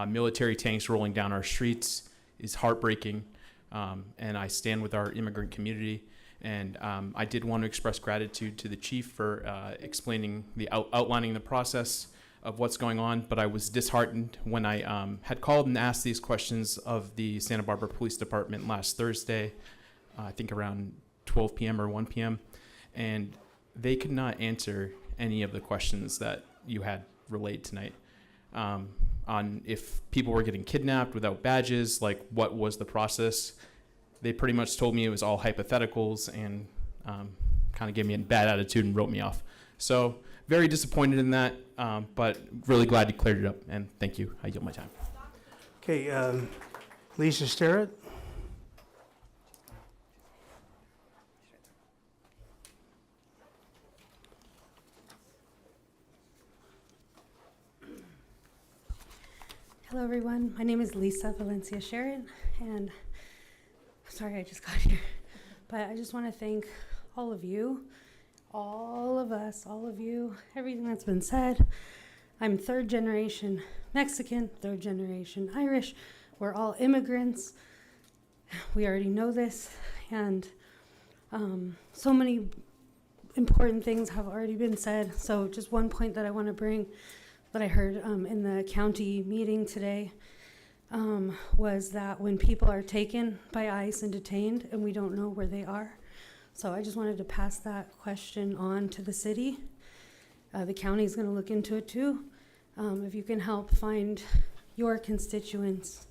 Military tanks rolling down our streets is heartbreaking, and I stand with our immigrant community. And I did want to express gratitude to the chief for explaining outlining the process of what's going on, but I was disheartened when I had called and asked these questions of the Santa Barbara Police Department last Thursday, I think around 12 p.m. or 1 p.m., and they could not answer any of the questions that you had relayed tonight on if people were getting kidnapped without badges, like what was the process. They pretty much told me it was all hypotheticals and kind of gave me a bad attitude and wrote me off. So very disappointed in that, but really glad you cleared it up, and thank you. I yield my time. Okay, Lisa Sterrett. Hello, everyone. My name is Lisa Valencia Sharon, and sorry I just got here, but I just want to thank all of you, all of us, all of you, everything that's been said. I'm third generation Mexican, third generation Irish. We're all immigrants. We already know this, and so many important things have already been said. So just one point that I want to bring that I heard in the county meeting today was that when people are taken by ICE and detained and we don't know where they are. So I just wanted to pass that question on to the city. The county is going to look into it too. If you can help find your constituents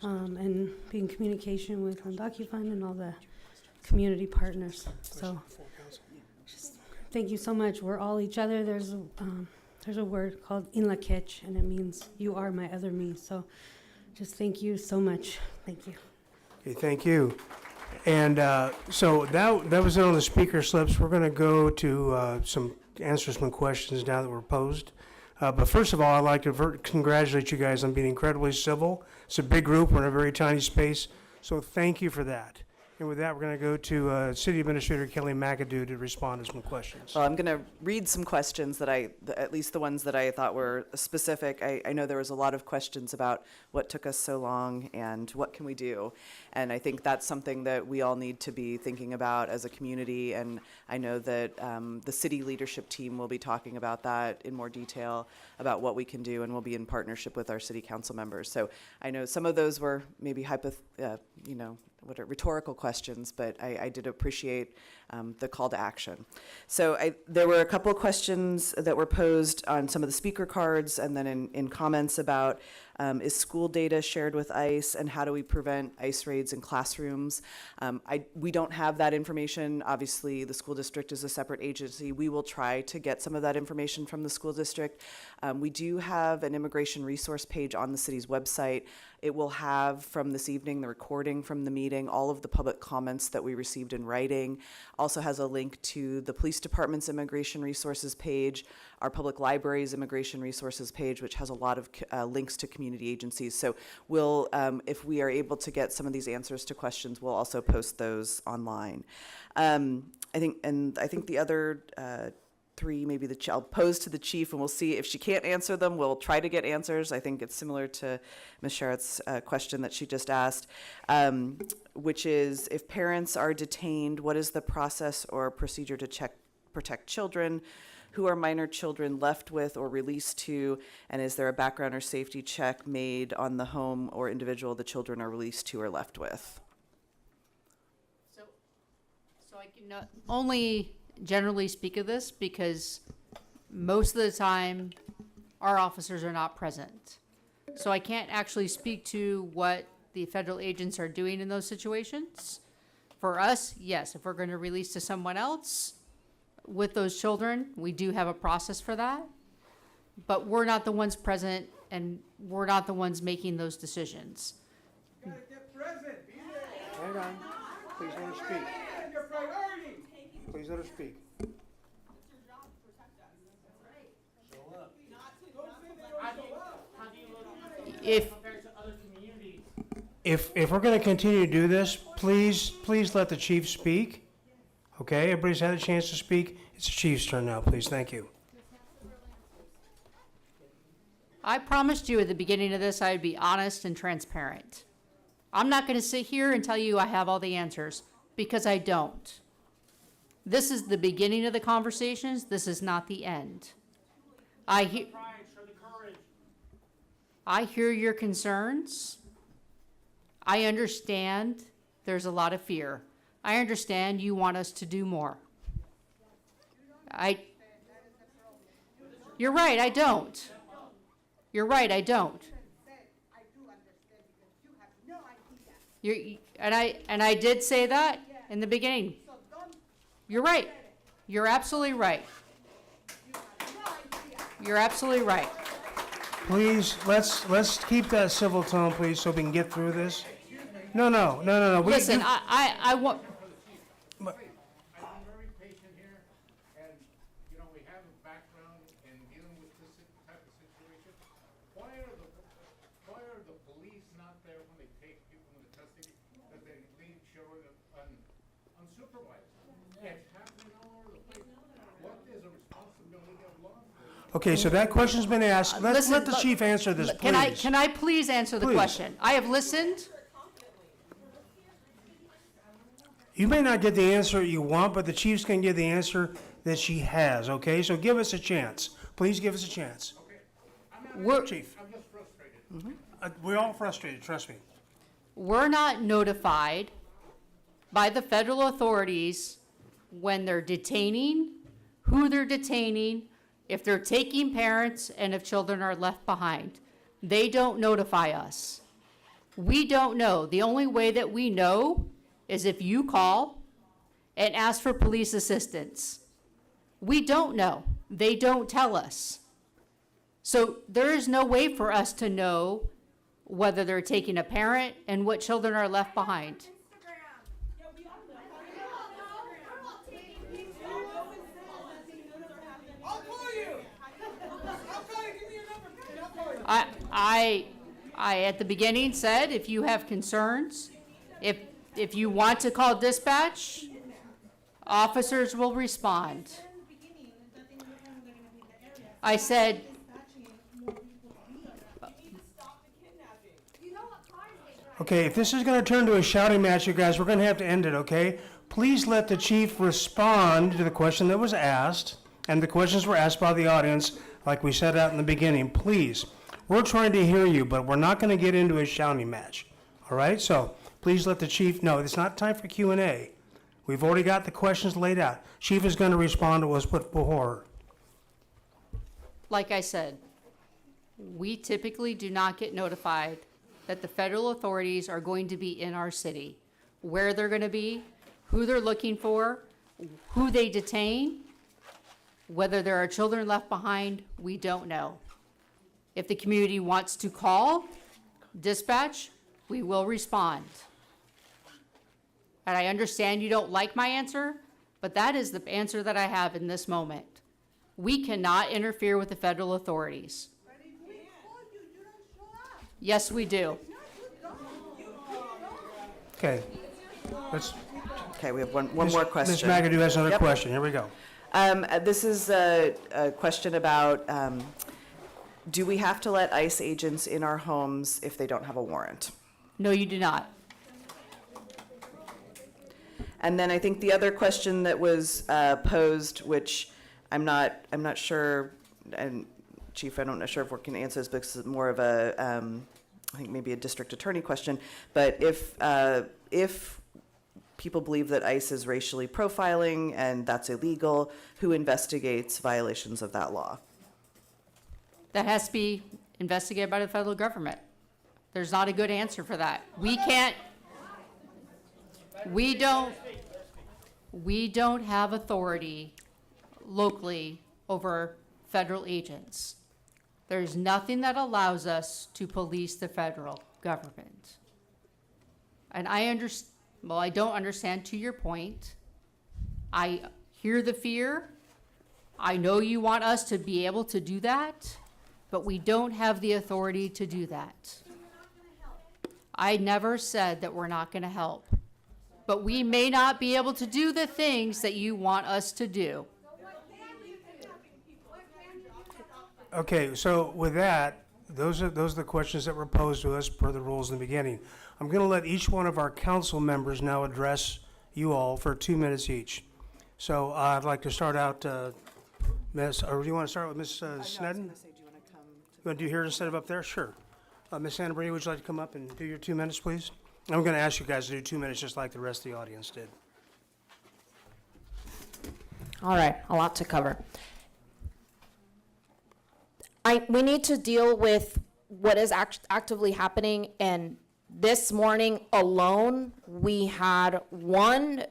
and be in communication with DocuFund and all the community partners. So just thank you so much. We're all each other. There's a word called inlakech, and it means you are my other me. So just thank you so much. Thank you. Okay, thank you. And so that was it on the speaker slips. We're going to go to answer some questions now that were posed. But first of all, I'd like to congratulate you guys on being incredibly civil. It's a big group. We're in a very tiny space. So thank you for that. And with that, we're going to go to City Administrator Kelly McAdoo to respond to some questions. Well, I'm going to read some questions that at least the ones that I thought were specific. I know there was a lot of questions about what took us so long and what can we do. And I think that's something that we all need to be thinking about as a community. And I know that the city leadership team will be talking about that in more detail, about what we can do, and we'll be in partnership with our city council members. So I know some of those were maybe rhetorical questions, but I did appreciate the call to action. So there were a couple of questions that were posed on some of the speaker cards and then in comments about is school data shared with ICE, and how do we prevent ICE raids in classrooms? We don't have that information. Obviously, the school district is a separate agency. We will try to get some of that information from the school district. We do have an immigration resource page on the city's website. It will have from this evening the recording from the meeting, all of the public comments that we received in writing, also has a link to the police department's immigration resources page, our public library's immigration resources page, which has a lot of links to community agencies. So we'll, if we are able to get some of these answers to questions, we'll also post those online. I think the other three, maybe I'll pose to the chief, and we'll see if she can't answer them. We'll try to get answers. I think it's similar to Ms. Sharrett's question that she just asked, which is, if parents are detained, what is the process or procedure to protect children? Who are minor children left with or released to? And is there a background or safety check made on the home or individual the children are released to or left with? So I can only generally speak of this because most of the time our officers are not present. So I can't actually speak to what the federal agents are doing in those situations. For us, yes, if we're going to release to someone else with those children, we do have a process for that. But we're not the ones present, and we're not the ones making those decisions. Gotta get present. Be there. Hang on. Please let her speak. Your priority. Please let her speak. If we're going to continue to do this, please let the chief speak. Okay, everybody's had a chance to speak. It's the chief's turn now, please. Thank you. I promised you at the beginning of this I would be honest and transparent. I'm not going to sit here and tell you I have all the answers, because I don't. This is the beginning of the conversations. This is not the end. I hear your concerns. I understand there's a lot of fear. I understand you want us to do more. You're right, I don't. You're right, I don't. And I did say that in the beginning. You're right. You're absolutely right. You're absolutely right. Please, let's keep that civil tone, please, so we can get through this. No. Listen, I want. I'm very patient here, and we have a background in dealing with this type of situation. Why are the police not there when they take people into custody that they leave children unsupervised? It's happening all over the place. What is the responsibility of law enforcement? Okay, so that question's been asked. Let the chief answer this, please. Can I please answer the question? I have listened. You may not get the answer you want, but the chief's going to give the answer that she has, okay? So give us a chance. Please give us a chance. Chief. I'm just frustrated. We're all frustrated, trust me. We're not notified by the federal authorities when they're detaining, who they're detaining, if they're taking parents, and if children are left behind. They don't notify us. We don't know. The only way that we know is if you call and ask for police assistance. We don't know. They don't tell us. So there is no way for us to know whether they're taking a parent and what children are left behind. I at the beginning said, if you have concerns, if you want to call dispatch, officers will respond. I said, Okay, if this is going to turn to a shouting match, you guys, we're going to have to end it, okay? Please let the chief respond to the question that was asked, and the questions were asked by the audience, like we said out in the beginning. Please, we're trying to hear you, but we're not going to get into a shouting match, all right? So please let the chief know. It's not time for Q&A. We've already got the questions laid out. Chief is going to respond to what's put before her. like I said, we typically do not get notified that the federal authorities are going to be in our city, where they're going to be, who they're looking for, who they detain, whether there are children left behind, we don't know. If the community wants to call dispatch, we will respond. And I understand you don't like my answer, But that is the answer that I have in this moment. We cannot interfere with the federal authorities. Yes, we do. Okay. Let's, Okay, we have one more question. Ms. McAdoo has another Yep. question. Here we go. This is a question about, do we have to let ICE agents in our homes if they don't have a warrant? No, you do not. And then I think the other question that was posed, which I'm not sure, and Chief, I'm not sure if we can answer this because it's more of a, I think maybe a district attorney question, but if people believe that ICE is racially profiling and that's illegal, who investigates violations of that law? That has to be investigated by the federal government. There's not a good answer for that. We can't, we don't have authority locally over federal agents. There's nothing that allows us to police the federal government. And I don't understand to your point. I hear the fear. I know you want us to be able to do that, but we don't have the authority to do that. I never said that we're not going to help, but we may not be able to do the things that you want us to do. Okay, so with that, those are the questions that were posed to us per the rules in the beginning. I'm going to let each one of our council members now address you all for 2 minutes each. So I'd like to start out, Ms., or do you want to start with Ms. Sneddon? You want to do here instead of up there? Sure. Ms. Santa Maria, would you like to come up and do your 2 minutes, please? I'm going to ask you guys to do 2 minutes just like the rest of the audience did. All right, a lot to cover. We need to deal with what is actively happening, and this morning alone, we had one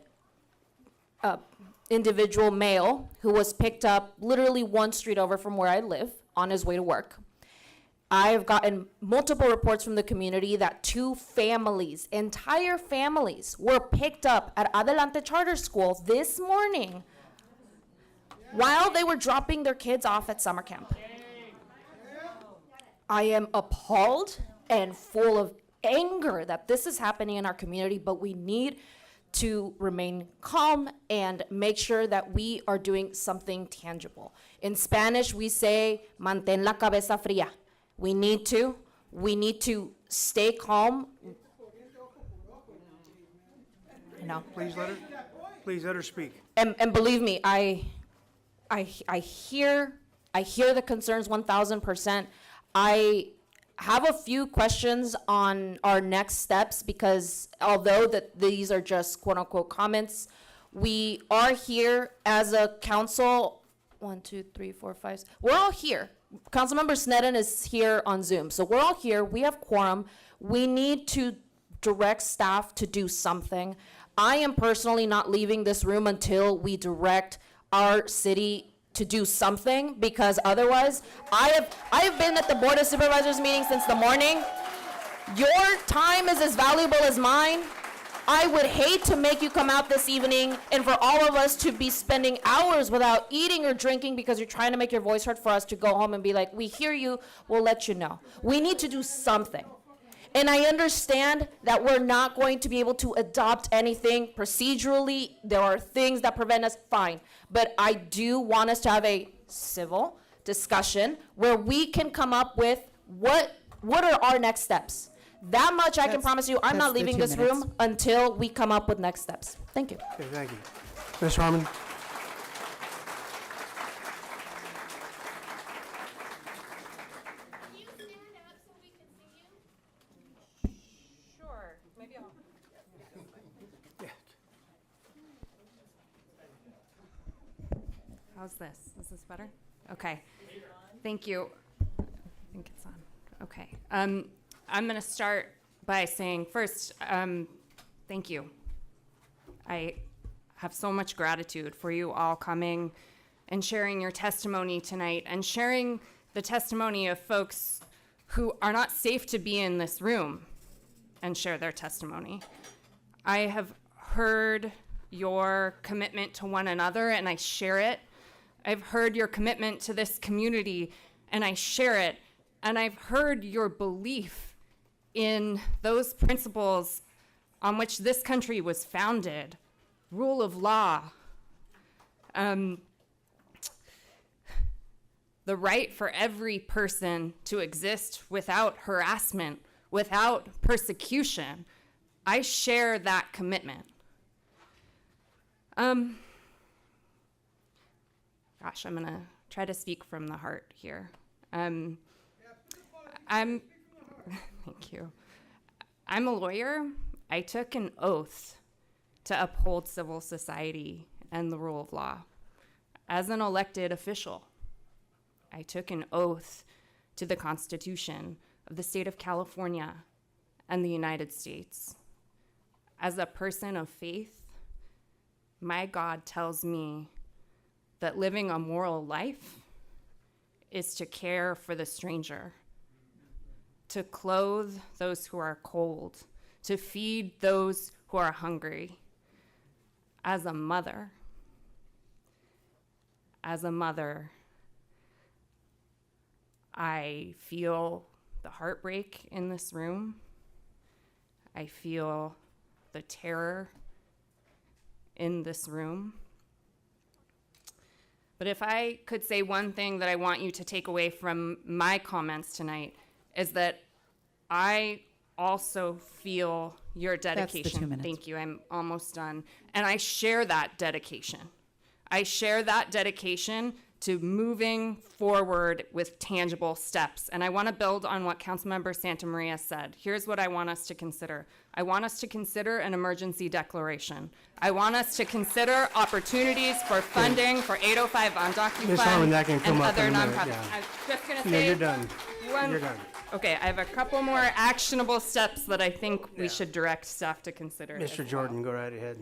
individual male who was picked up literally one street over from where I live on his way to work. I've gotten multiple reports from the community that 2 families, entire families, were picked up at Adelante Charter School this morning while they were dropping their kids off at summer camp. I am appalled and full of anger that this is happening in our community, but we need to remain calm and make sure that we are doing something tangible. In Spanish, we say, mantén la cabeza fría. We need to stay calm. No. Please let her speak. And believe me, I hear the concerns 1,000%. I have a few questions on our next steps because although these are just quote unquote comments, we are here as a council. 1, 2, 3, 4, 5. We're all here. Councilmember Sneddon is here on Zoom. So we're all here. We have quorum. We need to direct staff to do something. I am personally not leaving this room until we direct our city to do something, because otherwise, I have been at the Board of Supervisors meeting since the morning. Your time is as valuable as mine. I would hate to make you come out this evening and for all of us to be spending hours without eating or drinking because you're trying to make your voice heard, for us to go home and be like, we hear you, we'll let you know. We need to do something. And I understand that we're not going to be able to adopt anything procedurally. There are things that prevent us, fine. But I do want us to have a civil discussion where we can come up with what are our next steps. That much I can promise you, I'm not leaving this room until we come up with next steps. Thank you. Okay, thank you. Ms. Harmon? How's this? Is this better? Okay. Thank you. I think it's on. Okay. I'm going to start by saying first, thank you. I have so much gratitude for you all coming and sharing your testimony tonight and sharing the testimony of folks who are not safe to be in this room and share their testimony. I have heard your commitment to one another, and I share it. I've heard your commitment to this community, and I share it. And I've heard your belief in those principles on which this country was founded, rule of law, the right for every person to exist without harassment, without persecution. I share that commitment. Gosh, I'm gonna try to speak from the heart here. Thank you. I'm a lawyer. I took an oath to uphold civil society and the rule of law. As an elected official, I took an oath to the Constitution of the state of California and the United States. As a person of faith, my God tells me that living a moral life is to care for the stranger, to clothe those who are cold, to feed those who are hungry. As a mother, I feel the heartbreak in this room. I feel the terror in this room. But if I could say one thing that I want you to take away from my comments tonight, is that I also feel your dedication. That's the 2 minutes. Thank you, I'm almost done. And I share that dedication. I share that dedication to moving forward with tangible steps. And I want to build on what Councilmember Santamaria said. Here's what I want us to consider. I want us to consider an emergency declaration. I want us to consider opportunities for funding for 805 undocumented Ms. Harmon, that can come and up other in a minute, nonprofits. yeah. I'm just going to No, say you're done. one. You're done. Okay, I have a couple more actionable steps that I think we should direct staff to consider. as Mr. well. Jordan, go right ahead.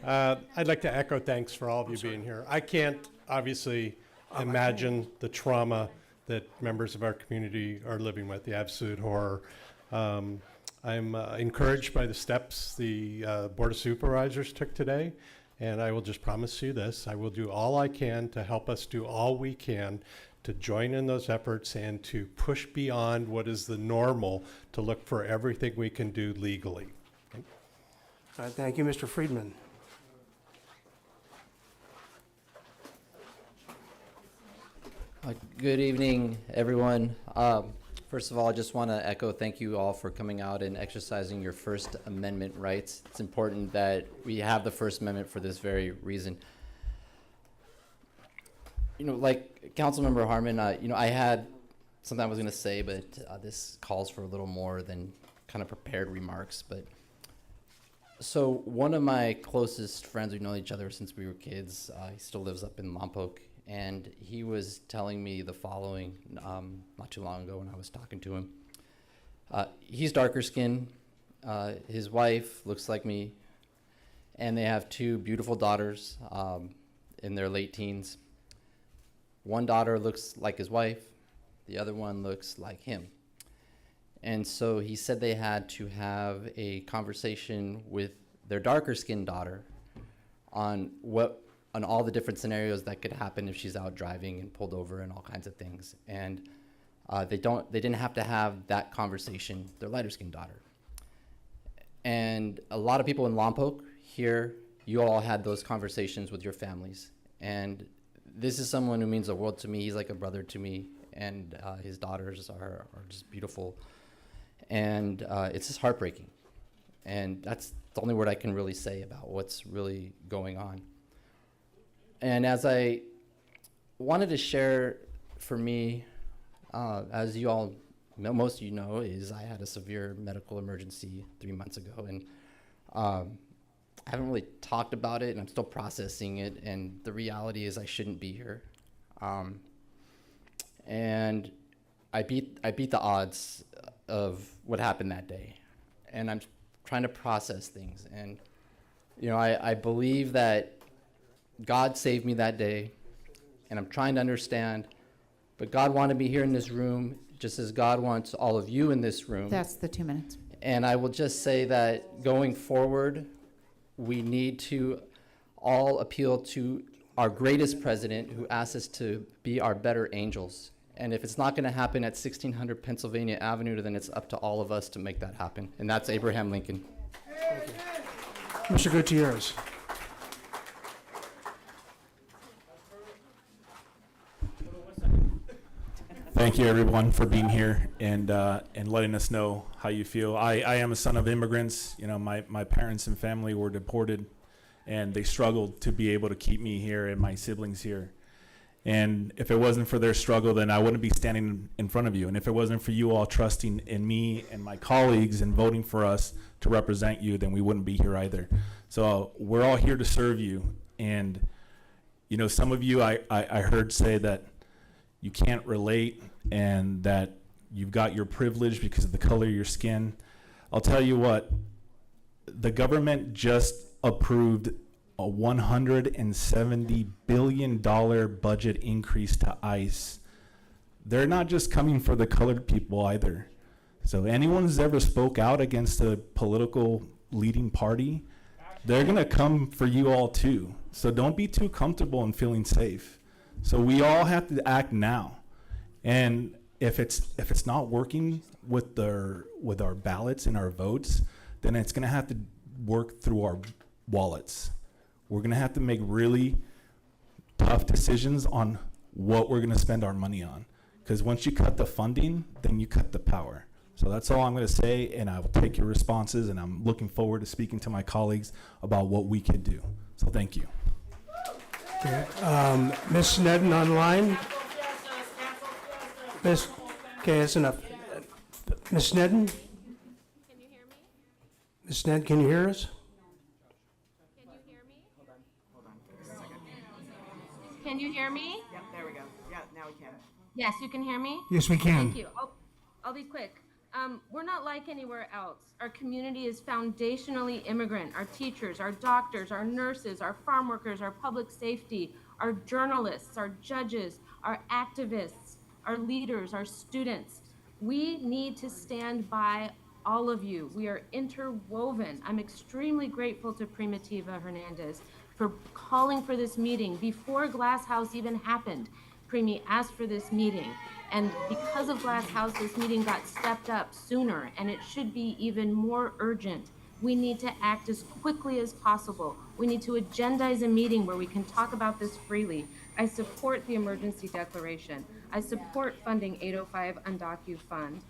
I'd like to echo thanks for all of you being here. I can't obviously imagine the trauma that members of our community are living with, the absolute horror. I'm encouraged by the steps the Board of Supervisors took today, and I will just promise you this: I will do all I can to help us do all we can to join in those efforts and to push beyond what is the normal to look for everything we can do legally. All right, thank you, Mr. Friedman. Good evening, everyone. First of all, I just want to echo thank you all for coming out and exercising your First Amendment rights. It's important that we have the First Amendment for this very reason. You know, like Councilmember Harmon, I had something I was going to say, but this calls for a little more than kind of prepared remarks. But so one of my closest friends, we've known each other since we were kids. He still lives up in Lompoc. And he was telling me the following not too long ago when I was talking to him. He's darker skinned. His wife looks like me. And they have two beautiful daughters in their late teens. One daughter looks like his wife. The other one looks like him. And so he said they had to have a conversation with their darker skinned daughter on all the different scenarios that could happen if she's out driving and pulled over and all kinds of things. And they didn't have to have that conversation, their lighter skinned daughter. And a lot of people in Lompoc here, you all had those conversations with your families. And this is someone who means the world to me. He's like a brother to me, and his daughters are just beautiful. And it's just heartbreaking. And that's the only word I can really say about what's really going on. And as I wanted to share, for me, as you all know, most of you know, is I had a severe medical emergency 3 months ago. And I haven't really talked about it, and I'm still processing it. And the reality is I shouldn't be here. And I beat the odds of what happened that day. And I'm trying to process things. And, you know, I believe that God saved me that day, and I'm trying to understand, but God wanted me here in this room just as God wants all of you in this room. That's the 2 minutes. And I will just say that going forward, we need to all appeal to our greatest president who asked us to be our better angels. And if it's not going to happen at 1600 Pennsylvania Avenue, then it's up to all of us to make that happen. And that's Abraham Lincoln. Mr. Gutierrez. Thank you, everyone, for being here and letting us know how you feel. I am a son of immigrants. You know, my parents and family were deported, and they struggled to be able to keep me here and my siblings here. And if it wasn't for their struggle, then I wouldn't be standing in front of you. And if it wasn't for you all trusting in me and my colleagues and voting for us to represent you, then we wouldn't be here either. So we're all here to serve you. And, you know, some of you I heard say that you can't relate and that you've got your privilege because of the color of your skin. I'll tell you what, the government just approved a $170 billion budget increase to ICE. They're not just coming for the colored people either. So anyone who's ever spoke out against a political leading party, they're gonna come for you all too. So don't be too comfortable and feeling safe. So we all have to act now. And if it's not working with our ballots and our votes, then it's gonna have to work through our wallets. We're gonna have to make really tough decisions on what we're gonna spend our money on. Because once you cut the funding, then you cut the power. So that's all I'm gonna say, and I will take your responses, and I'm looking forward to speaking to my colleagues about what we can do. So thank you. Okay. Ms. Sneddon online. Okay, that's enough. Ms. Sneddon? Can you hear me? Ms. Sneddon, can you hear us? Can you hear me? Hold on. Just a second. Can you hear me? Yep, there we go. Yeah, now we can. Yes, you can hear me? Yes, we can. Thank you. I'll be quick. We're not like anywhere else. Our community is foundationally immigrant. Our teachers, our doctors, our nurses, our farm workers, our public safety, our journalists, our judges, our activists, our leaders, our students. We need to stand by all of you. We are interwoven. I'm extremely grateful to Primitiva Hernandez for calling for this meeting before Glass House even happened. Primi asked for this meeting. And because of Glass House, this meeting got stepped up sooner, and it should be even more urgent. We need to act as quickly as possible. We need to agendize a meeting where we can talk about this freely. I support the emergency declaration. I support funding 805 Undocu Fund.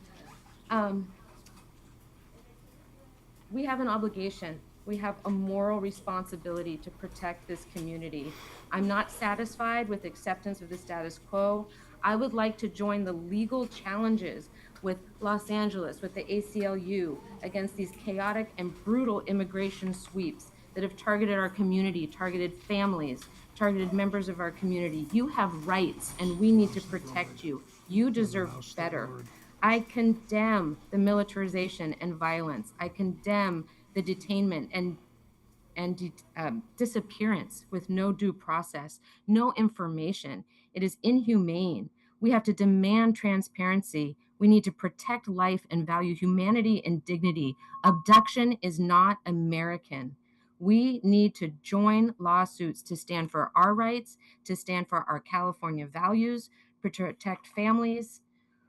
We have an obligation. We have a moral responsibility to protect this community. I'm not satisfied with acceptance of the status quo. I would like to join the legal challenges with Los Angeles, with the ACLU, against these chaotic and brutal immigration sweeps that have targeted our community, targeted families, targeted members of our community. You have rights, and we need to protect you. You deserve better. I condemn the militarization and violence. I condemn the detainment and disappearance with no due process, no information. It is inhumane. We have to demand transparency. We need to protect life and value humanity and dignity. Abduction is not American. We need to join lawsuits to stand for our rights, to stand for our California values, protect families.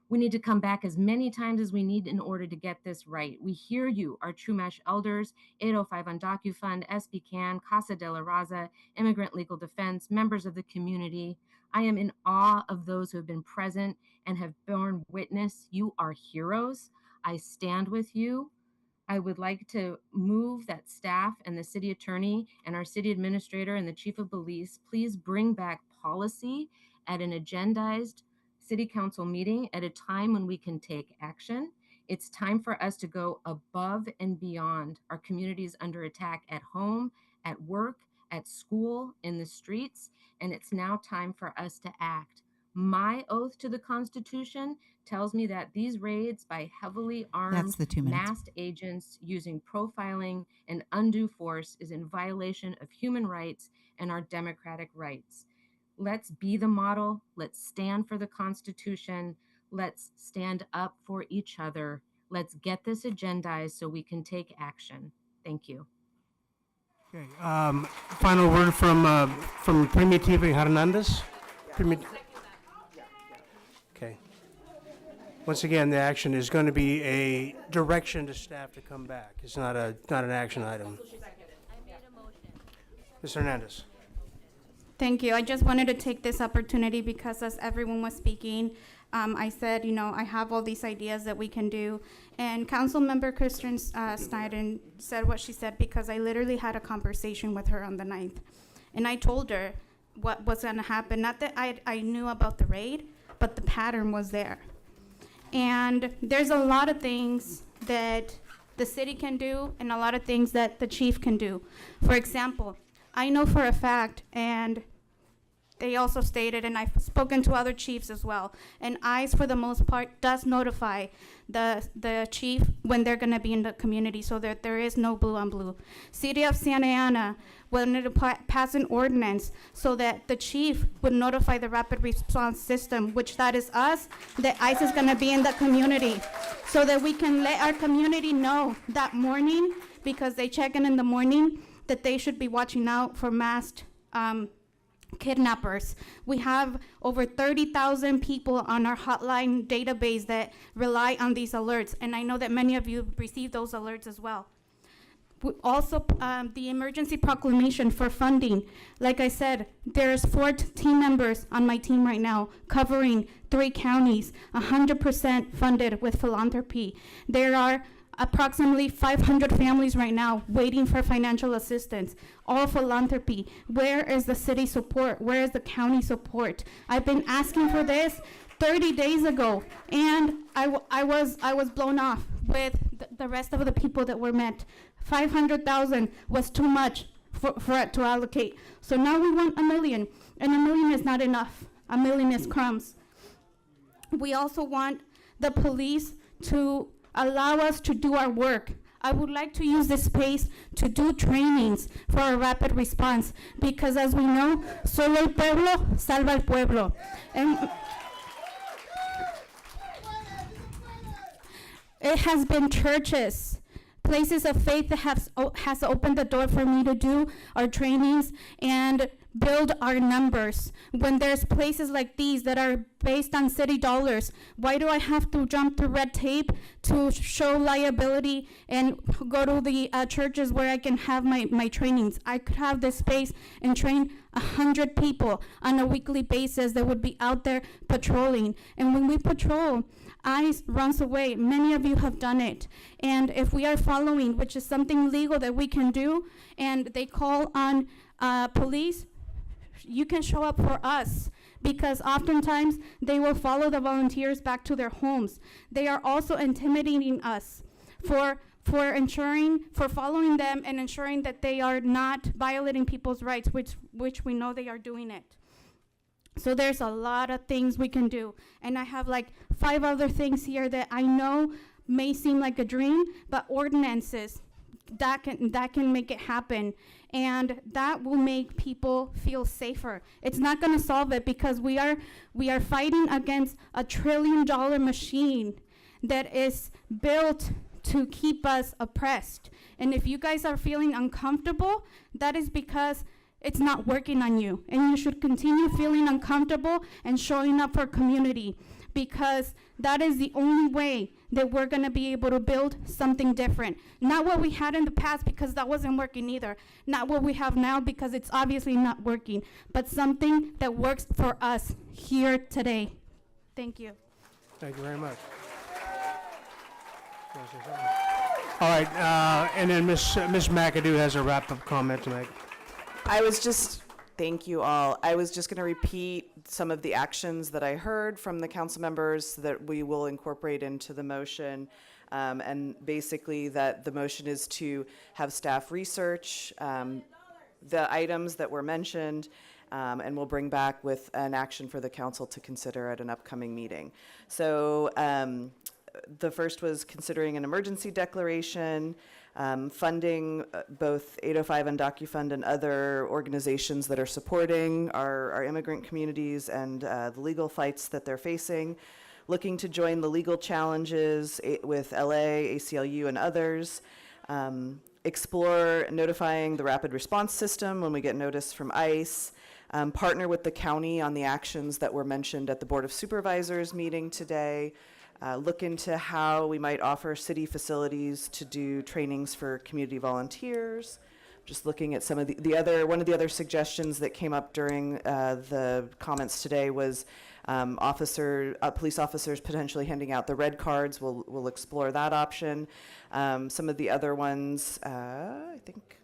We need to come back as many times as we need in order to get this right. We hear you, our Chumash elders, 805 Undocu Fund, SB Can, Casa de la Raza, Immigrant Legal Defense, members of the community. I am in awe of those who have been present and have borne witness. You are heroes. I stand with you. I would like to move that staff and the city attorney and our city administrator and the chief of police, please bring back policy at an agendized city council meeting at a time when we can take action. It's time for us to go above and beyond. Our community is under attack at home, at work, at school, in the streets, and it's now time for us to act. My oath to the Constitution tells me that these raids by heavily armed, That's the 2 minutes. masked agents using profiling and undue force is in violation of human rights and our democratic rights. Let's be the model. Let's stand for the Constitution. Let's stand up for each other. Let's get this agendized so we can take action. Thank you. Okay, final word from Primitiva Hernandez. Okay. Once again, the action is going to be a direction to staff to come back. It's not an action item. Ms. Hernandez. Thank you. I just wanted to take this opportunity because as everyone was speaking, I said, I have all these ideas that we can do. And Councilmember Kristen Snyder said what she said because I literally had a conversation with her on the 9th. And I told her what was going to happen. Not that I knew about the raid, but the pattern was there. And there's a lot of things that the city can do and a lot of things that the chief can do. For example, I know for a fact, and they also stated, and I've spoken to other chiefs as well, and ICE for the most part does notify the chief when they're gonna be in the community so that there is no blue on blue. City of Santa Ana wanted to pass an ordinance so that the chief would notify the rapid response system, which that is us, that ICE is gonna be in the community so that we can let our community know that morning, because they check in the morning, that they should be watching out for masked kidnappers. We have over 30,000 people on our hotline database that rely on these alerts, and I know that many of you received those alerts as well. Also, the emergency proclamation for funding. Like I said, there's 4 team members on my team right now covering 3 counties, 100% funded with philanthropy. There are approximately 500 families right now waiting for financial assistance, all philanthropy. Where is the city support? Where is the county support? I've been asking for this 30 days ago, and I was blown off with the rest of the people that were met. 500,000 was too much for it to allocate. So now we want $1 million, and $1 million is not enough. $1 million is crumbs. We also want the police to allow us to do our work. I would like to use this space to do trainings for a rapid response because as we know, solo el pueblo salva el pueblo. And it has been churches, places of faith that has opened the door for me to do our trainings and build our numbers. When there's places like these that are based on city dollars, why do I have to jump through red tape to show liability and go to the churches where I can have my trainings? I could have this space and train 100 people on a weekly basis that would be out there patrolling. And when we patrol, ICE runs away. Many of you have done it. And if we are following, which is something legal that we can do, and they call on police, you can show up for us because oftentimes they will follow the volunteers back to their homes. They are also intimidating us for following them and ensuring that they are not violating people's rights, which we know they are doing it. So there's a lot of things we can do. And I have like 5 other things here that I know may seem like a dream, but ordinances, that can make it happen. And that will make people feel safer. It's not gonna solve it because we are fighting against a $1 trillion machine that is built to keep us oppressed. And if you guys are feeling uncomfortable, that is because it's not working on you. And you should continue feeling uncomfortable and showing up for community because that is the only way that we're gonna be able to build something different. Not what we had in the past because that wasn't working either. Not what we have now because it's obviously not working, but something that works for us here today. Thank you. Thank you very much. All right, and then Ms. McAdoo has a wrap-up comment to make. Thank you all. I was just going to repeat some of the actions that I heard from the council members that we will incorporate into the motion. And basically that the motion is to have staff research the items that were mentioned, and we'll bring back with an action for the council to consider at an upcoming meeting. So the first was considering an emergency declaration, funding both 805 and DocuFund and other organizations that are supporting our immigrant communities and the legal fights that they're facing. looking to join the legal challenges with LA, ACLU, and others. Explore notifying the rapid response system when we get notice from ICE. Partner with the county on the actions that were mentioned at the Board of Supervisors meeting today. Look into how we might offer city facilities to do trainings for community volunteers. Just looking at some of one of the other suggestions that came up during the comments today was police officers potentially handing out the red cards. We'll explore that option. Some of the other ones, I think,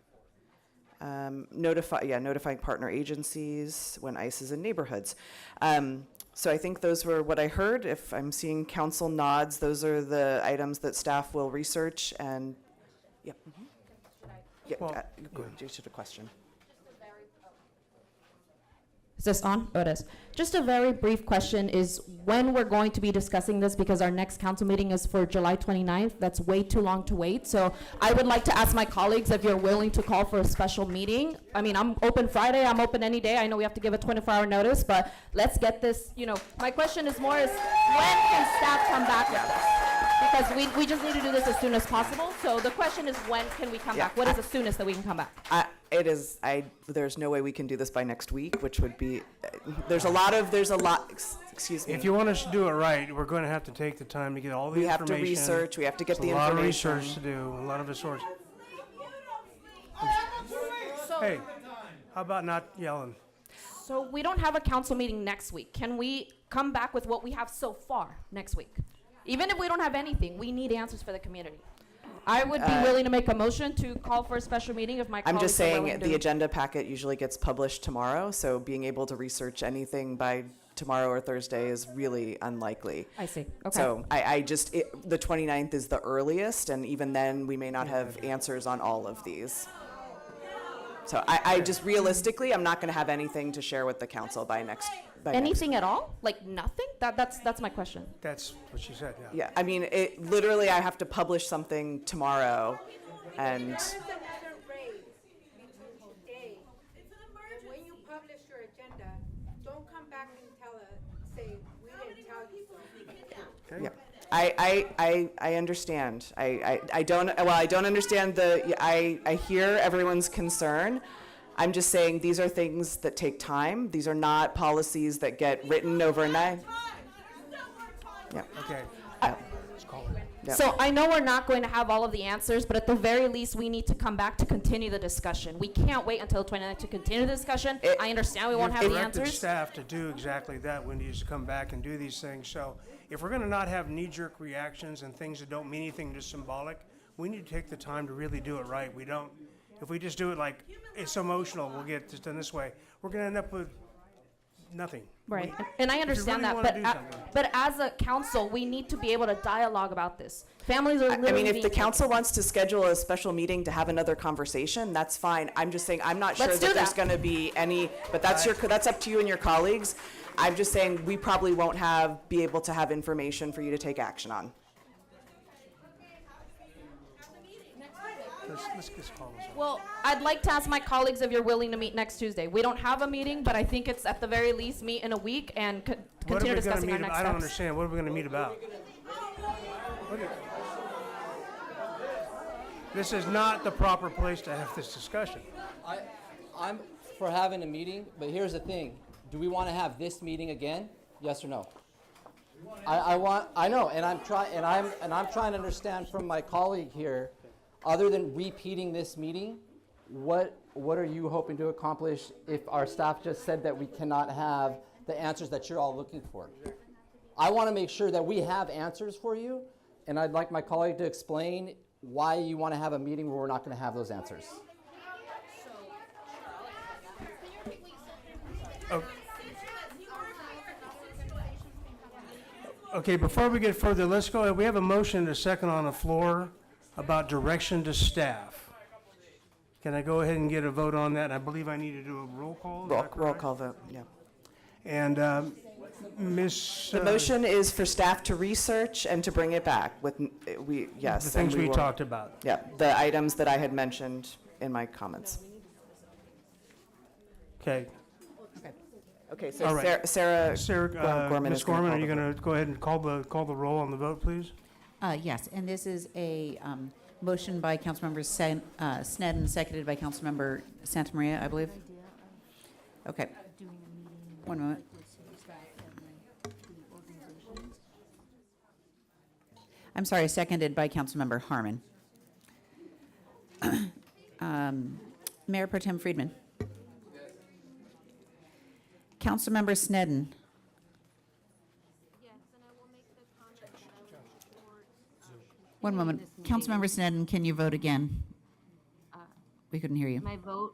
notifying partner agencies when ICE is in neighborhoods. So I think those were what I heard. If I'm seeing council nods, those are the items that staff will research and, yeah. Mm-hmm. Yeah, go ahead, to the question. Is this on? Oh, it is. Just a very brief question is when we're going to be discussing this, because our next council meeting is for July 29th. That's way too long to wait. So I would like to ask my colleagues if you're willing to call for a special meeting. I mean, I'm open Friday. I'm open any day. I know we have to give a 24-hour notice, but let's get this, my question is more is when can staff come back with this? Because we just need to do this as soon as possible. So the question is when can we come back? What is the soonest that we can come back? There's no way we can do this by next week, which would be, excuse me. If you want us to do it right, we're going to have to take the time to get all the We have information. to research, we have to get the A lot of information. research to do, a lot of the sources. Hey, how about not yelling? So we don't have a council meeting next week. Can we come back with what we have so far next week? Even if we don't have anything, we need answers for the community. I would be willing to make a motion to call for a special meeting if my colleagues I'm just are saying willing the to. agenda packet usually gets published tomorrow, so being able to research anything by tomorrow or Thursday is really unlikely. I see. Okay. So the 29th is the earliest, and even then we may not have answers on all of these. So I just realistically, I'm not going to have anything to share with the council by next. Anything at all? Like nothing? That's my question. That's what she said, yeah. Yeah, I mean, literally I have to publish something tomorrow, and When you publish your agenda, don't come back and say, we didn't tell you so. yeah. I understand. I don't understand I hear everyone's concern. I'm just saying these are things that take time. These are not policies that get written overnight. Yeah. Okay. Let's call it. Yeah. So I know we're not going to have all of the answers, but at the very least, we need to come back to continue the discussion. We can't wait until the 29th to continue the discussion. I understand we won't have the Directed answers. staff to do exactly that. We need to come back and do these things. So if we're going to not have knee-jerk reactions and things that don't mean anything, just symbolic, we need to take the time to really do it right. We don't. If we just do it like it's emotional, we'll get this done this way. We're going to end up with nothing. Right, and I understand that, but as a council, we need to be able to dialogue about this. Families are literally I mean, if being the taken. council wants to schedule a special meeting to have another conversation, that's fine. I'm just saying, I'm not sure that there's going to be any, but that's up to you and your colleagues. I'm just saying we probably won't be able to have information for you to take action on. Let's just call this. Well, I'd like to ask my colleagues if you're willing to meet next Tuesday. We don't have a meeting, but I think it's at the very least meet in a week and continue discussing our next steps. I don't understand. What are we going to meet about? This is not the proper place to have this discussion. I'm for having a meeting, but here's the thing. Do we want to have this meeting again? Yes or no? I know, and I'm trying to understand from my colleague here, other than repeating this meeting, what are you hoping to accomplish if our staff just said that we cannot have the answers that you're all looking for? I want to make sure that we have answers for you, and I'd like my colleague to explain why you want to have a meeting where we're not going to have those answers. Okay, before we get further, let's go. We have a motion and a second on the floor about direction to staff. Can I go ahead and get a vote on that? I believe I need to do a roll call. Roll call vote, yeah. And Ms. The motion is for staff to research and to bring it back with, yes. The things we talked about. Yeah, the items that I had mentioned in my comments. Okay. Okay, so All right. Sarah Gorman Ms. is gonna Gorman, call are you the going to go ahead and call the roll on the vote, please? Yes, and this is a motion by Councilmember Sneddon, seconded by Councilmember Santamaria, I believe. Okay. One moment. I'm sorry, seconded by Councilmember Harmon. Mayor Pro Tem Friedman. Councilmember Sneddon. One moment. Councilmember Sneddon, can you vote again? We couldn't hear you. My vote,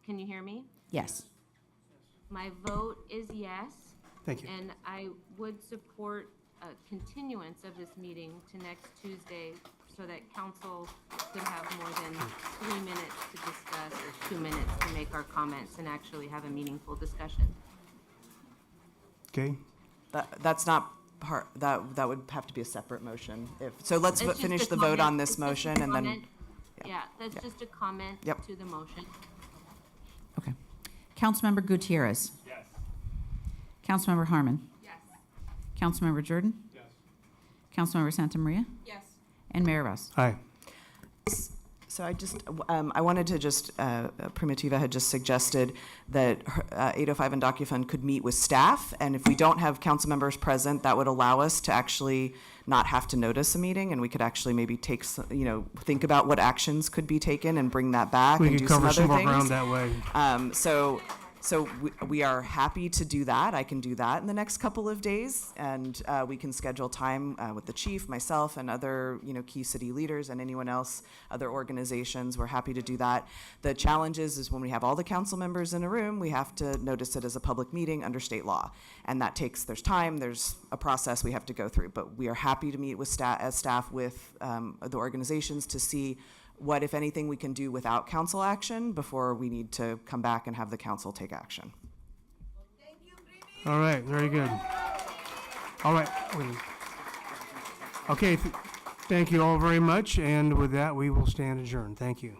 can you hear me? Yes. My vote is yes. Thank you. And I would support a continuance of this meeting to next Tuesday so that council could have more than 3 minutes to discuss or 2 minutes to make our comments and actually have a meaningful discussion. Okay. That's not part, that would have to be a separate motion. So let's It's just finish a the vote comment. on this It's just a motion and then. comment. Yeah, that's just a comment Yep. to the motion. Okay. Councilmember Gutierrez. Yes. Councilmember Harmon. Yes. Councilmember Jordan. Yes. Councilmember Santamaria. Yes. And Mayor Ross. Aye. So I wanted to just, Primitiva had just suggested that 805 and DocuFund could meet with staff, and if we don't have council members present, that would allow us to actually not have to notice a meeting, and we could actually maybe take, think about what actions could be taken and bring that back We and could do some cover other some more things. ground that way. So we are happy to do that. I can do that in the next couple of days, and we can schedule time with the chief, myself, and other key city leaders and anyone else, other organizations. We're happy to do that. The challenge is when we have all the council members in a room, we have to notice it as a public meeting under state law, and that there's time, there's a process we have to go through. But we are happy to meet with staff with the organizations to see what, if anything, we can do without council action before we need to come back and have the council take action. All right, very good. All right. Okay, thank you all very much, and with that, we will stand adjourned. Thank you.